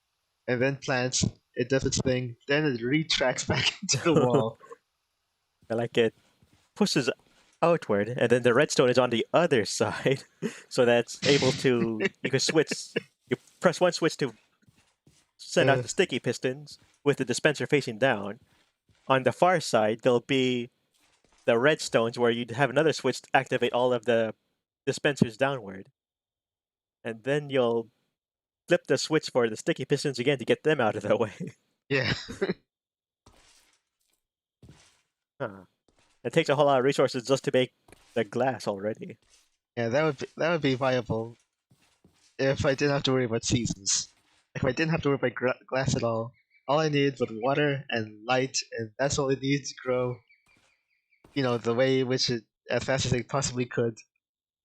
and then plants. It does its thing. Then it retracts back into the wall. Like it pushes outward, and then the redstone is on the other side, so that's able to. You can switch. You press one switch to send out Uh, the sticky pistons with the dispenser facing down. On the far side, there'll be the redstones where you'd have another switch to activate all of the dispensers downward, and then you'll flip the switch for the sticky pistons again to get them out of the way. yeah, Huh. It takes a whole lot of resources just to make the glass already. yeah. That would be viable if I didn't have to worry about seasons. If I didn't have to worry about glass at all I needed was water and light, and that's all it needed to grow. The way in which it as fast as it possibly could.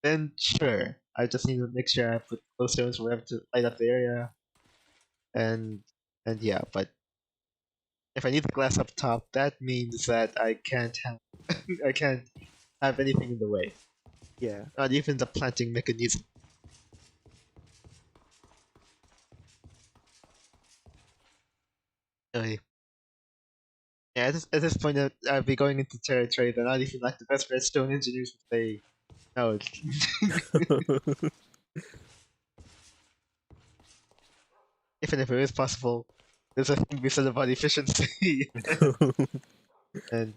Then sure, I just need to make sure I put glowstones wherever to light up the area, and and yeah. But if I need the glass up top, that means that I can't have I can't have anything in the way. Yeah. Not even the planting mechanism. Anyway, yeah, at this point, I'd be going into territory that not even like the best redstone engineers would say, no. Even if it is possible, there's a thing to be said about efficiency and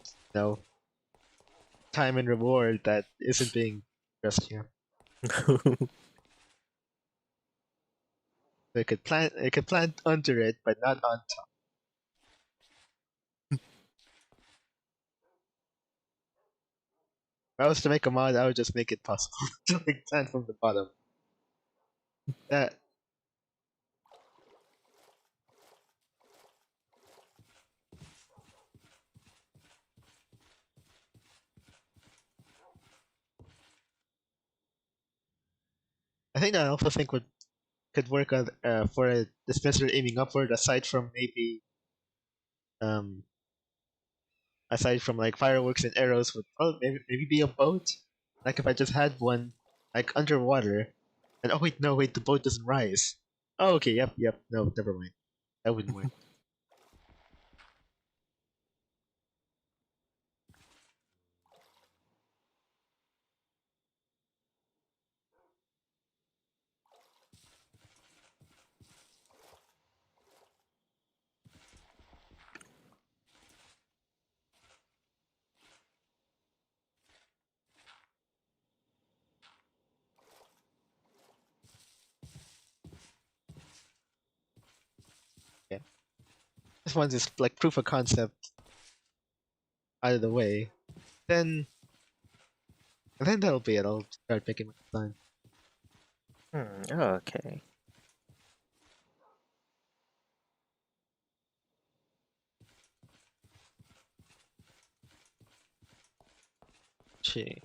time and reward that isn't being addressed here. So it could plant under it, but not on top. If I was to make a mod, I would just make it possible to like plant from the bottom. That I think I also think would could work on for a dispenser aiming upward. Um aside from like fireworks and arrows, would probably maybe be a boat. Like if I just had one like underwater, and oh wait, no wait, the boat doesn't rise. Oh okay, yep, no, never mind. That wouldn't work. Just once this like proof of concept out of the way, then and then that'll be it. I'll start making my design. Okay. Gee.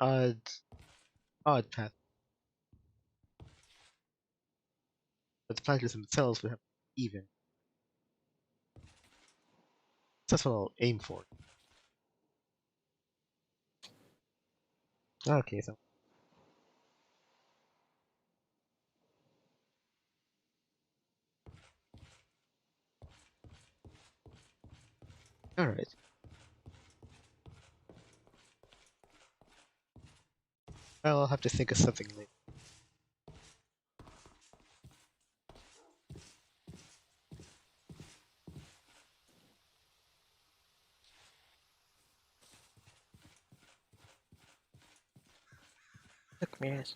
Odd, odd path. But the planters themselves would have even. That's what I'll aim for. Okay, so all right. I'll have to think of something later. Look, yes.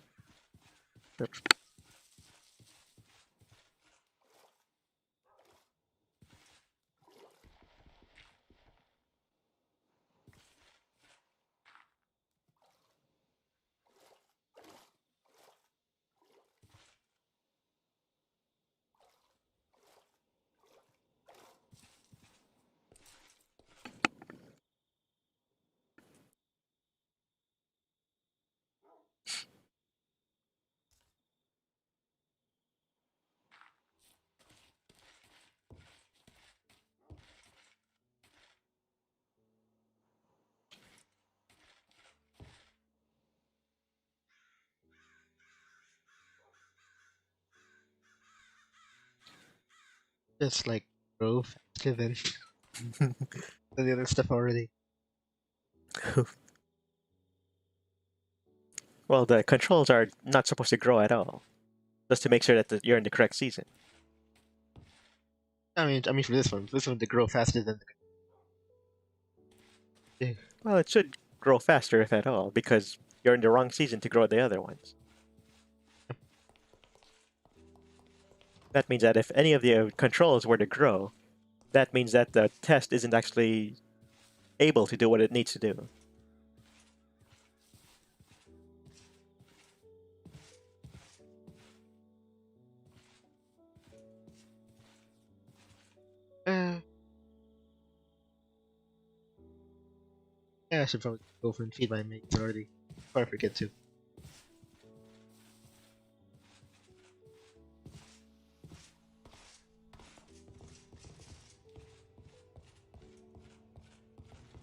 Just like grow faster than the other stuff already. Well, the controls are not supposed to grow at all, just to make sure that you're in the correct season. I mean for this one to grow faster than the. Well, it should grow faster, if at all, because you're in the wrong season to grow the other ones. That means that if any of the controls were to grow, that means that the test isn't actually able to do what it needs to do. Uh, yeah, I should probably go over and feed my mates already. Before I forget to.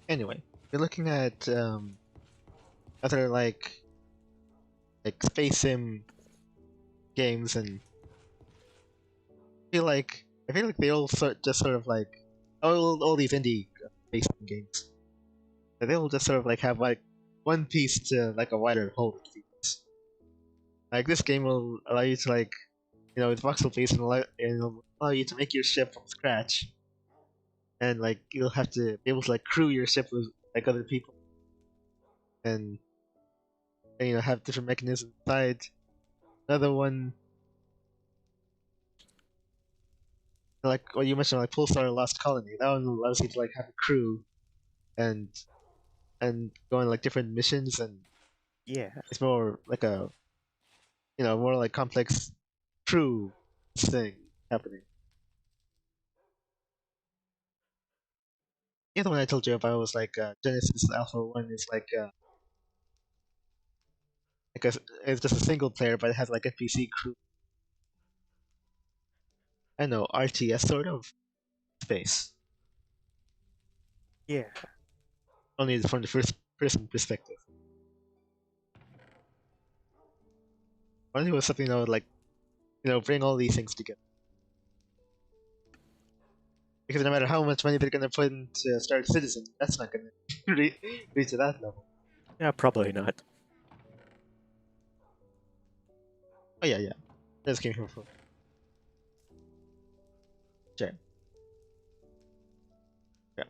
Anyway, we're looking at other like space sim games, and I feel like they all sort of like all these indie space sim games. They all just sort of like have like one piece to like a wider whole. Like this game will allow you to like it's voxel based and it'll allow you to make your ship from scratch, and like you'll have to be able to like crew your ship with like other people, and, have different mechanisms inside. Another one, like what you mentioned, like Pulsar Lost Colony. That one allows you to like have a crew and go on like different missions, and Yeah. it's more like a more like complex crew thing happening. The other one I told you about was like Genesis Alpha One is like a it's just a single player, but it has like NPC crew. I know RTS sort of space, Yeah. only from the first person perspective. I think it was something that would like bring all these things together. Because no matter how much money they're gonna put into Star Citizen, that's not gonna reach to that level. Yeah, probably not. Oh yeah, yeah. This came here for sure. Yeah.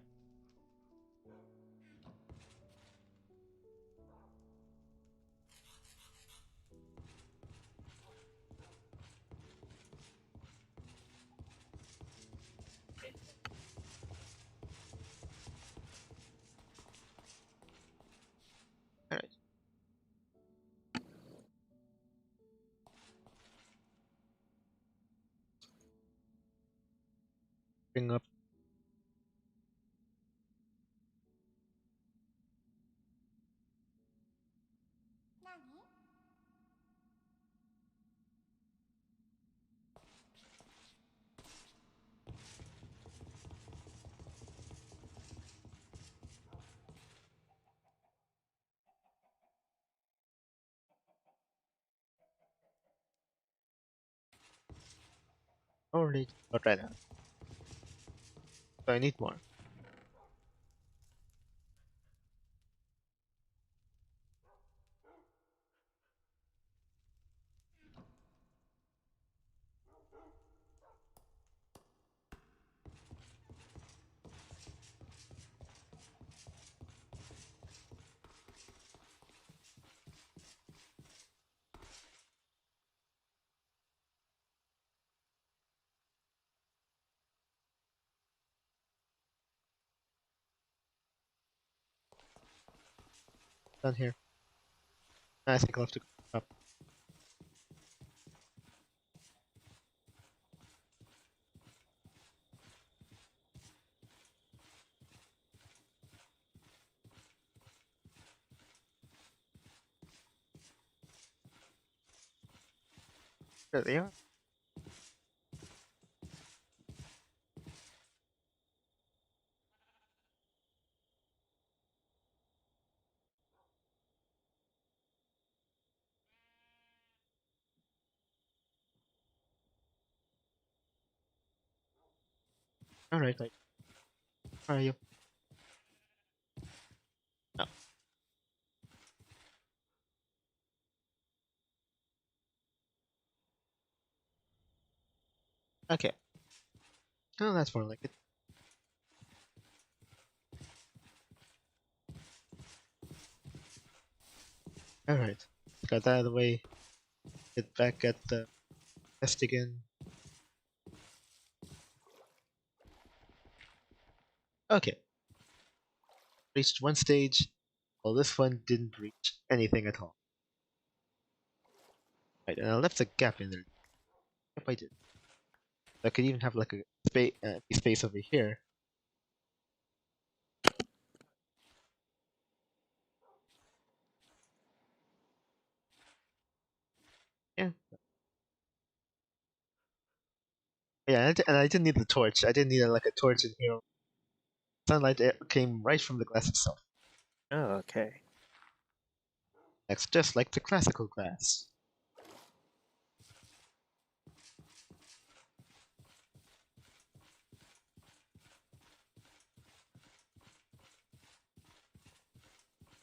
All right. Bring up. Already. Not right now. So I need more. Down here. I think I'll have to go up. There they are. All right. Like, where are you? Oh, okay. Oh, that's more like it. All right. Got that out of the way. Get back at the test again. Okay. Reached one stage. Well, this one didn't reach anything at all. Right, and I left a gap in there. Yep, I did. I could even have like a space over here. Yeah. Yeah, and I didn't need the torch. I didn't need like a torch in here. Sunlight came right from the glass itself. Oh, okay. That's just like the classical glass.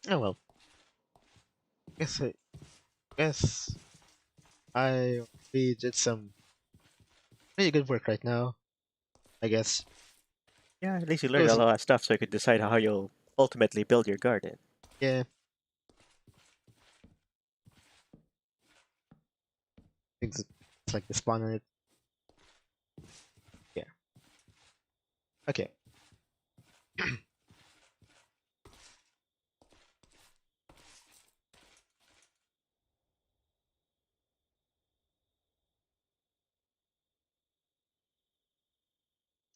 Oh well. Guess I guess I we did some pretty good work right now. I guess. Yeah, at least you It learned a was lot of stuff so you could decide how you'll ultimately build your garden. yeah. Things it's like the spawn on it. Yeah. Okay.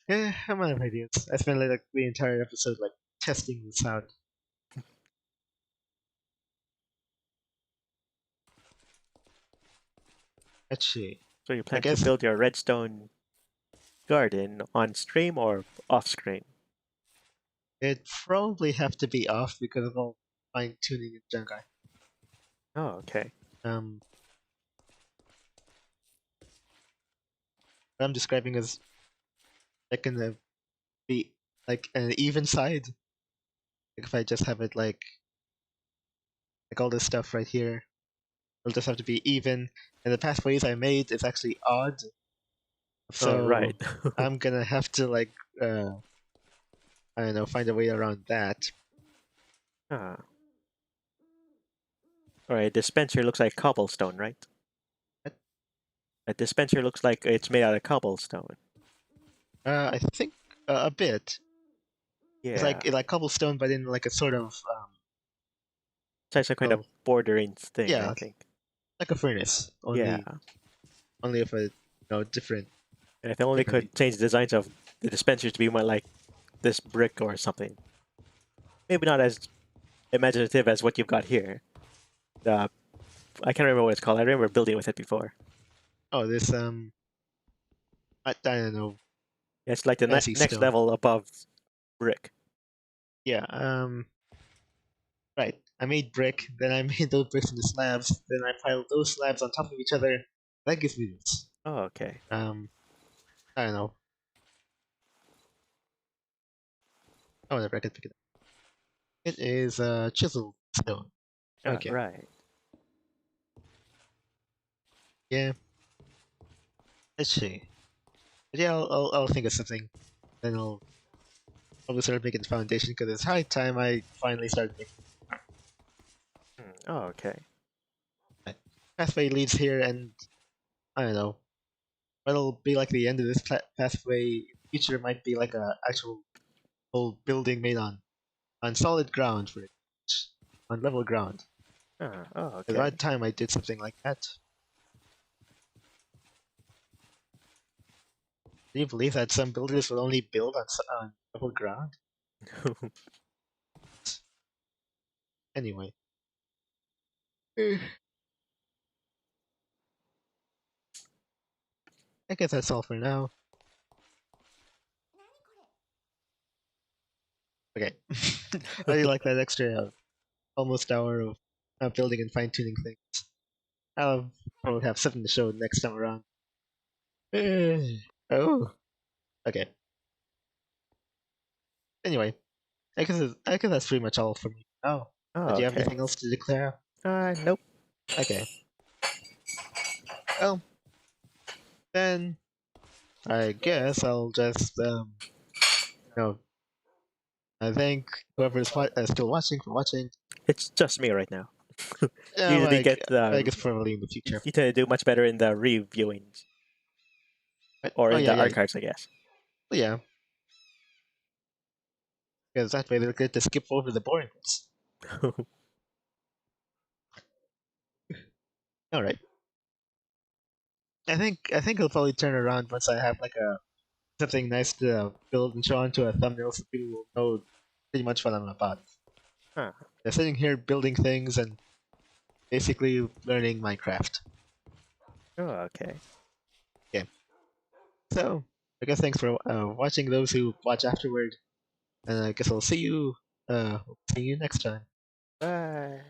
Yeah, I'm out of ideas. I spent like the entire episode like testing this out. Actually, So you I plan to guess build your redstone garden on stream or off screen? it'd probably have to be off because of all fine tuning and junk. Oh, okay. Um, what I'm describing as like in the be like an even side. Like if I just have it like all this stuff right here, it'll just have to be even. And the pathways I made is actually odd, Oh, right. so I'm gonna have to I don't know, find a way around that. Ah. Alright, dispenser looks like cobblestone, right? But, A dispenser looks like it's made out of cobblestone. I think a bit. It's Yeah. like cobblestone, but in like a sort of It's like some kind of well, bordering thing, I yeah, think. like a furnace, Yeah. only of a different And if they only differently. could change the designs of the dispensers to be more like this brick or something. Maybe not as imaginative as what you've got here. The I can't remember what it's called. I remember building with it before. Oh, this I don't know, Yeah, it's like the fancy next stone. level above brick. Yeah, right. I made brick, then I made those bricks into slabs, then I piled those slabs on top of each other. That gives me this. Oh, okay. I don't know. Oh, whatever, I can pick it up. It is chisel stone. Ah, Okay. right. Yeah. Let's see. But yeah, I'll think of something. Then I'll probably start making the foundation because it's high time I finally start making. Oh, okay. It. Pathway leads here, and I don't know. What'll be like the end of this pathway in the future might be like a actual whole building made on solid ground for it, on level ground. Ah, oh, At the okay. right time, I did something like that. Do you believe that some builders will only build on level ground? Anyway. Eh, I guess that's all for now. Okay. I really like that extra almost hour of building and fine tuning things. I'll probably have something to show next time around. Oh, okay. Anyway, I guess that's pretty much all for me. Oh, Oh, do you have okay. anything else to declare? Nope. Okay. Well, then I guess I'll just you know, I thank whoever's still watching for watching. It's just me right now. Yeah, Usually get I the guess probably in the you future. tend to do much better in the reviewings But, or oh in yeah, the yeah, archives, I guess. yeah. Because that way they'll get to skip over the boring bits. All right. I think I'll probably turn around once I have like a something nice to build and show onto a thumbnail so people will know pretty much what I'm about. Huh. They're sitting here building things and basically learning Minecraft. Oh, okay. Okay. So I guess thanks for watching those who watch afterward, and I guess I'll see you next time. Bye.